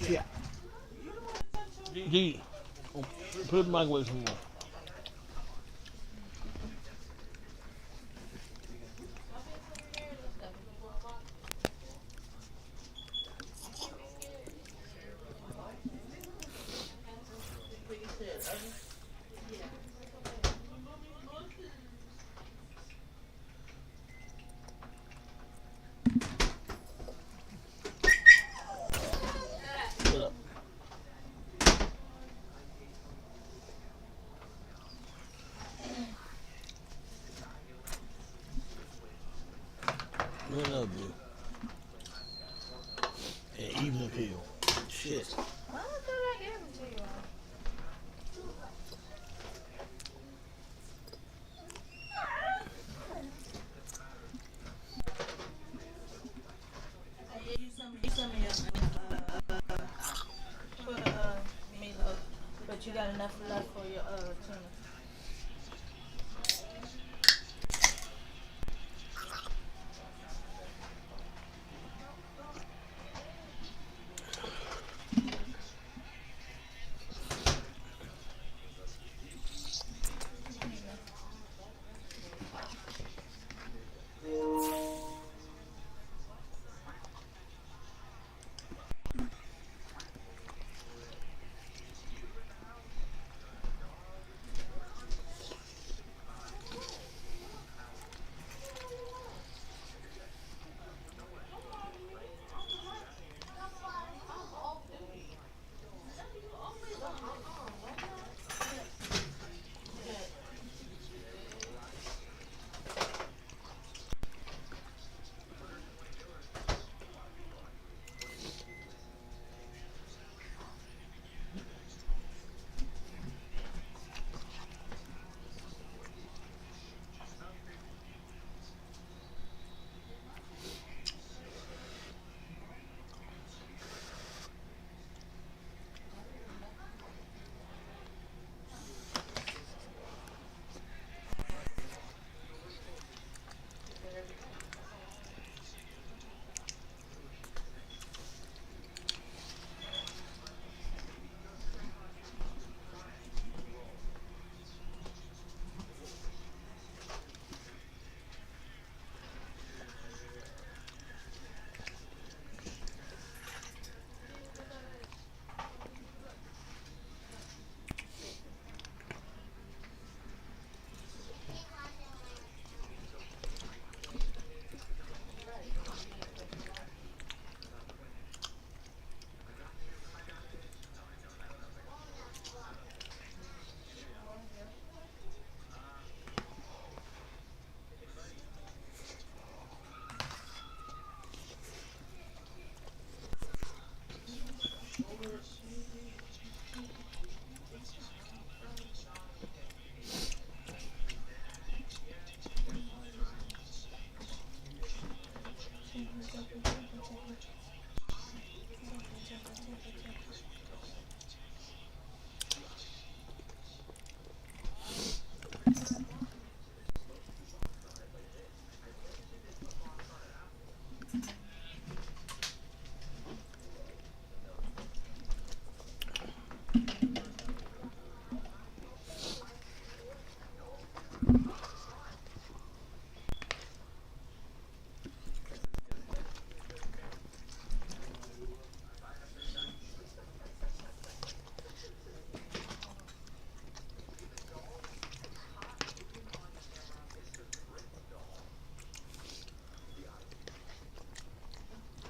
Yeah. G. Put the mic away some more. What up, dude? And evening pill. Shit. Why did I give them to you? Meatloaf, but you got enough left for your tuna.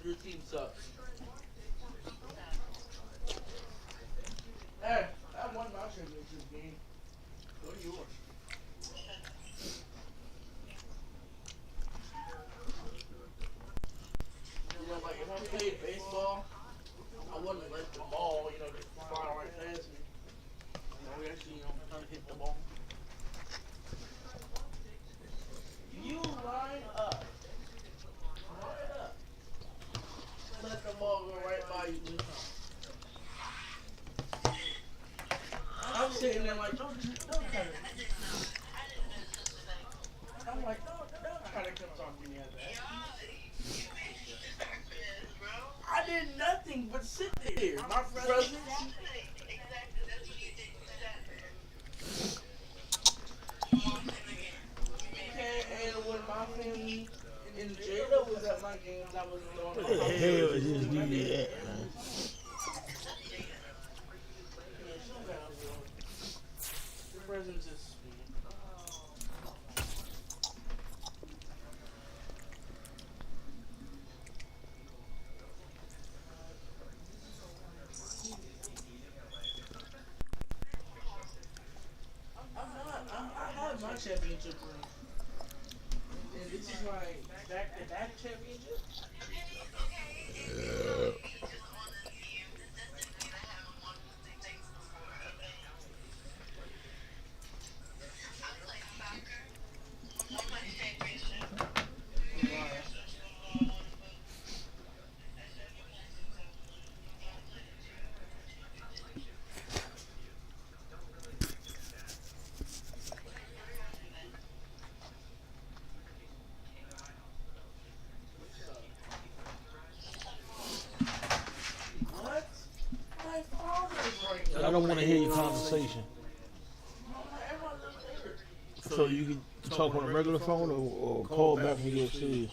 Your team sucks. Hey, I won my championship game. Go to yours. You know, like if I played baseball, I wouldn't let the ball, just fly right past me. We actually, trying to hit the ball. You line up. Line up. Let the ball go right by you. I'm sitting there like, don't try to. I'm like, don't try to come talk to me like that. I did nothing but sit there. My presence. And when my family in jail was at my games, I was doing What the hell is this dude at, man? Yeah, she don't got no the presence is sweet. I had my championship ring. And this is like back-to-back championship. What? My father's right I now. don't want to hear your conversation. Everyone lives there. So you can talk on a regular phone or call back when you get serious.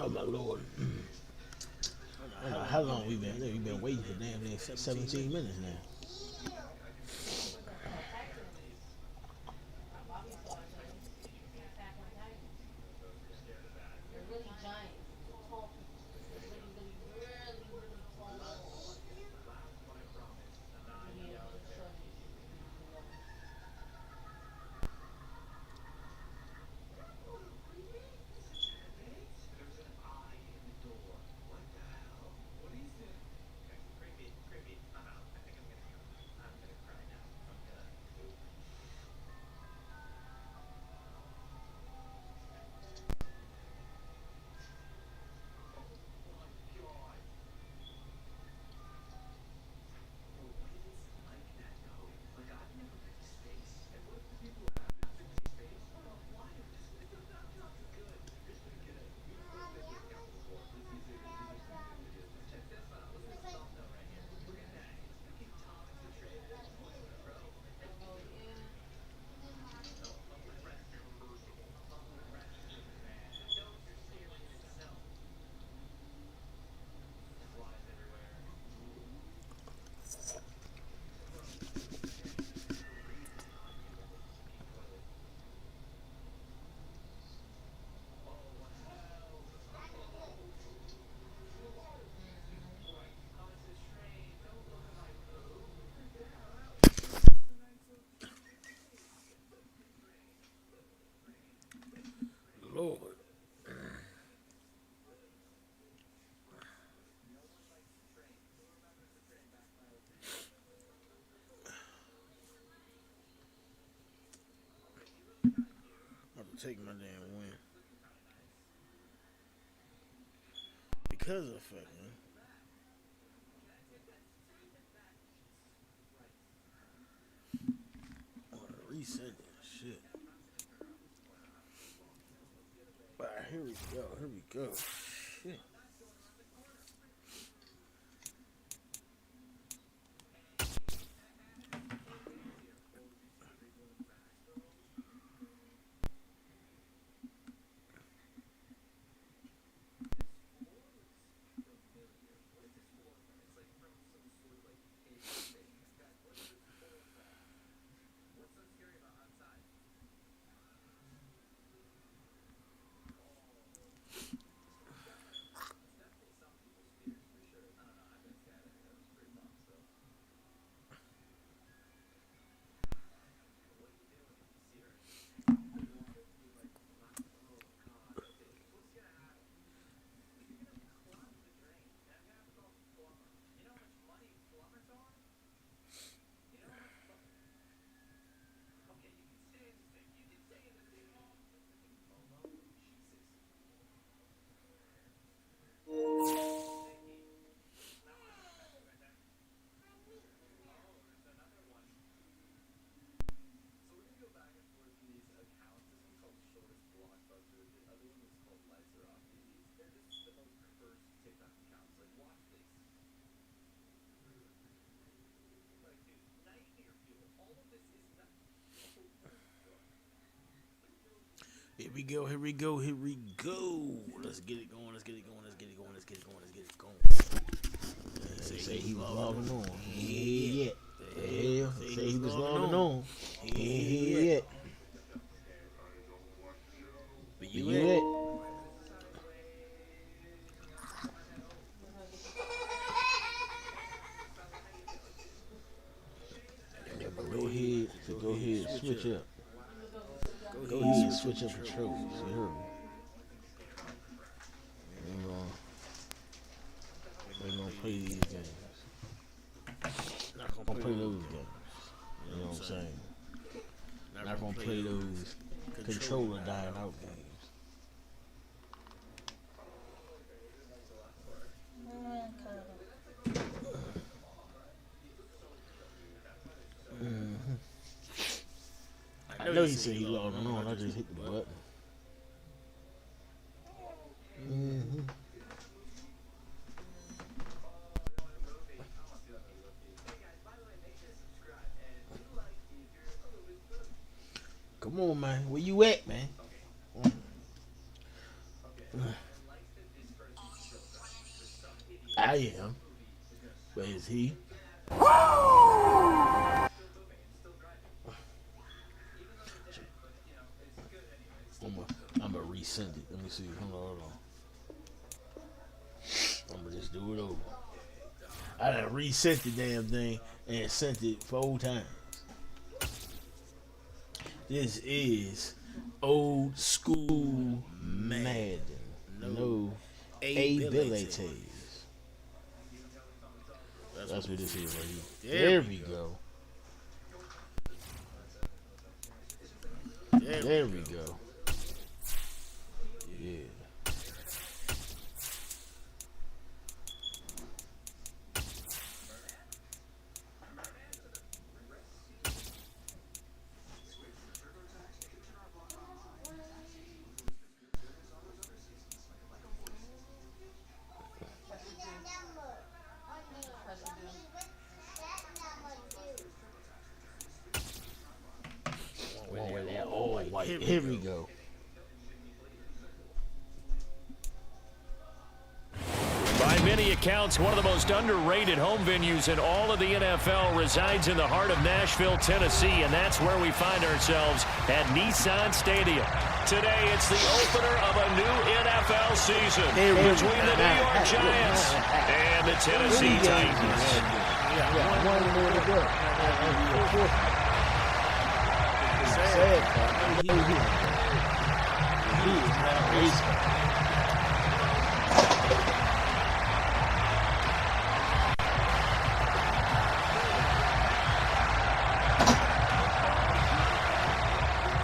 Oh my Lord. I don't know how long we've been waiting for damn near 17 minutes now. They're really giant. Tall people. They're really tall. take my damn win. Because of the fact, man. I want to reset that shit. Alright, here we go. Here we go. Shit. Here we go, here we go, here we go. Let's get it going, let's get it going, let's get it going, let's get it going, let's get it going. Say he was logging on. He ain't here yet. Say he was logging on. He ain't here yet. But you yet. Go ahead, switch up. Go ahead and switch up controls. You heard me? We're gonna play these games. Not gonna play those games. You know what I'm saying? Not gonna play those controller dying out games. I know he said he logged on. I just hit the button. Come on, man. Where you at, man? I am. Where is he? I'm gonna resend it. Let me see. Hold on. I'm gonna just do it over. I done reset the damn thing and sent it 4 times. This is old school Madden. No abilities. That's what this is right here. There we go. There we go. Yeah. Here we go. By many accounts, one of the most underrated home venues in all of the NFL resides in the heart of Nashville, Tennessee, and that's where we find ourselves at Nissan Stadium. Today, it's the opener of a new NFL season between the New York Giants and the Tennessee Titans. One more to go. He is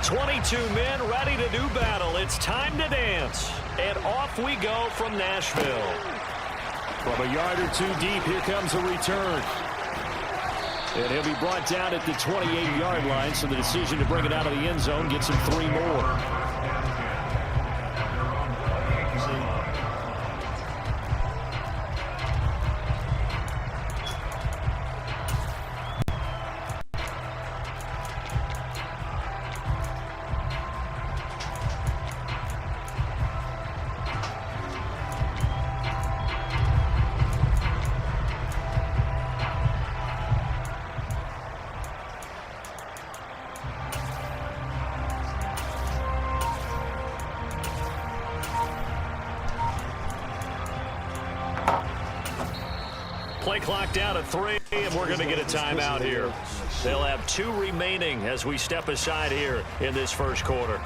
22 men ready to do battle. It's time to dance. And off we go from Nashville. From a yard or two deep, here comes a return. And he'll be brought down at the 28-yard line, so the decision to bring it out of the end zone gets him 3 more. Play clock down at 3, and we're going to get a timeout here. They'll have 2 remaining as we step aside here in this first quarter.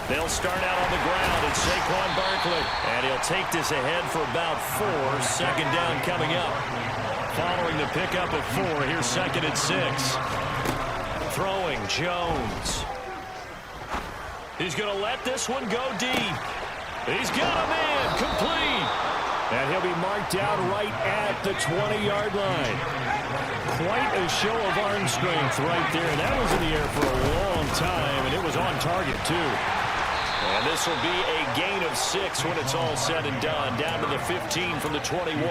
They'll start out on the ground. It's Saquon Barkley. And he'll take this ahead for about 4. Second down coming up. Following the pickup of 4, here's 2nd and 6. Throwing Jones. He's going to let this one go deep. He's got a man complete. And he'll be marked down right at the 20-yard line. Quite a show of arm strength right there. That was in the air for a long time, and it was on target, too. And this will be a gain of 6 when it's all said and done. Down to the 15 from the 21.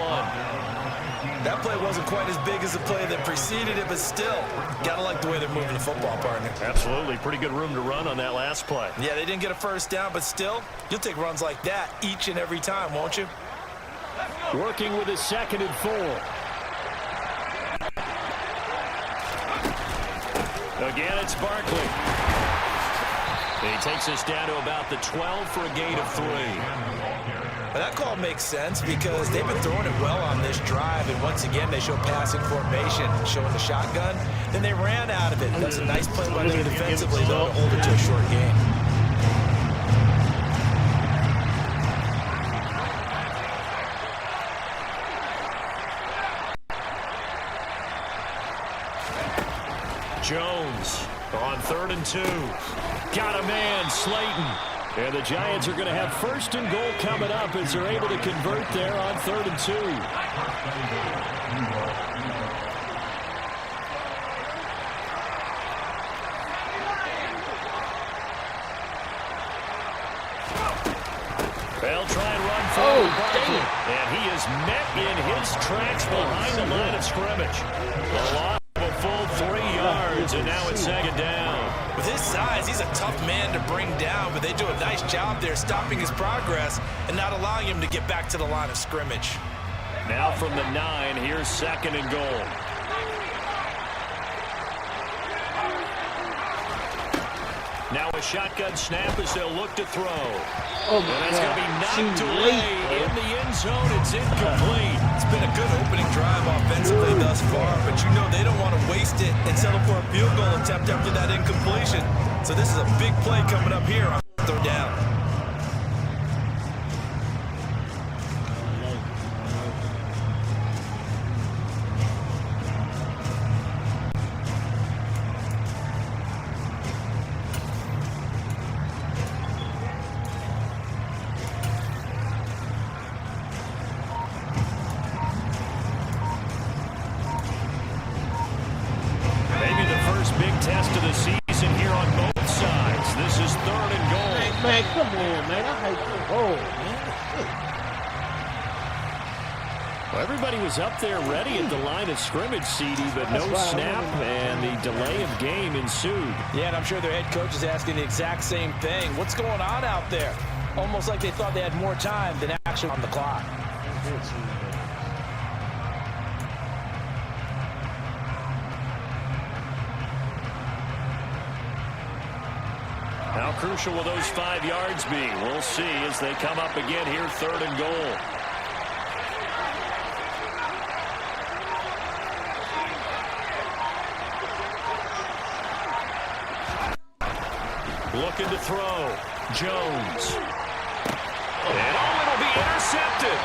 That play wasn't quite as big as the play that preceded it, but still, got to like the way they're moving the football, partner. Absolutely. Pretty good room to run on that last play. Yeah, they didn't get a first down, but still, you'll take runs like that each and every time, won't you? Working with his 2nd and 4. Again, it's Barkley. He takes us down to about the 12 for a gain of 3. Well, that call makes sense because they've been throwing it well on this drive, and once again, they show passing formation, showing the shotgun. Then they ran out of it. That's a nice play by them defensively, though, to hold it to a short gain. Jones on 3rd and 2. Got a man, Slayton. And the Giants are going to have 1st and goal coming up as they're able to convert there on 3rd and 2. They'll try and run forward. And he is met in his tracks behind the line of scrimmage. A loss of a full 3 yards, and now it's 2nd down. With his size, he's a tough man to bring down, but they do a nice job there stopping his progress and not allowing him to get back to the line of scrimmage. Now from the 9, here's 2nd and goal. Now a shotgun snap as they'll look to throw. Oh, and that's going to be knocked away in the end zone. It's incomplete. It's been a good opening drive offensively thus far, but you know they don't want to waste it and settle for a field goal attempt after that incompletion. So this is a big play coming up here on 3rd down. Man, come on, man. I hate the ball, man. Well, everybody was up there ready at the line of scrimmage, CD, but no snap, and the delay of game ensued. Yeah, and I'm sure their head coach is asking the exact same thing. What's going on out there? Almost like they thought they had more time than actually on the clock. Now How crucial will those 5 yards be? We'll see as they come up again here, 3rd and goal. Looking to throw. Jones. And it'll be intercepted.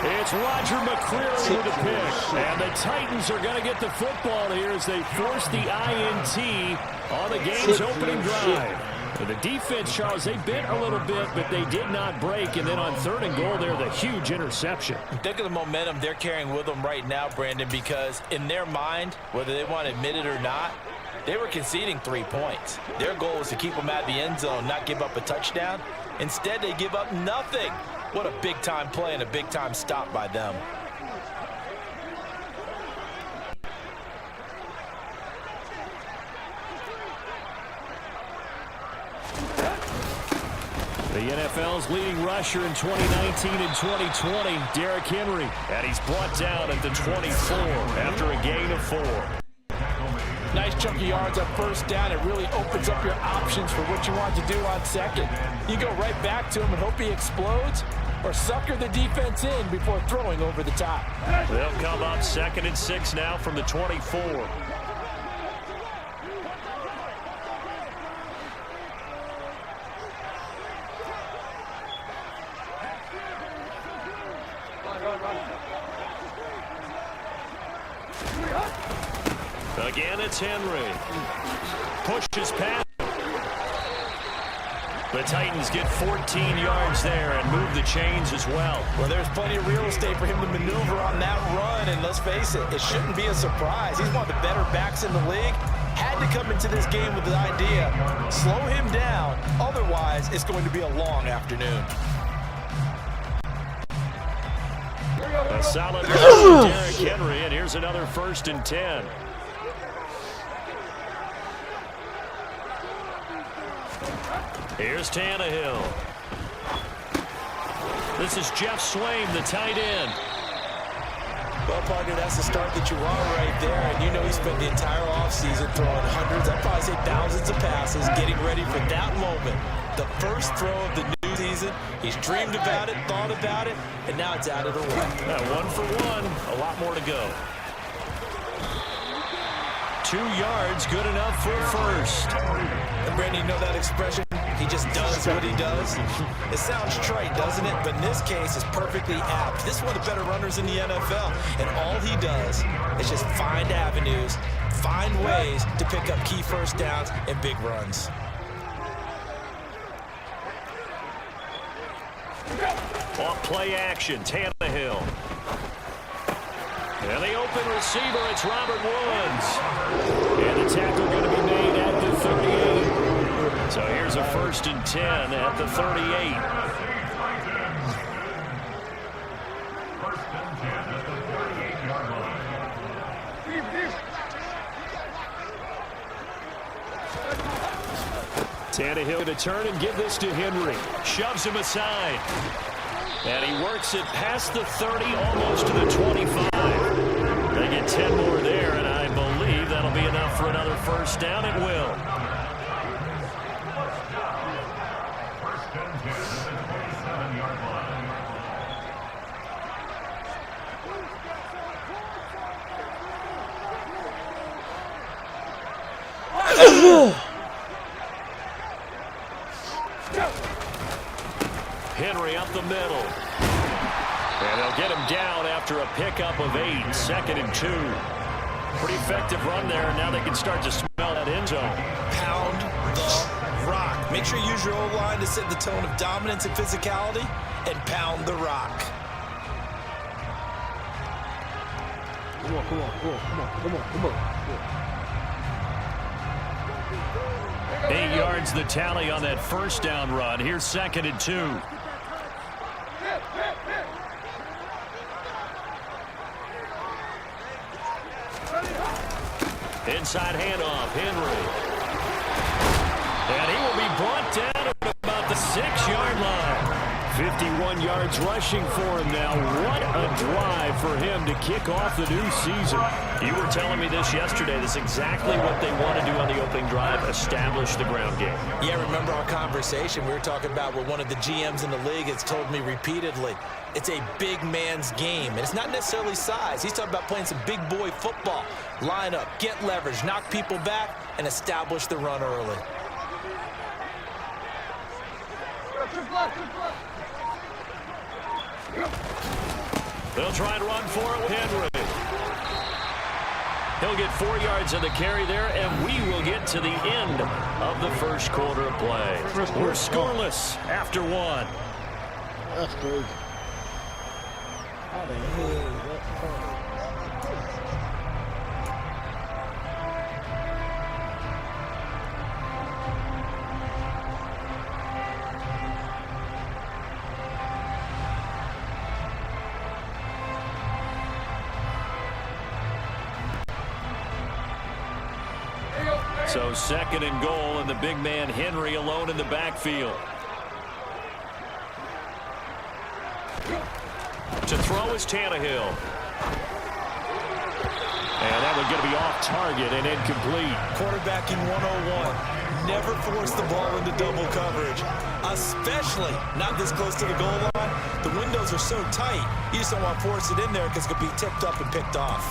It's Roger McCreary with the pick. And the Titans are going to get the football here as they force the INT on the game's opening drive. And the defense, Charles, they bit a little bit, but they did not break. And then on 3rd and goal, they're the huge interception. Think of the momentum they're carrying with them right now, Brandon, because in their mind, whether they want to admit it or not, they were conceding 3 points. Their goal was to keep them at the end zone, not give up a touchdown. Instead, they give up nothing. What a big-time play and a big-time stop by them. The NFL's leading rusher in 2019 and 2020, Derrick Henry. And he's brought down at the 24 after a gain of 4. Nice chunk of yards on 1st down. It really opens up your options for what you want to do on 2nd. You go right back to him and hope he explodes, or sucker the defense in before throwing over the top. They'll come up 2nd and 6 now from the 24. Again, it's Henry. Pushes past. The Titans get 14 yards there and move the chains as well. Well, there's plenty of real estate for him to maneuver on that run, and let's face it, it shouldn't be a surprise. He's one of the better backs in the league. Had to come into this game with the idea, slow him down, otherwise it's going to be a long afternoon. A solid run for Derrick Henry, and here's another 1st and 10. Here's Tannehill. This is Jeff Swaim, the tight end. Well, partner, that's the start that you want right there. And you know he spent the entire offseason throwing hundreds, I'd probably say thousands of passes, getting ready for that moment. The first throw of the new season. He's dreamed about it, thought about it, and now it's out of the way. 1 for 1, a lot more to go. 2 yards, good enough for a 1st. And Brandon, you know that expression? He just does what he does. It sounds trite, doesn't it? But in this case, it's perfectly apt. This is one of the better runners in the NFL. And all he does is just find avenues, find ways to pick up key 1st downs and big runs. Off play action, Tannehill. And the open receiver, it's Robert Woods. And the tackle going to be made at the 38. So here's a 1st and 10 at the 38. Tannehill to turn and give this to Henry. Shoves him aside. And he works it past the 30, almost to the 25. They get 10 more there, and I believe that'll be enough for another 1st down. It will. Henry up the middle. And they'll get him down after a pickup of 8, 2nd and 2. Pretty effective run there. Now they can start to smell that end zone. Pound the rock. Make sure you use your O-line to set the tone of dominance and physicality, and pound the rock. Come on, come on, come on, come on, come on, come on. 8 yards the tally on that 1st down run. Here's 2nd and 2. Inside handoff, Henry. And he will be brought down at about the 6-yard line. 51 yards rushing for him now. What a drive for him to kick off the new season. You were telling me this yesterday. That's exactly what they want to do on the opening drive, establish the ground game. Yeah, remember our conversation? We were talking about what one of the GMs in the league has told me repeatedly. It's a big man's game, and it's not necessarily size. He's talking about playing some big boy football. Line up, get leverage, knock people back, and establish the run early. They'll try and run for it with Henry. He'll get 4 yards of the carry there, and we will get to the end of the first quarter of play. We're scoreless after one. That's crazy. How the hell is that fun? So 2nd and goal, and the big man Henry alone in the backfield. To throw is Tannehill. And that one going to be off target and incomplete. Quarterbacking 101. Never force the ball into double coverage, especially not this close to the goal line. The windows are so tight, you just don't want to force it in there because it could be tipped up and picked off.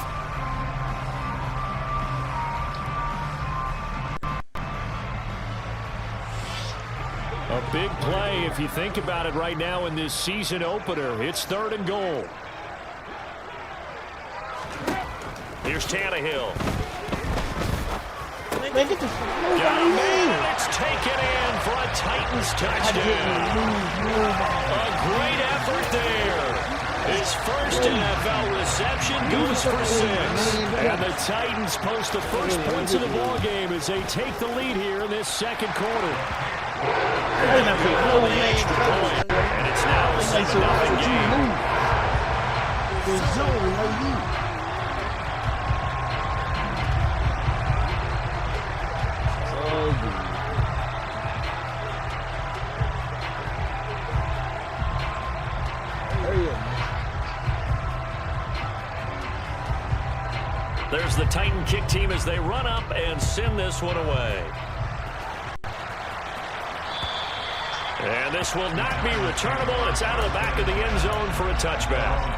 A big play if you think about it right now in this season opener. It's 3rd and goal. Here's Tannehill. Man, get the Got a man. It's taken in for a Titans touchdown. A great effort there. His first NFL reception goes for 6. And the Titans post the first points of the ball game as they take the lead here in this 2nd quarter. And it's now a 7-0 game. There's the Titan kick team as they run up and send this one away. And this will not be returnable. It's out of the back of the end zone for a touchback.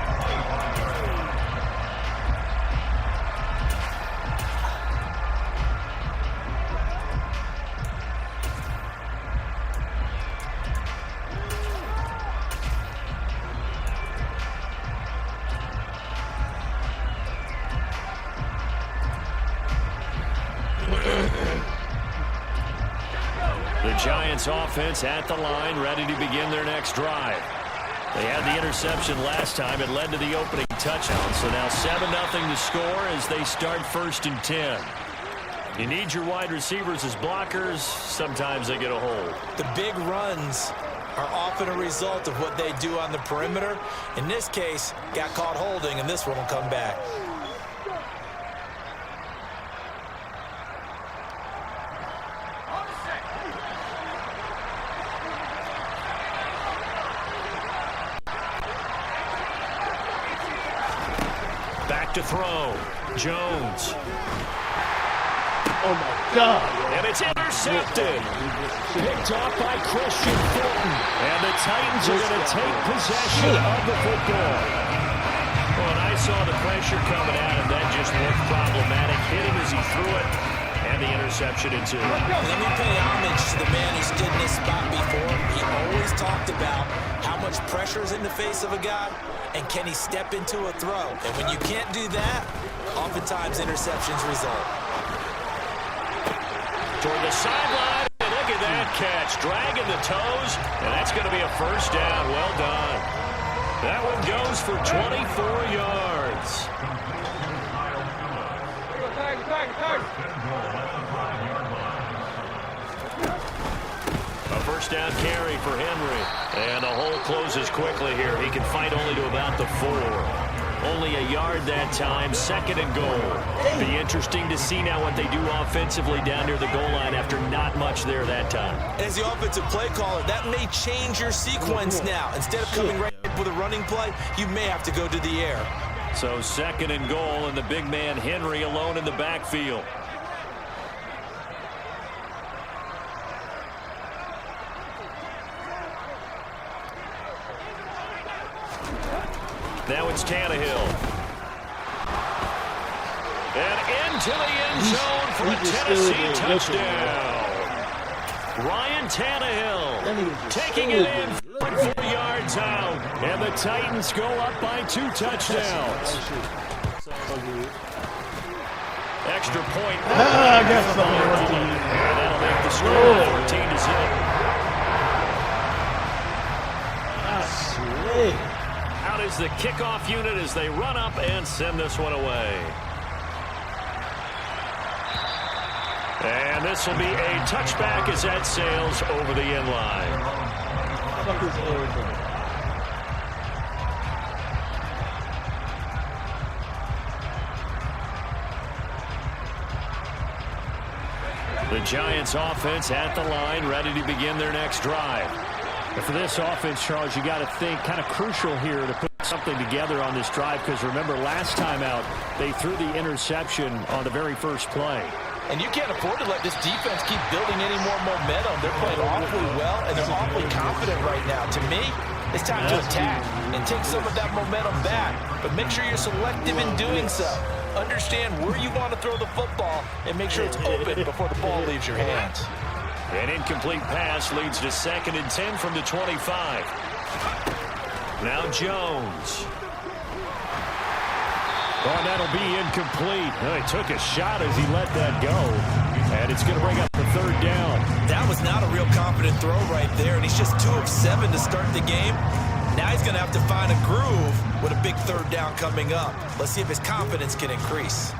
The Giants offense at the line, ready to begin their next drive. They had the interception last time. It led to the opening touchdown. So now 7-0 to score as they start 1st and 10. You need your wide receivers as blockers. Sometimes they get a hold. The big runs are often a result of what they do on the perimeter. In this case, got caught holding, and this one will come back. Back to throw. Jones. Oh, my God. And it's intercepted. Picked off by Christian Fulton. And the Titans are going to take possession of the football. Well, and I saw the pressure coming at him. That just looked problematic. Hit him as he threw it. And the interception into it. Let me pay homage to the man who stood in this spot before. He always talked about how much pressure is in the face of a guy, and can he step into a throw. And when you can't do that, oftentimes interceptions result. Toward the sideline, and look at that catch. Dragging the toes, and that's going to be a 1st down. Well done. That one goes for 24 yards. A 1st down carry for Henry. And the hole closes quickly here. He can fight only to about the 4. Only a yard that time, 2nd and goal. Be interesting to see now what they do offensively down near the goal line after not much there that time. As the offensive play caller, that may change your sequence now. Instead of coming right with a running play, you may have to go to the air. So 2nd and goal, and the big man Henry alone in the backfield. Now it's Tannehill. And into the end zone for a Tennessee touchdown. Ryan Tannehill taking it in 4 yards out. And the Titans go up by 2 touchdowns. Extra point. I got something. And that'll make the score 14-0. I swear. Out is the kickoff unit as they run up and send this one away. And this will be a touchback as that sails over the end line. The Giants offense at the line, ready to begin their next drive. And for this offense, Charles, you got to think kind of crucial here to put something together on this drive, because remember last time out they threw the interception on the very first play. And you can't afford to let this defense keep building any more momentum. They're playing awfully well, and they're awfully confident right now. To me, it's time to attack and take some of that momentum back. But make sure you're selective in doing so. Understand where you want to throw the football and make sure it's open before the ball leaves your hands. An incomplete pass leads to 2nd and 10 from the 25. Now Jones. Oh, that'll be incomplete. Oh, he took a shot as he let that go. And it's going to bring up the 3rd down. That was not a real confident throw right there, and he's just 2 of 7 to start the game. Now he's going to have to find a groove with a big 3rd down coming up. Let's see if his confidence can increase.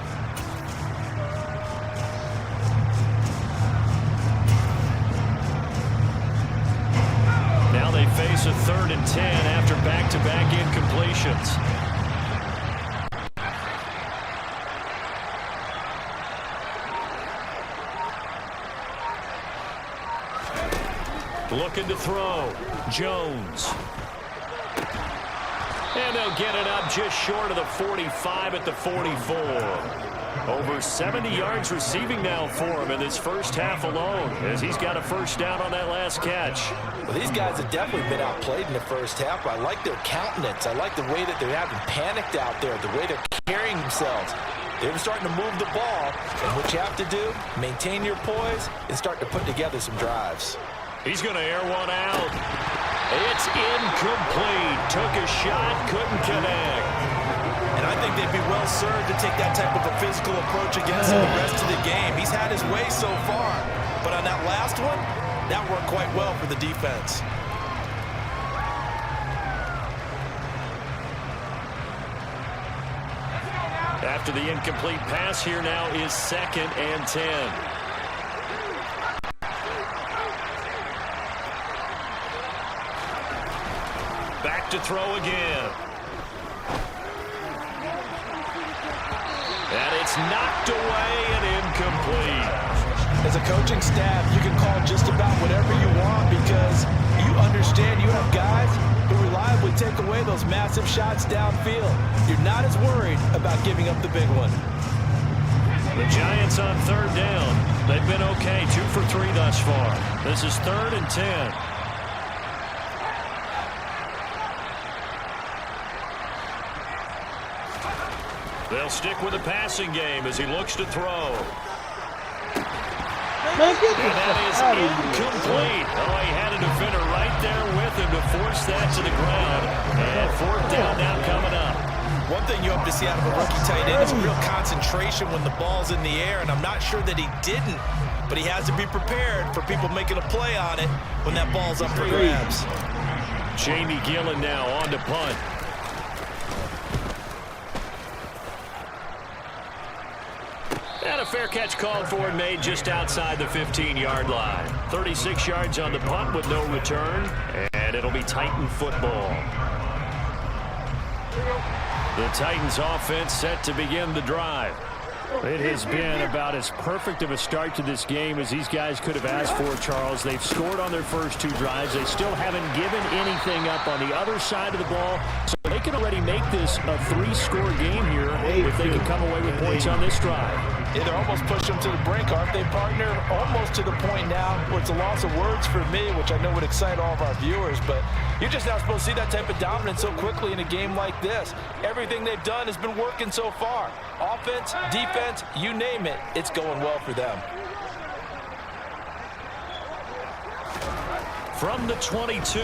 Now they face a 3rd and 10 after back-to-back incompletions. Looking to throw. Jones. And they'll get it up just short of the 45 at the 44. Over 70 yards receiving now for him in this first half alone, as he's got a 1st down on that last catch. Well, these guys have definitely been outplayed in the first half. I like their countenance. I like the way that they're having panicked out there, the way they're carrying themselves. They're starting to move the ball, and what you have to do, maintain your poise and start to put together some drives. He's going to air one out. It's incomplete. Took a shot, couldn't connect. And I think they'd be well served to take that type of a physical approach against him the rest of the game. He's had his way so far, but on that last one, that worked quite well for the defense. After the incomplete pass, here now is 2nd and 10. Back to throw again. And it's knocked away and incomplete. As a coaching staff, you can call just about whatever you want because you understand you have guys who reliably take away those massive shots downfield. You're not as worried about giving up the big one. The Giants on 3rd down. They've been okay, 2 for 3 thus far. This is 3rd and 10. They'll stick with the passing game as he looks to throw. And that is incomplete. Oh, he had a defender right there with him to force that to the ground. And 4th down now coming up. One thing you hope to see out of a rookie tight end is real concentration when the ball's in the air, and I'm not sure that he didn't, but he has to be prepared for people making a play on it when that ball's up for grabs. Jamie Gillen now on to punt. And a fair catch called for and made just outside the 15-yard line. 36 yards on the punt with no return, and it'll be Titan football. The Titans offense set to begin the drive. It has been about as perfect of a start to this game as these guys could have asked for, Charles. They've scored on their first 2 drives. They still haven't given anything up on the other side of the ball. So they can already make this a 3-score game here if they can come away with points on this drive. Yeah, they're almost pushed them to the brink, aren't they, partner? Almost to the point now where it's a loss of words for me, which I know would excite all of our viewers, but you're just not supposed to see that type of dominance so quickly in a game like this. Everything they've done has been working so far. Offense, defense, you name it, it's going well for them. From the 22,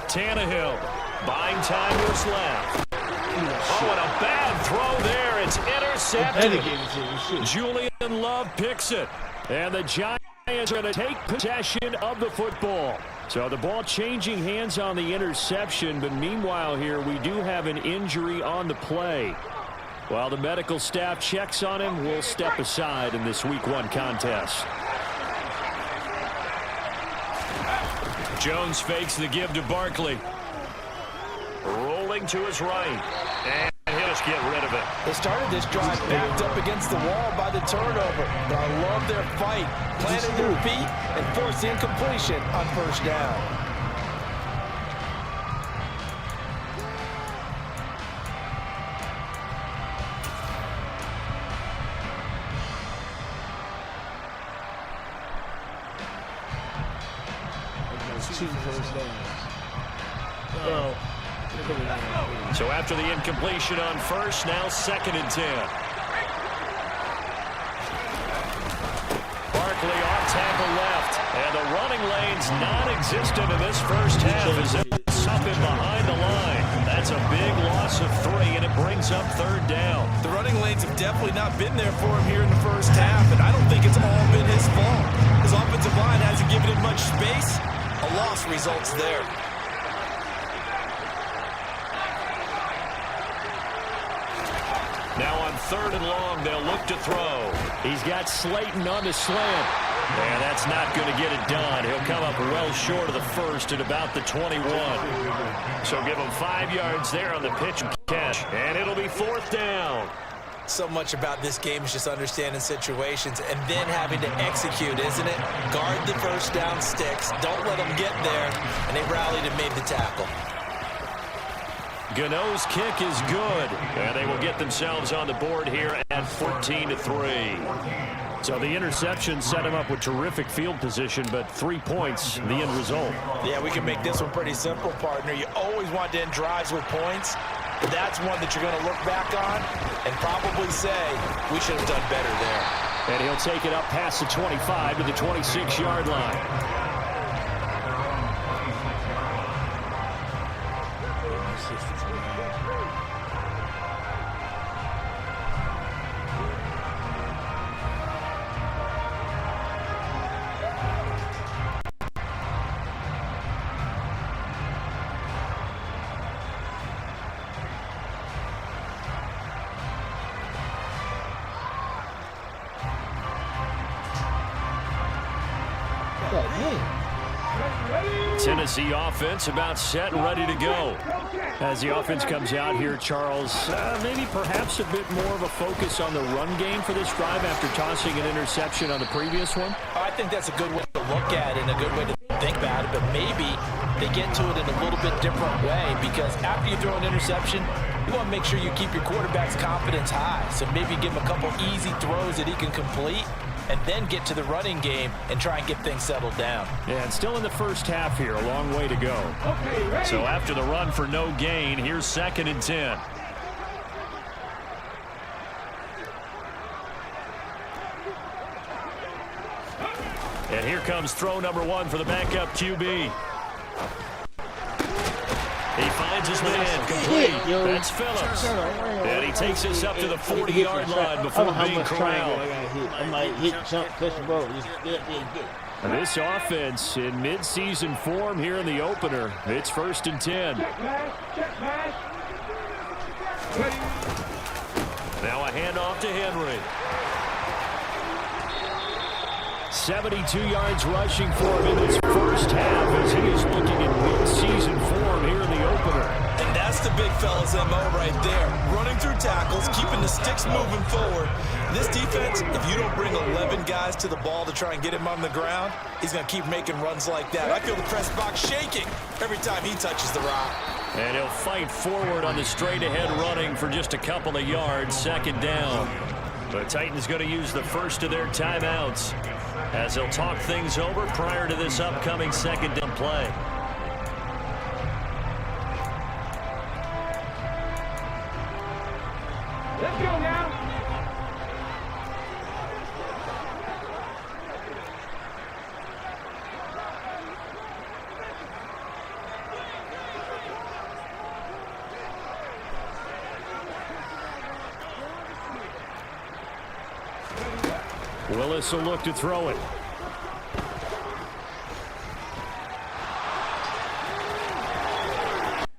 Tannehill, buying time was left. Oh, and a bad throw there. It's intercepted. Julian Love picks it. And the Giants are going to take possession of the football. So the ball changing hands on the interception, but meanwhile here we do have an injury on the play. While the medical staff checks on him, we'll step aside in this Week 1 contest. Jones fakes the give to Barkley. Rolling to his right. And he'll just get rid of it. They started this drive backed up against the wall by the turnover. But I love their fight. Planted their feet and forced the incompletion on first down. So after the incompletion on first, now 2nd and 10. Barkley off tackle left, and the running lane's non-existent in this first half as it's up in behind the line. That's a big loss of 3, and it brings up 3rd down. The running lanes have definitely not been there for him here in the first half, and I don't think it's all been his fault. His offensive line hasn't given him much space. A loss results there. Now on 3rd and long, they'll look to throw. He's got Slayton on the slant. And that's not going to get it done. He'll come up well short of the first at about the 21. So give him 5 yards there on the pitch and catch. And it'll be 4th down. So much about this game is just understanding situations and then having to execute, isn't it? Guard the first down sticks. Don't let them get there. And they rallied and made the tackle. Gano's kick is good, and they will get themselves on the board here at 14-3. So the interception set him up with terrific field position, but 3 points, the end result. Yeah, we can make this one pretty simple, partner. You always want to end drives with points. That's one that you're going to look back on and probably say, we should have done better there. And he'll take it up past the 25 to the 26-yard line. Tennessee offense about set and ready to go. As the offense comes out here, Charles, maybe perhaps a bit more of a focus on the run game for this drive after tossing an interception on the previous one? I think that's a good way to look at it and a good way to think about it, but maybe they get to it in a little bit different way because after you throw an interception, you want to make sure you keep your quarterback's confidence high. So maybe give him a couple easy throws that he can complete and then get to the running game and try and get things settled down. Yeah, and still in the first half here, a long way to go. So after the run for no gain, here's 2nd and 10. And here comes throw number 1 for the backup QB. He finds his man complete. That's Phillips. And he takes us up to the 40-yard line before being corralled. I might hit, jump, catch the ball. This offense in mid-season form here in the opener. It's 1st and 10. Now a handoff to Henry. 72 yards rushing for him in his first half as he is looking at mid-season form here in the opener. And that's That's the big fella's MO right there. Running through tackles, keeping the sticks moving forward. This defense, if you don't bring 11 guys to the ball to try and get him on the ground, he's going to keep making runs like that. I feel the press box shaking every time he touches the rock. And he'll fight forward on the straight-ahead running for just a couple of yards, second down. The Titans going to use the first of their timeouts as they'll talk things over prior to this upcoming second down play. Let's go now. Willis will look to throw it.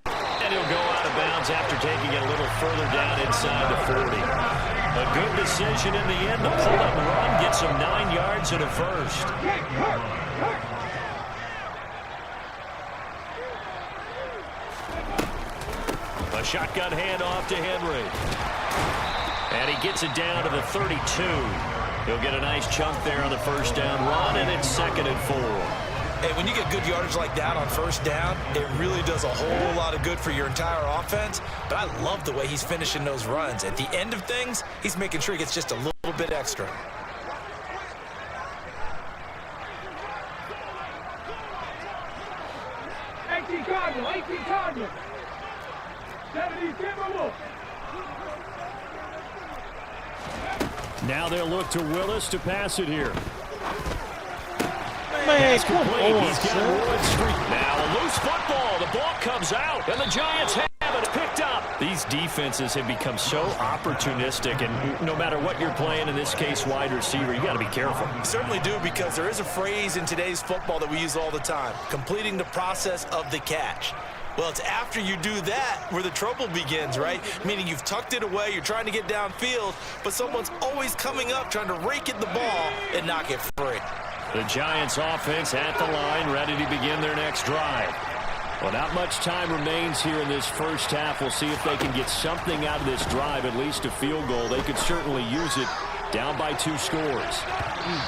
And he'll go out of bounds after taking it a little further down inside the 40. A good decision in the end. The pull-up run gets him 9 yards and a first. A shotgun handoff to Henry. And he gets it down to the 32. He'll get a nice chunk there on the first down run, and it's 2nd and 4. Hey, when you get good yardage like that on first down, it really does a whole lot of good for your entire offense. But I love the way he's finishing those runs. At the end of things, he's making sure he gets just a little bit extra. Cardinal, 18 Cardinal. 70 Timberwolves. Now they'll look to Willis to pass it here. Man, come on, He's got Wood Street. Now a loose football. The ball comes out, and the Giants have it picked up. These defenses have become so opportunistic, and no matter what you're playing, in this case wide receiver, you got to be careful. You certainly do, because there is a phrase in today's football that we use all the time: completing the process of the catch. Well, it's after you do that where the trouble begins, right? Meaning you've tucked it away, you're trying to get downfield, but someone's always coming up trying to rake at the ball and knock it free. The Giants offense at the line, ready to begin their next drive. Well, not much time remains here in this first half. We'll see if they can get something out of this drive, at least a field goal. They could certainly use it, down by 2 scores.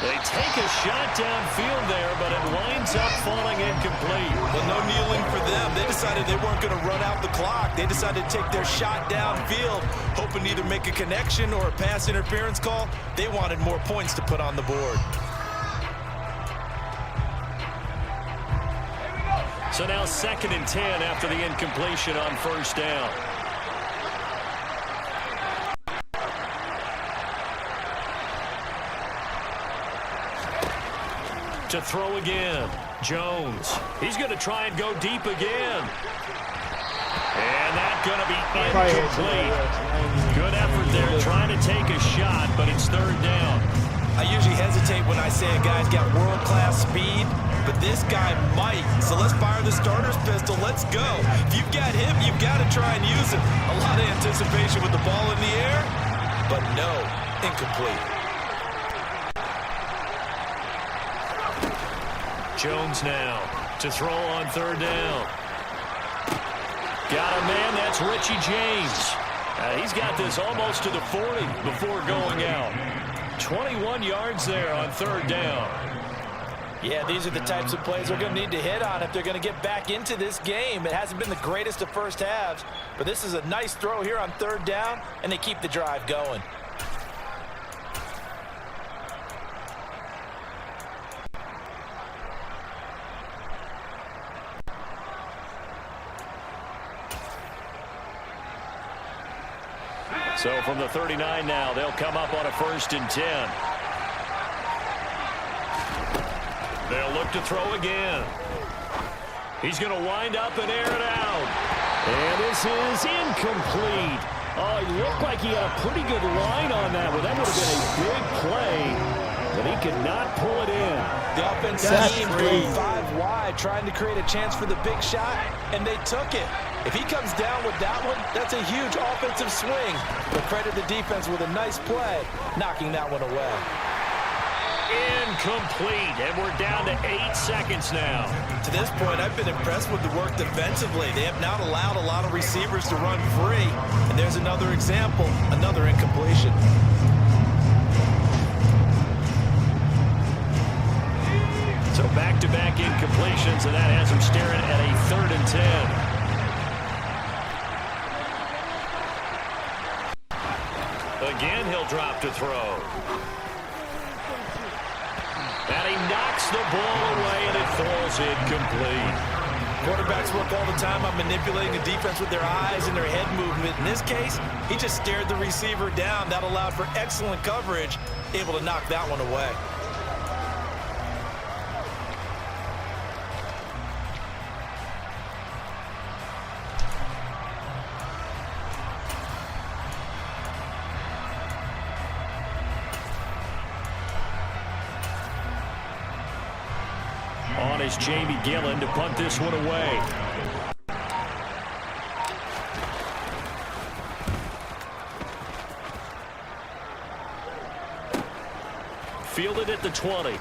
They take a shot downfield there, but it winds up falling incomplete. Well, no kneeling for them. They decided they weren't going to run out the clock. They decided to take their shot downfield, hoping to either make a connection or a pass interference call. They wanted more points to put on the board. So now 2nd and 10 after the incompletion on first down. To throw again, Jones. He's going to try and go deep again. And that's going to be incomplete. Good effort there, trying to take a shot, but it's 3rd down. I usually hesitate when I say a guy's got world-class speed, but this guy might. So let's fire the starter's pistol. Let's go. If you've got him, you've got to try and use him. A lot of anticipation with the ball in the air, but no, incomplete. Jones now to throw on 3rd down. Got a man, that's Richie James. He's got this almost to the 40 before going out. 21 yards there on 3rd down. Yeah, these are the types of plays they're going to need to hit on if they're going to get back into this game. It hasn't been the greatest of first halves, but this is a nice throw here on 3rd down, and they keep the drive going. So from the 39 now, they'll come up on a 1st and 10. They'll look to throw again. He's going to wind up and air it out. And this is incomplete. Oh, he looked like he had a pretty good line on that one. That would have been a big play, but he could not pull it in. The offensive team going 5 wide, trying to create a chance for the big shot, and they took it. If he comes down with that one, that's a huge offensive swing. But credit the defense with a nice play, knocking that one away. incomplete, and we're down to 8 seconds now. To this point, I've been impressed with the work defensively. They have not allowed a lot of receivers to run free. And there's another example, another incompletion. So back-to-back incompletions, and that has him staring at a 3rd and 10. Again, he'll drop to throw. And he knocks the ball away, and it falls incomplete. Quarterbacks work all the time on manipulating the defense with their eyes and their head movement. In this case, he just stared the receiver down. That allowed for excellent coverage, able to knock that one away. On is Jamie Gillen to punt this one away. Fielded at the 20.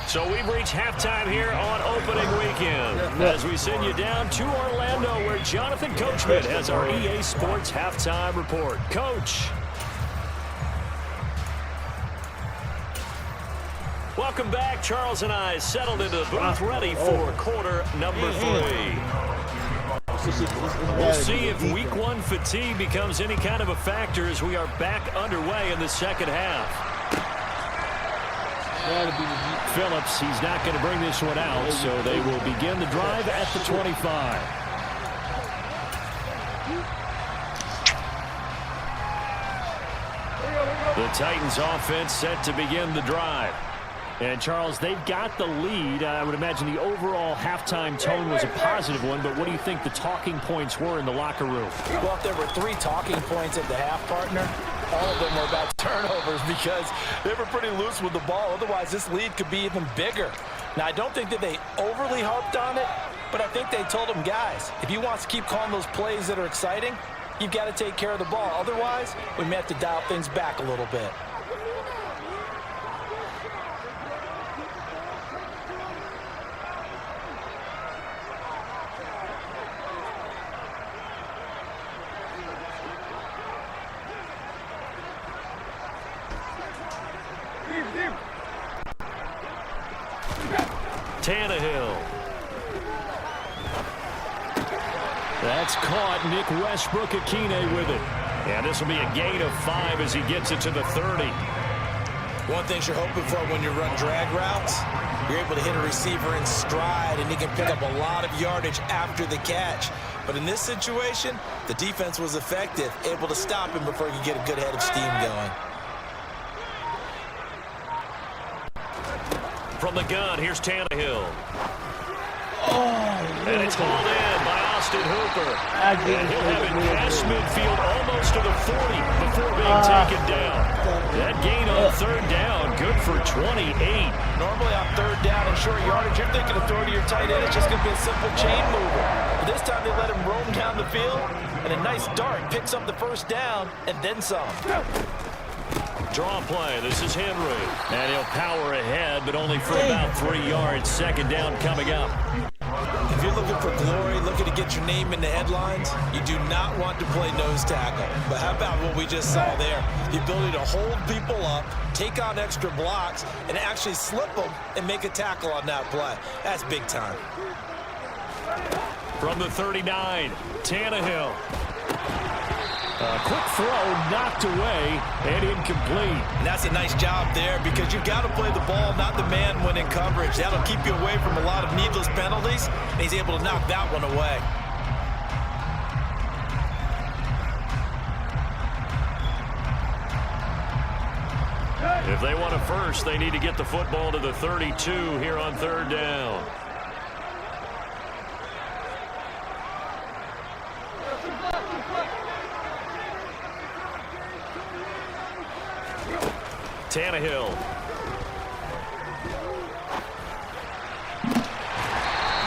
So we've reached halftime here on opening weekend as we send you down to Orlando where Jonathan Coachman has our EA Sports halftime report. Coach. Welcome back. Charles and I settled into the booth ready for quarter number 3. We'll see if week 1 fatigue becomes any kind of a factor as we are back underway in the second half. Phillips, he's not going to bring this one out, so they will begin the drive at the 25. The Titans offense set to begin the drive. And, Charles, they've got the lead. I would imagine the overall halftime tone was a positive one, but what do you think the talking points were in the locker room? Well, if there were 3 talking points at the half, partner, all of them were about turnovers because they were pretty loose with the ball. Otherwise, this lead could be even bigger. Now, I don't think that they overly harped on it, but I think they told them, guys, if you want to keep calling those plays that are exciting, you've got to take care of the ball. Otherwise, we may have to dial things back a little bit. Tannehill. That's caught. Nick Westbrook-Akine with it. And this will be a gain of 5 as he gets it to the 30. One thing you're hoping for when you run drag routes, you're able to hit a receiver in stride, and he can pick up a lot of yardage after the catch. But in this situation, the defense was effective, able to stop him before he could get a good head of steam going. From the gun, here's Tannehill. And it's hauled in by Austin Hooper. And he'll have it past midfield almost to the 40 before being taken down. That gain on 3rd down, good for 28. Normally on 3rd down and short yardage, you're thinking of throwing to your tight end. It's just going to be a simple chain mover. But this time they let him roam down the field, and a nice dart picks up the 1st down and then some. Draw play. This is Henry. And he'll power ahead, but only for about 3 yards. 2nd down coming up. If you're looking for glory, looking to get your name in the headlines, you do not want to play nose tackle. But how about what we just saw there? The ability to hold people up, take on extra blocks, and actually slip them and make a tackle on that play. That's big time. From the 39, Tannehill. A quick throw knocked away and incomplete. And that's a nice job there because you've got to play the ball, not the man when in coverage. That'll keep you away from a lot of needless penalties, and he's able to knock that one away. If they want a first, they need to get the football to the 32 here on 3rd down. Tannehill.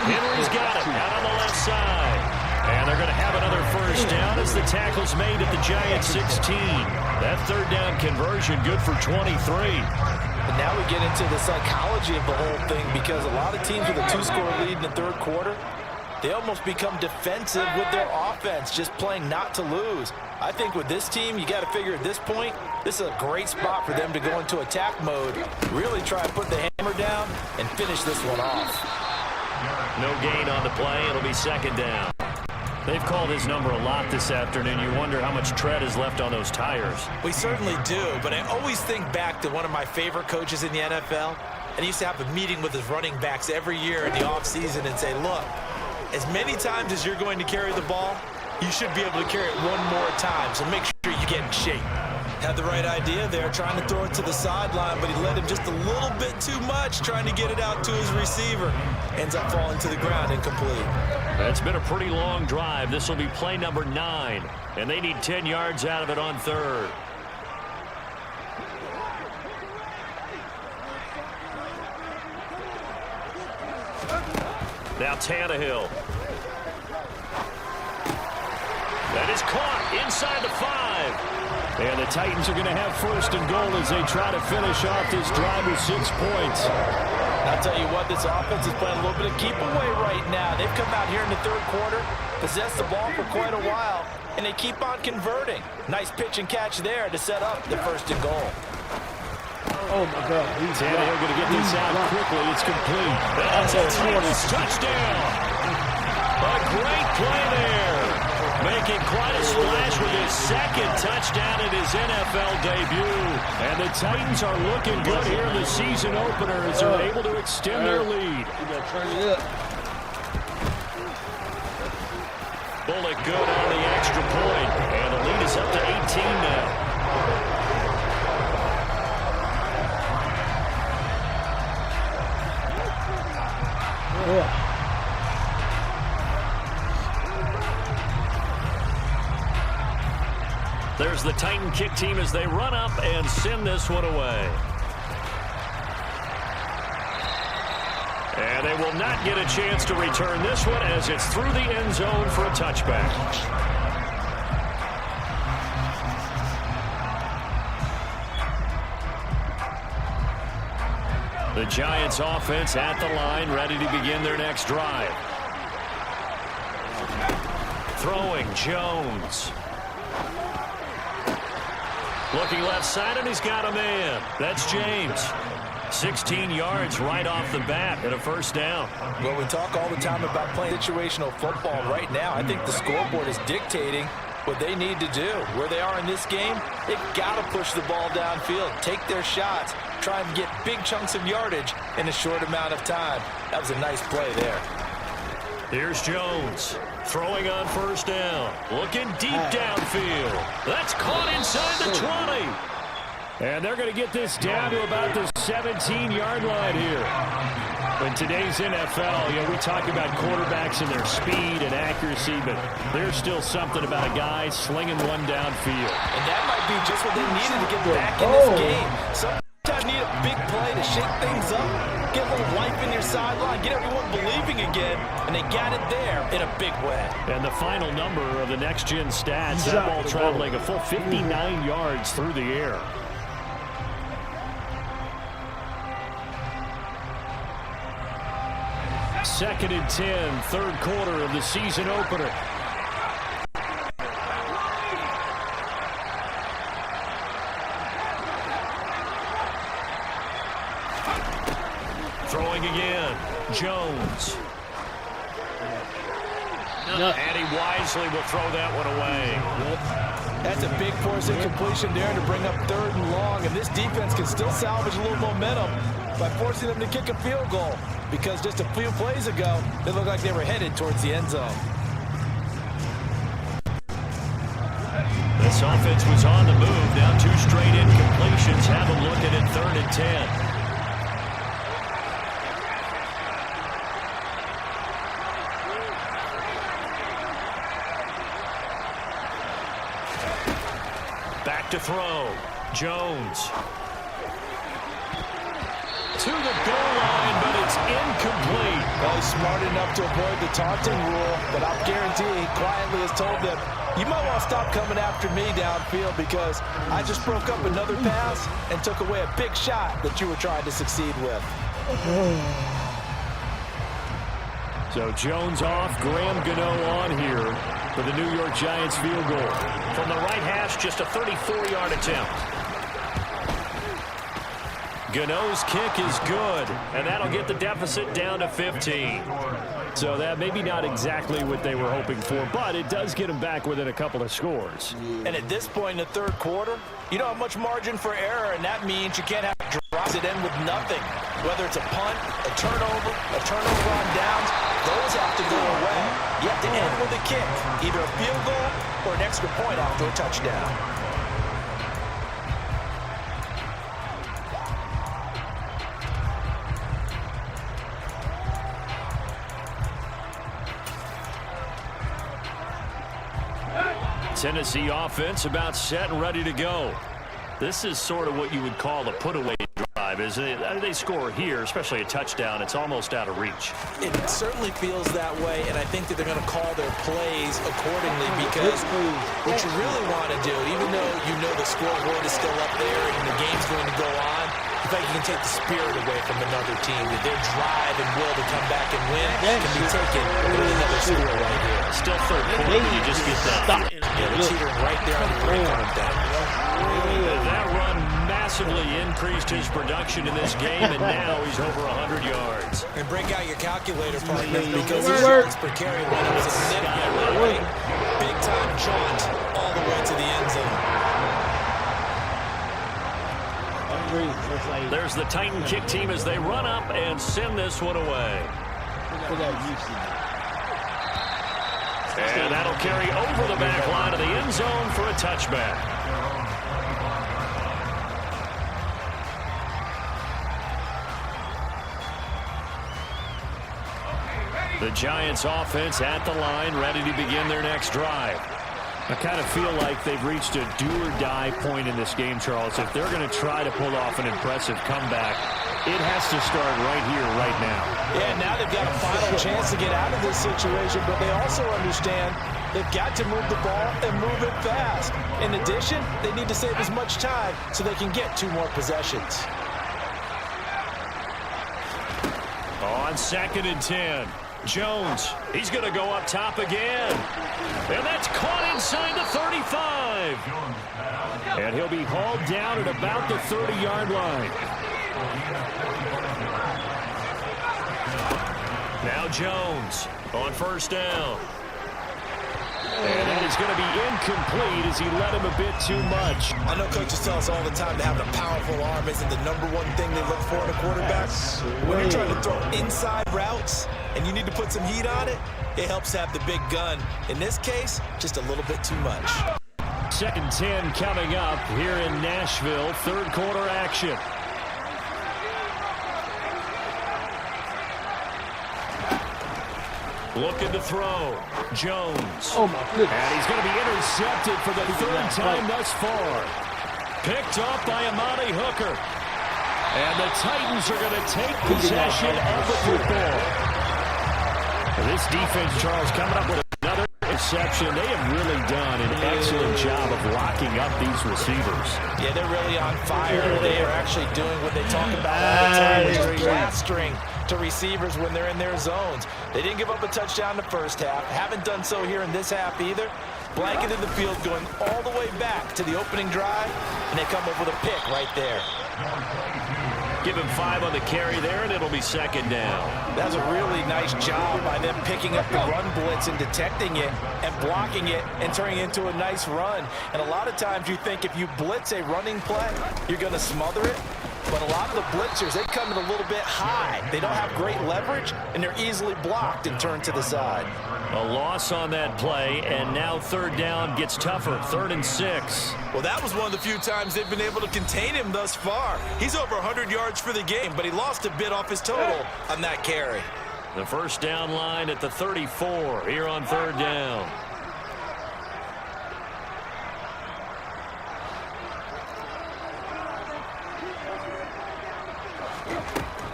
Henry's got it out on the left side. And they're going to have another 1st down as the tackle's made at the Giants 16. That 3rd down two-point conversion, good for 23. And now we get into the psychology of the whole thing, because a lot of teams with a 2-score lead in the third quarter, they almost become defensive with their offense, just playing not to lose. I think with this team, you got to figure at this point, this is a great spot for them to go into attack mode, really try and put the hammer down and finish this one off. No gain on the play. It'll be second down. They've called his number a lot this afternoon. You wonder how much tread is left on those tires. We certainly do, but I always think back to one of my favorite coaches in the NFL, and he used to have a meeting with his running backs every year in the offseason and say, look, as many times as you're going to carry the ball, you should be able to carry it one more time, so make sure you get in shape. Had the right idea there, trying to throw it to the sideline, but he let him just a little bit too much, trying to get it out to his receiver. Ends up falling to the ground incomplete. It's been a pretty long drive. This will be play number 9, and they need 10 yards out of it on third. Now Tannehill. That is caught inside the 5. And the Titans are going to have first and goal as they try to finish off this drive with 6 points. I'll tell you what, this offense is playing a little bit of keep away right now. They've come out here in the third quarter, possessed the ball for quite a while, and they keep on converting. Nice pitch and catch there to set up the first and goal. Oh, my God. Tannehill going to get this out quickly. It's complete. That's a touchdown. A great play there. Making quite a splash with his second touchdown in his NFL debut. And the Titans are looking good here in the season opener as they're able to extend their lead. You got to turn it up. Bullock good on the extra point. And the lead is up to 18 now. Yeah. There's the Titan kick team as they run up and send this one away. And they will not get a chance to return this one as it's through the end zone for a touchback. The Giants offense at the line, ready to begin their next drive. Throwing Jones. Looking left side, and he's got a man. That's James. 16 yards right off the bat and a first down. Well, we talk all the time about playing situational football. Right now, I think the scoreboard is dictating what they need to do. Where they are in this game, they've got to push the ball downfield, take their shots, try and get big chunks of yardage in a short amount of time. That was a nice play there. Here's Jones. Throwing on first down. Looking deep downfield. That's caught inside the 20. And they're going to get this down to about the 17-yard line here. In today's NFL, we talk about quarterbacks and their speed and accuracy, but there's still something about a guy slinging one downfield. And that might be just what they needed to get back in this game. Sometimes you need a big play to shake things up, get a little life in your sideline, get everyone believing again, and they got it there in a big way. And the final number of the next-gen stats, that ball traveling a full 59 yards through the air. Second and 10, third quarter of the season opener. Throwing again, Jones. And he wisely will throw that one away. That's a big force incompletion there to bring up third and long, and this defense can still salvage a little momentum by forcing them to kick a field goal, because just a few plays ago, they looked like they were headed towards the end zone. This offense was on the move. Now 2 straight incompletions. Have them looking at 3rd and 10. Back to throw. Jones. To the goal line, but it's is incomplete. Well, he's smart enough to avoid the taunting rule, but I'll guarantee he quietly has told them, you might want to stop coming after me downfield because I just broke up another pass and took away a big shot that you were trying to succeed with. So Jones off, Graham Gano on here for the New York Giants field goal. From the right hash, just a 34-yard attempt. Gano's kick is good, and that'll get the deficit down to 15. So that maybe not exactly what they were hoping for, but it does get them back within a couple of scores. And at this point in the third quarter, you don't have much margin for error, and that means you can't have drops it in with nothing. Whether it's a punt, a turnover on downs, those have to go away. You have to end with a kick, either a field goal or an extra point after a touchdown. Tennessee offense about set and ready to go. This is sort of what you would call a put-away drive. As they score here, especially a touchdown, it's almost out of reach. It certainly feels that way, and I think that they're going to call their plays accordingly because what you really want to do, even though you know the scoreboard is still up there and the game's going to go on, in fact, you can take the spirit away from another team. That their drive and will to come back and win can be taken with another score right here. Still third quarter, you just get that. Yeah, they're teetering right there on the brink on that. That run massively increased his production in this game, and now he's over 100 yards. And break out your calculator, partners, because his yards per carry went up significantly. Big-time jaunt all the way to the end zone. There's the Titan kick team as they run up and send this one away. And that'll carry over the back line of the end zone for a touchback. The Giants offense at the line, ready to begin their next drive. I kind of feel like they've reached a do-or-die point in this game, Charles. If they're going to try to pull off an impressive comeback, it has to start right here, right now. Yeah, now they've got a final chance to get out of this situation, but they also understand they've got to move the ball and move it fast. In addition, they need to save as much time so they can get 2 more possessions. On 2nd and 10. Jones, he's going to go up top again. And that's caught inside the 35. And he'll be hauled down at about the 30-yard line. Now Jones on 1st down. And that is going to be incomplete as he led him a bit too much. I know coaches tell us all the time that having a powerful arm isn't the #1 thing they look for in a quarterback. When you're trying to throw inside routes and you need to put some heat on it, it helps have the big gun. In this case, just a little bit too much. 2nd 10 coming up here in Nashville. 3rd quarter action. Looking to throw. Jones. Oh, my goodness. And he's going to be intercepted for the 3rd time thus far. Picked up by Amani Hooker. And the Titans are going to take possession of the football. This defense, Charles, coming up with another interception. They have really done an excellent job of locking up these receivers. Yeah, they're really on fire. They are actually doing what they talk about all the time, which is plastering to receivers when they're in their zones. They didn't give up a touchdown in the first half. Haven't done so here in this half either. Blanketed the field going all the way back to the opening drive, and they come up with a pick right there. Give him 5 on the carry there, and it'll be 2nd down. That's a really nice job by them picking up the run blitz and detecting it and blocking it and turning it into a nice run. And a lot of times you think if you blitz a running play, you're going to smother it. But a lot of the blitzers, they come in a little bit high. They don't have great leverage, and they're easily blocked and turned to the side. A loss on that play, and now 3rd down gets tougher. 3rd and 6. Well, that was one of the few times they've been able to contain him thus far. He's over 100 yards for the game, but he lost a bit off his total on that carry. The 1st down line at the 34 here on 3rd down.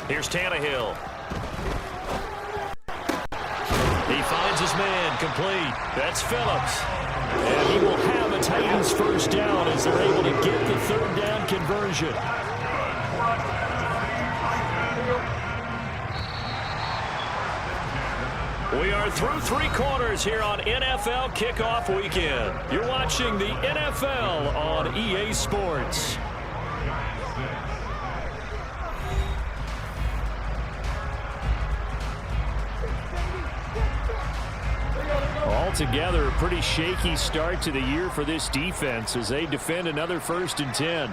Here's Tannehill. man complete. That's Phillips. And he will have a Titans first down as they're able to get the third down conversion. We are through three quarters here on NFL Kickoff Weekend. You're watching the NFL on EA Sports. Altogether, a pretty shaky start to the year for this defense as they defend another 1st and 10.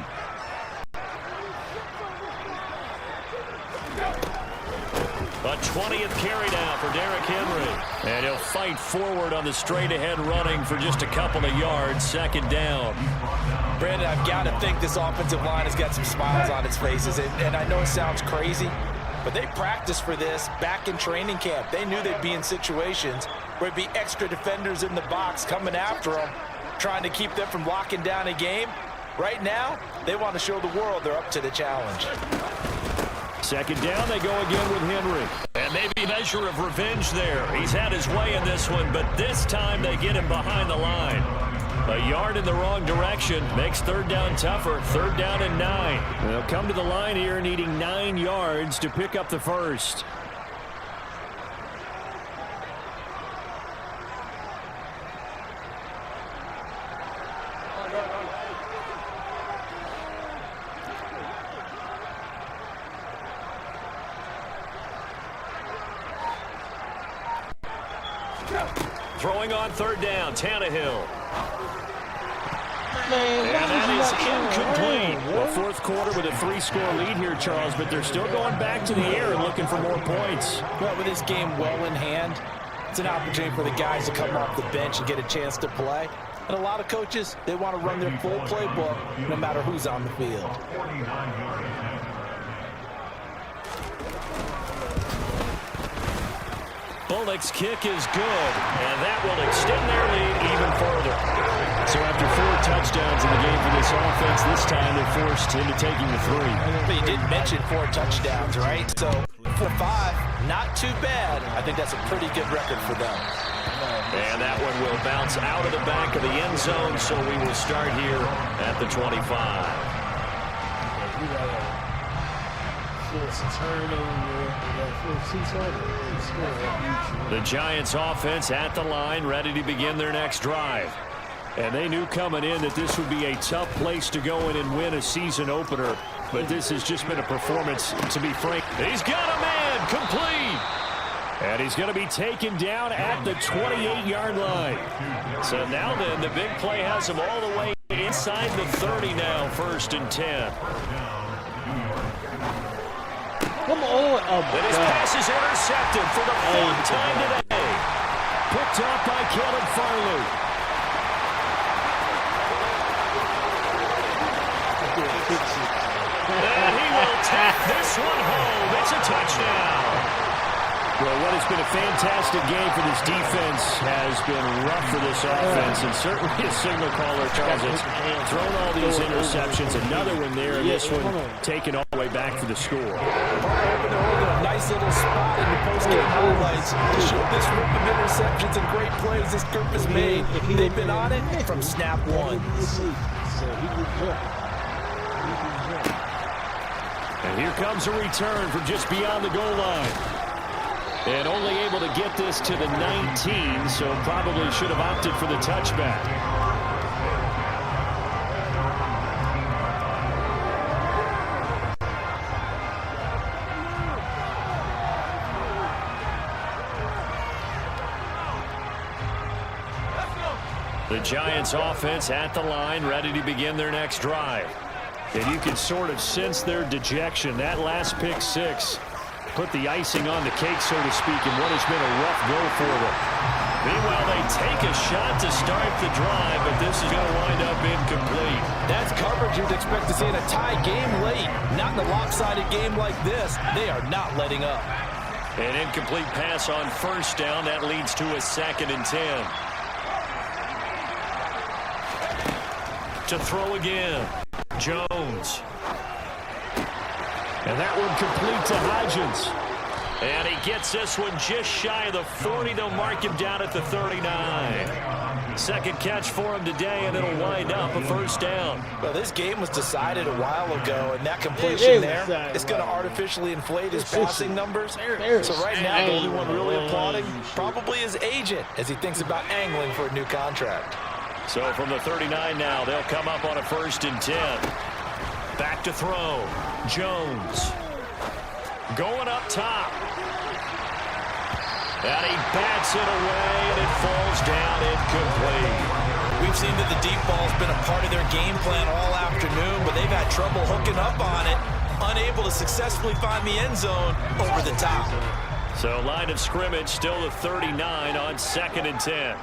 A 20th carry now for Derrick Henry. And he'll fight forward on the straight-ahead running for just a couple of yards. 2nd down. Brandon, I've got to think this offensive line has got some smiles on its faces. And I know it sounds crazy, but they practiced for this back in training camp. They knew they'd be in situations where there'd be extra defenders in the box coming after them, trying to keep them from locking down a game. Right now, they want to show the world they're up to the challenge. 2nd down, they go again with Henry. And maybe a measure of revenge there. He's had his way in this one, but this time they get him behind the line. A yard in the wrong direction makes 3rd down tougher. 3rd down and 9. They'll come to the line here needing 9 yards to pick up the first. Throwing on 3rd down, Tannehill. And that is incomplete. Well, 4th quarter with a 3-score lead here, Charles, but they're still going back to the air and looking for more points. Well, with this game well in hand, it's an opportunity for the guys to come off the bench and get a chance to play. And a lot of coaches, they want to run their full playbook no matter who's on the field. Bullock's kick is good, and that will extend their lead even further. So after 4 touchdowns in the game for this offense, this time they're forced into taking the 3. But you did mention 4 touchdowns, right? So 4-5, not too bad. I think that's a pretty good record for them. And that one will bounce out of the back of the end zone, so we will start here at the 25. The Giants offense at the line, ready to begin their next drive. And they knew coming in that this would be a tough place to go in and win a season opener. But this has just been a performance, to be frank. He's got a man complete. And he's going to be taken down at the 28-yard line. So now then, the big play has him all the way inside the 30 now, 1st and 10. Come on. And his pass is intercepted for the 4th time today. Picked up by Caleb Farley. And he will take this one home. It's a touchdown. Well, what has been a fantastic game for this defense has been rough for this offense, and certainly a signal caller, Charles, has thrown all these interceptions. Another one there, and this one taken all the way back for the score. A nice little spot in the post-game highlights to show this rip of interceptions and great plays this group has made. They've been on it from snap 1. And here comes a return from just beyond the goal line. And only able to get this to the 19, so probably should have opted for the touchback. The Giants offense at the line, ready to begin their next drive. And you can sort of sense their dejection. That last pick 6 put the icing on the cake, so to speak, in what has been a rough go for them. Meanwhile, they take a shot to start the drive, but this is going to wind up incomplete. That's coverage you'd expect to see in a tie game late. Not in a lopsided game like this. They are not letting up. An incomplete pass on 1st down. That leads to a 2nd and 10. To throw again, Jones. And that one complete to Hodgins. And he gets this one just shy of the 40. They'll mark him down at the 39. Second catch for him today, and it'll wind up a first down. Well, this game was decided a while ago, and that completion there is going to artificially inflate his passing numbers. So right now, the only one really applauding probably his agent as he thinks about angling for a new contract. So from the 39 now, they'll come up on a 1st and 10. Back to throw. Jones. Going up top. And he bats it away, and it falls down incomplete. We've seen that the deep ball's been a part of their game plan all afternoon, but they've had trouble hooking up on it, unable to successfully find the end zone over the top. So line of scrimmage still the 39 on 2nd and 10.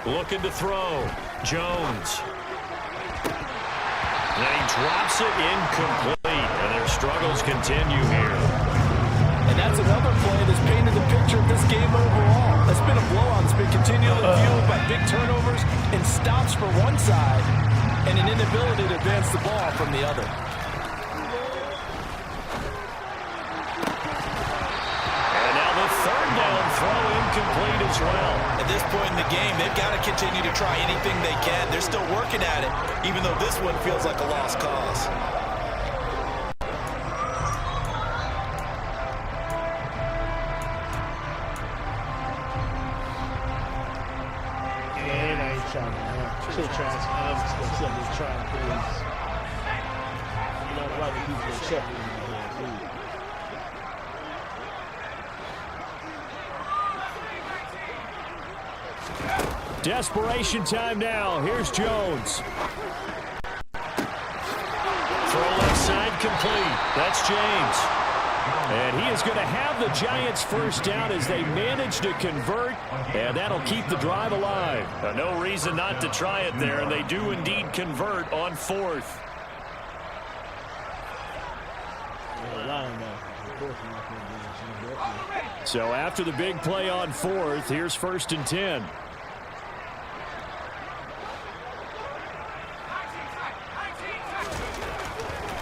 Looking to throw. Jones. And he drops it incomplete. And their struggles continue here. And that's another play that's painted the picture of this game overall. It's been a blowout that's been continually fueled by big turnovers and stops for one side and an inability to advance the ball from the other. And now the 3rd down throw incomplete as well. At this point in the game, they've got to continue to try anything they can. They're still working at it, even though this one feels like a lost cause. And I ain't trying to still trying to something trying to please. You know, a lot of people accept me. Desperation time now. Here's Jones. Throw left side complete. That's James. And he is going to have the Giants first down as they manage to convert, and that'll keep the drive alive. No reason not to try it there, and they do indeed convert on 4th. So after the big play on 4th, here's 1st and 10.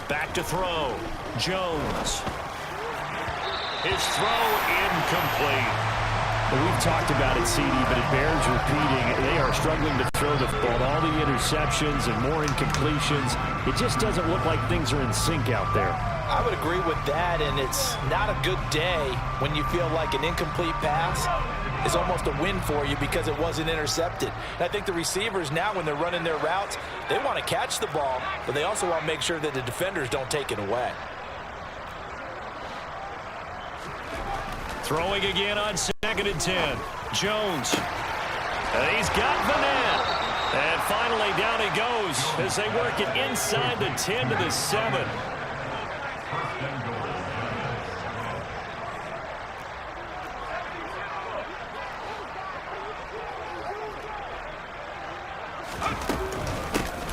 Back to throw. Jones. His throw incomplete. Well, we've talked about it, CD, but it bears repeating. They are struggling to throw the ball. All the interceptions and more incompletions. It just doesn't look like things are in sync out there. I would agree with that, and it's not a good day when you feel like an incomplete pass is almost a win for you because it wasn't intercepted. And I think the receivers now, when they're running their routes, they want to catch the ball, but they also want to make sure that the defenders don't take it away. Throwing again on 2nd and 10. Jones. And he's got Vanette. And finally down he goes as they work it inside the 10 to the 7.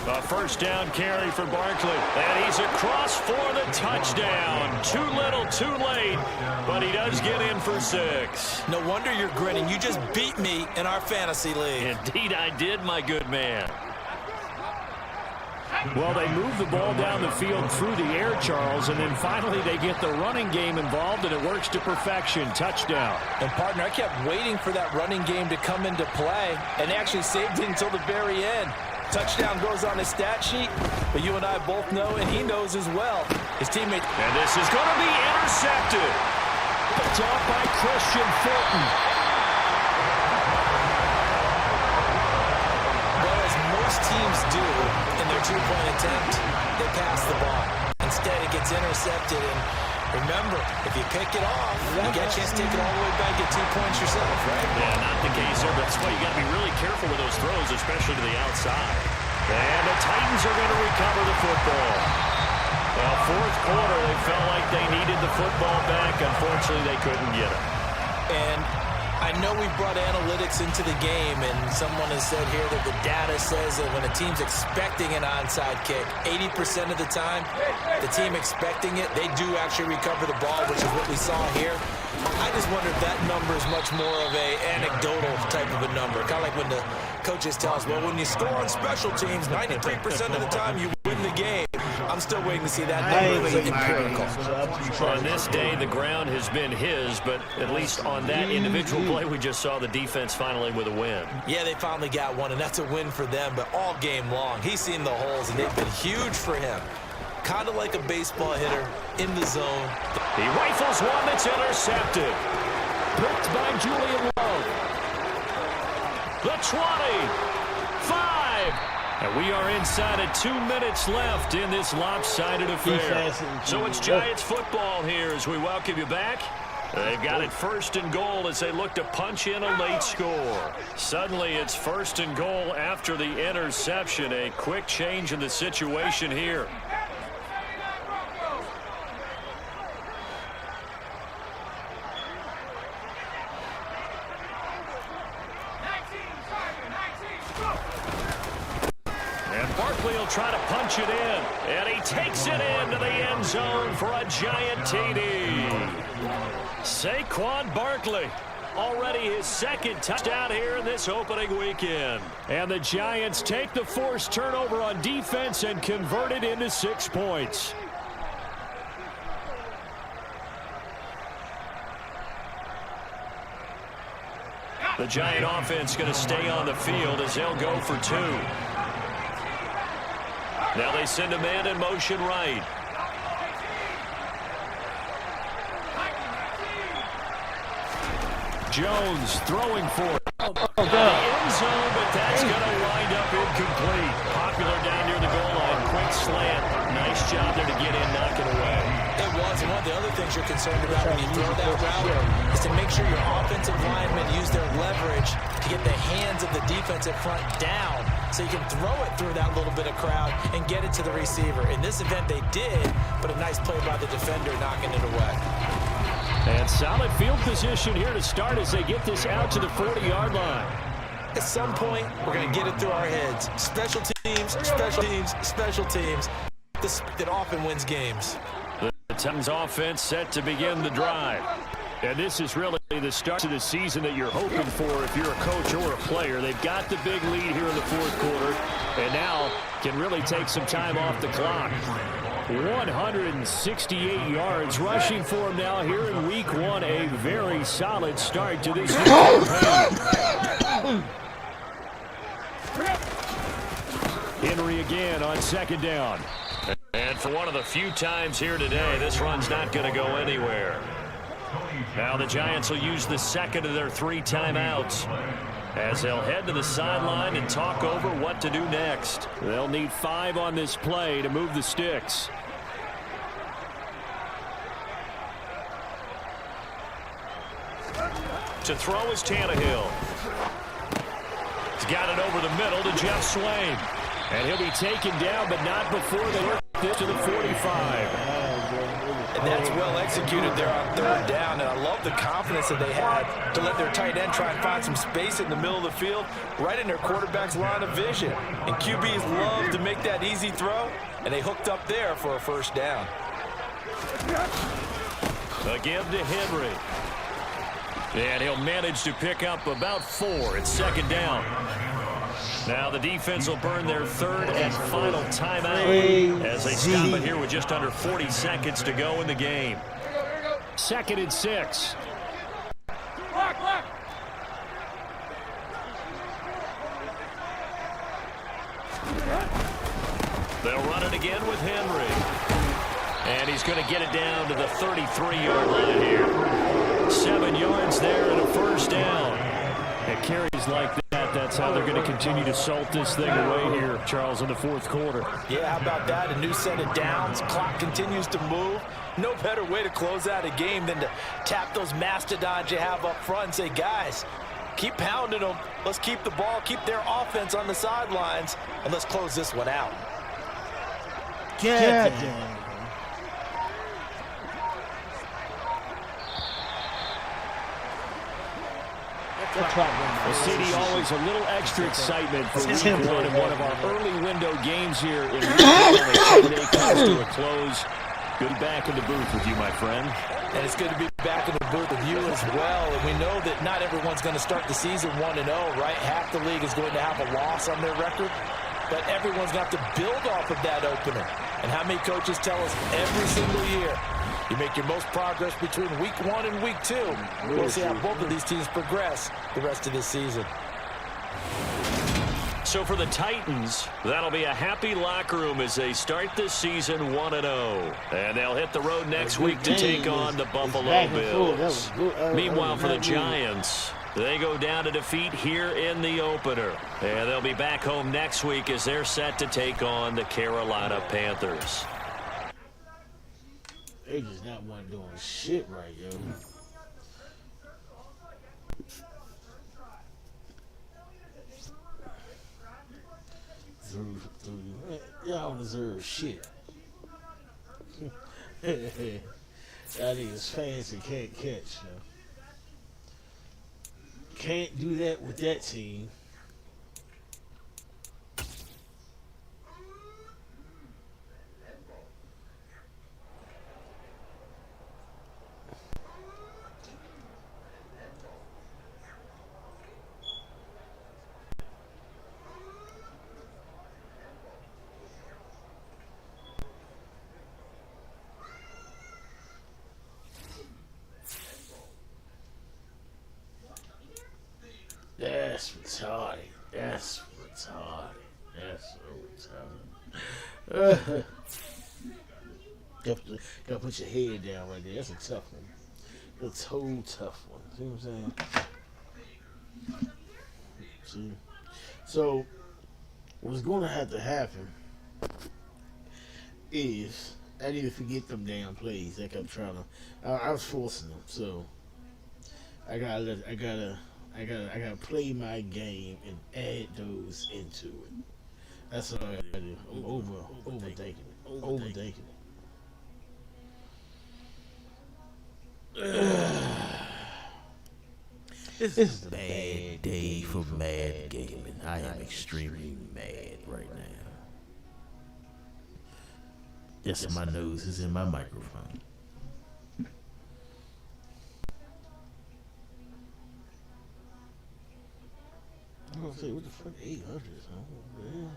A 1st down carry for Barkley. And he's across for the touchdown. Too little, too late. But he does get in for 6. No wonder you're grinning. You just beat me in our fantasy league. Indeed I did, my good man. Well, they move the ball down the field through the air, Charles, and then finally they get the running game involved, and it works to perfection. Touchdown. And, partner, I kept waiting for that running game to come into play, and they actually saved it until the very end. Touchdown goes on his stat sheet, but you and I both know, and he knows as well, his teammate. And this is going to be intercepted. Picked off by Christian Fulton. Well, as most teams do in their two-point attempt, they pass the ball. Instead, it gets intercepted, and remember, if you pick it off, you get a chance to take it all the way back, get 2 points yourself, right? Yeah, not the case there. That's why you got to be really careful with those throws, especially to the outside. And the Titans are going to recover the football. Well, 4th quarter, they felt like they needed the football back. Unfortunately, they couldn't get it. And I know we brought analytics into the game, and someone has said here that the data says that when a team's expecting an onside kick, 80% of the time, the team expecting it, they do actually recover the ball, which is what we saw here. I just wonder if that number is much more of a anecdotal type of a number. Kind of like when the coaches tell us, well, when you score on special teams, 93% of the time you win the game. I'm still waiting to see that number empirical. On this day, the ground has been his, but at least on that individual play, we just saw the defense finally with a win. Yeah, they finally got one, and that's a win for them, but all game long, he's seen the holes, and they've been huge for him. Kind of like a baseball hitter in the zone. He rifles one that's intercepted. Picked by Julian Love. The 25. And we are inside of 2 minutes left in this lopsided affair. So it's Giants football here as we welcome you back. They've got it 1st and goal as they look to punch in a late score. Suddenly it's 1st and goal after the interception. A quick change in the situation here. Try to punch it in, and he takes it into the end zone for a giant TD. Saquon Barkley, already his 2nd touchdown here in this opening weekend. And the Giants take the forced turnover on defense and convert it into 6 points. The Giant offense going to stay on the field as they'll go for 2. Now they send a man in motion right. Jones throwing for it. The end zone, but that's going to wind up incomplete. Popular down near the goal line. Quick slant. Nice job there to get in, knock it away. It was, and one of the other things you're concerned about when you throw that route is to make sure your offensive linemen use their leverage to get the hands of the defensive front down so you can throw it through that little bit of crowd and get it to the receiver. In this event, they did, but a nice play by the defender knocking it away. And solid field position here to start as they get this out to the 40-yard line. At some point, we're going to get it through our heads. Special teams, special teams, special teams. This that often wins games. The Titans offense set to begin the drive. And this is really the start to the season that you're hoping for if you're a coach or a player. They've got the big lead here in the 4th quarter, and now can really take some time off the clock. 168 yards rushing for him now here in week 1. A very solid start to this campaign. Henry again on 2nd down. And for one of the few times here today, this run's not going to go anywhere. Now the Giants will use the 2nd of their 3 timeouts as they'll head to the sideline and talk over what to do next. They'll need 5 on this play to move the sticks. To throw is Tannehill. He's got it over the middle to Jeff Swain. And he'll be taken down, but not before they work this to the 45. And that's well executed there on 3rd down. And I love the confidence that they had to let their tight end try and find some space in the middle of the field, right in their quarterback's line of vision. And QBs love to make that easy throw, and they hooked up there for a 1st down. A give to Henry. And he'll manage to pick up about 4. It's 2nd down. Now the defense will burn their 3rd and final timeout as they stop it here with just under 40 seconds to go in the game. 2nd and 6. They'll run it again with Henry. And he's going to get it down to the 33-yard line here. 7 yards there and a 1st down. It carries like that. That's how they're going to continue to salt this thing away here, Charles, in the 4th quarter. Yeah, how about that? A new set of downs. Clock continues to move. No better way to close out a game than to tap those mastodons you have up front and say, guys, keep pounding them. Let's keep the ball, keep their offense on the sidelines, and let's close this one out. Get Well, CD, always a little extra excitement for week one in one of our early window games here in week one. Sunday comes to a close. Good to be back in the booth with you, my friend. And it's good to be back in the booth with you as well. And we know that not everyone's going to start the season 1-0, right? Half the league is going to have a loss on their record. But everyone's going to have to build off of that opener. And how many coaches tell us every single year, you make your most progress between week 1 and week 2. We'll see how both of these teams progress the rest of this season. So for the Titans, that'll be a happy locker room as they start this season 1-0. And they'll hit the road next week to take on the Buffalo Bills. Meanwhile, for the Giants, they go down to defeat here in the opener. And they'll be back home next week as they're set to take on the Carolina Panthers. They just not one doing shit right, yo. Y'all don't deserve shit. Y'all niggas fancy can't catch, yo. Can't do that with that team. That's retarded. That's retarded. That's so retarded. Gotta put your head down right there. That's a tough one. That's a whole tough one. See what I'm saying? See? So, what's going to have to happen is I need to forget them damn plays. I kept trying to. I was forcing them. So, I gotta play my game and add those into it. That's all I gotta do. I'm overthinking it. This is a bad day for Mad Gaming. I am extremely mad right now. Yes, my nose is in my microphone. I'm gonna say, what the fuck, 800? Oh, man.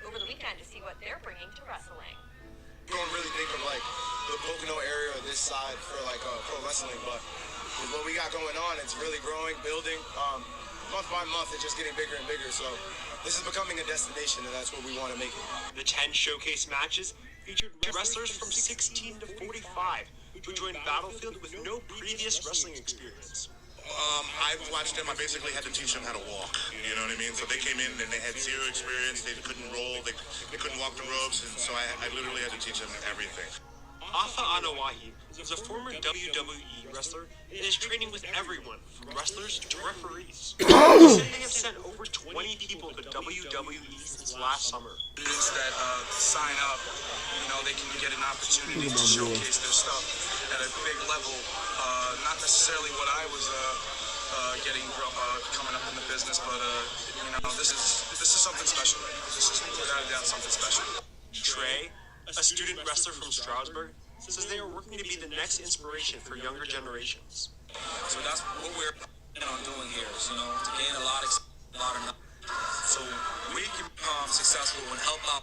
Over the weekend to see what they're bringing to wrestling. You don't really think of like the Pocono area or this side for like pro wrestling, but with what we got going on, it's really growing, building. Month by month, it's just getting bigger and bigger. So this is becoming a destination, and that's what we want to make it. The 10 showcase matches featured wrestlers from 16 to 45 who joined Battlefield with no previous wrestling experience. I watched them. I basically had to teach them how to walk. You know what I mean? So they came in and they had zero experience. They couldn't roll. They couldn't walk the ropes. And so I literally had to teach them everything. Afa Anawahi is a former WWE wrestler and is training with everyone, from wrestlers to referees. He said they have sent over 20 people to WWE since last summer. Students that sign up, you know, they can get an opportunity to showcase their stuff at a big level. Not necessarily what I was getting coming up in the business, but you know, this is something special. This is without a doubt something special. Trey, a student wrestler from Stroudsburg, says they are working to be the next inspiration for younger generations. So that's what we're doing here, you know, to gain a lot of knowledge, so we can become successful and help out.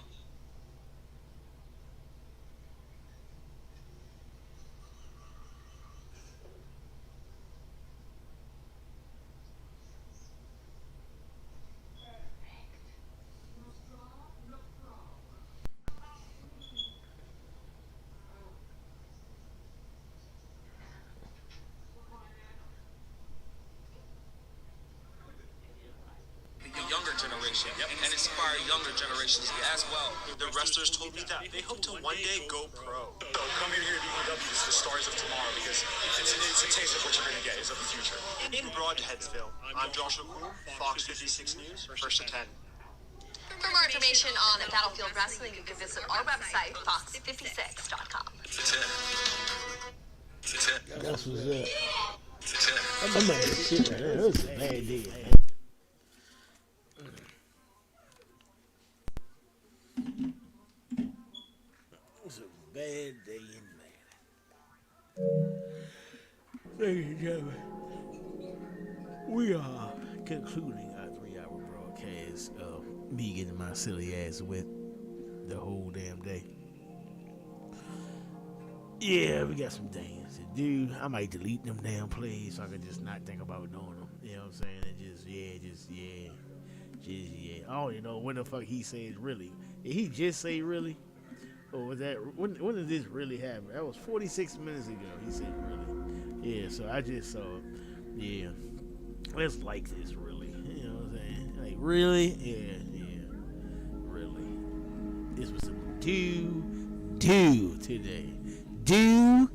Younger generation. generation and inspire younger generations as well. The wrestlers told me that they hope to one day go pro. So coming here to BBW is the stars of tomorrow because it's a taste of what you're going to get is of the future. In Broadheadsville, I'm Joshua Cool, Fox 56 News, First to 10. For more information on Battlefield Wrestling, you can visit our website, fox56.com. That's what's up. I'm mad as shit right there. That was a bad day, man. It was a bad day in Madden. Ladies and gentlemen, we are concluding our 3-hour broadcast of me getting my silly ass wet the whole damn day. Yeah, we got some things to do. I might delete them damn plays so I can just not think about doing them. You know what I'm saying? And just yeah. I don't even know when the fuck he says really. Did he just say really? Or was that, when did this really happen? That was 46 minutes ago. He said really. Yeah, so I just saw it. Yeah. Let's like this really. You know what I'm saying? Like really? Yeah. Really. This was some do today. Do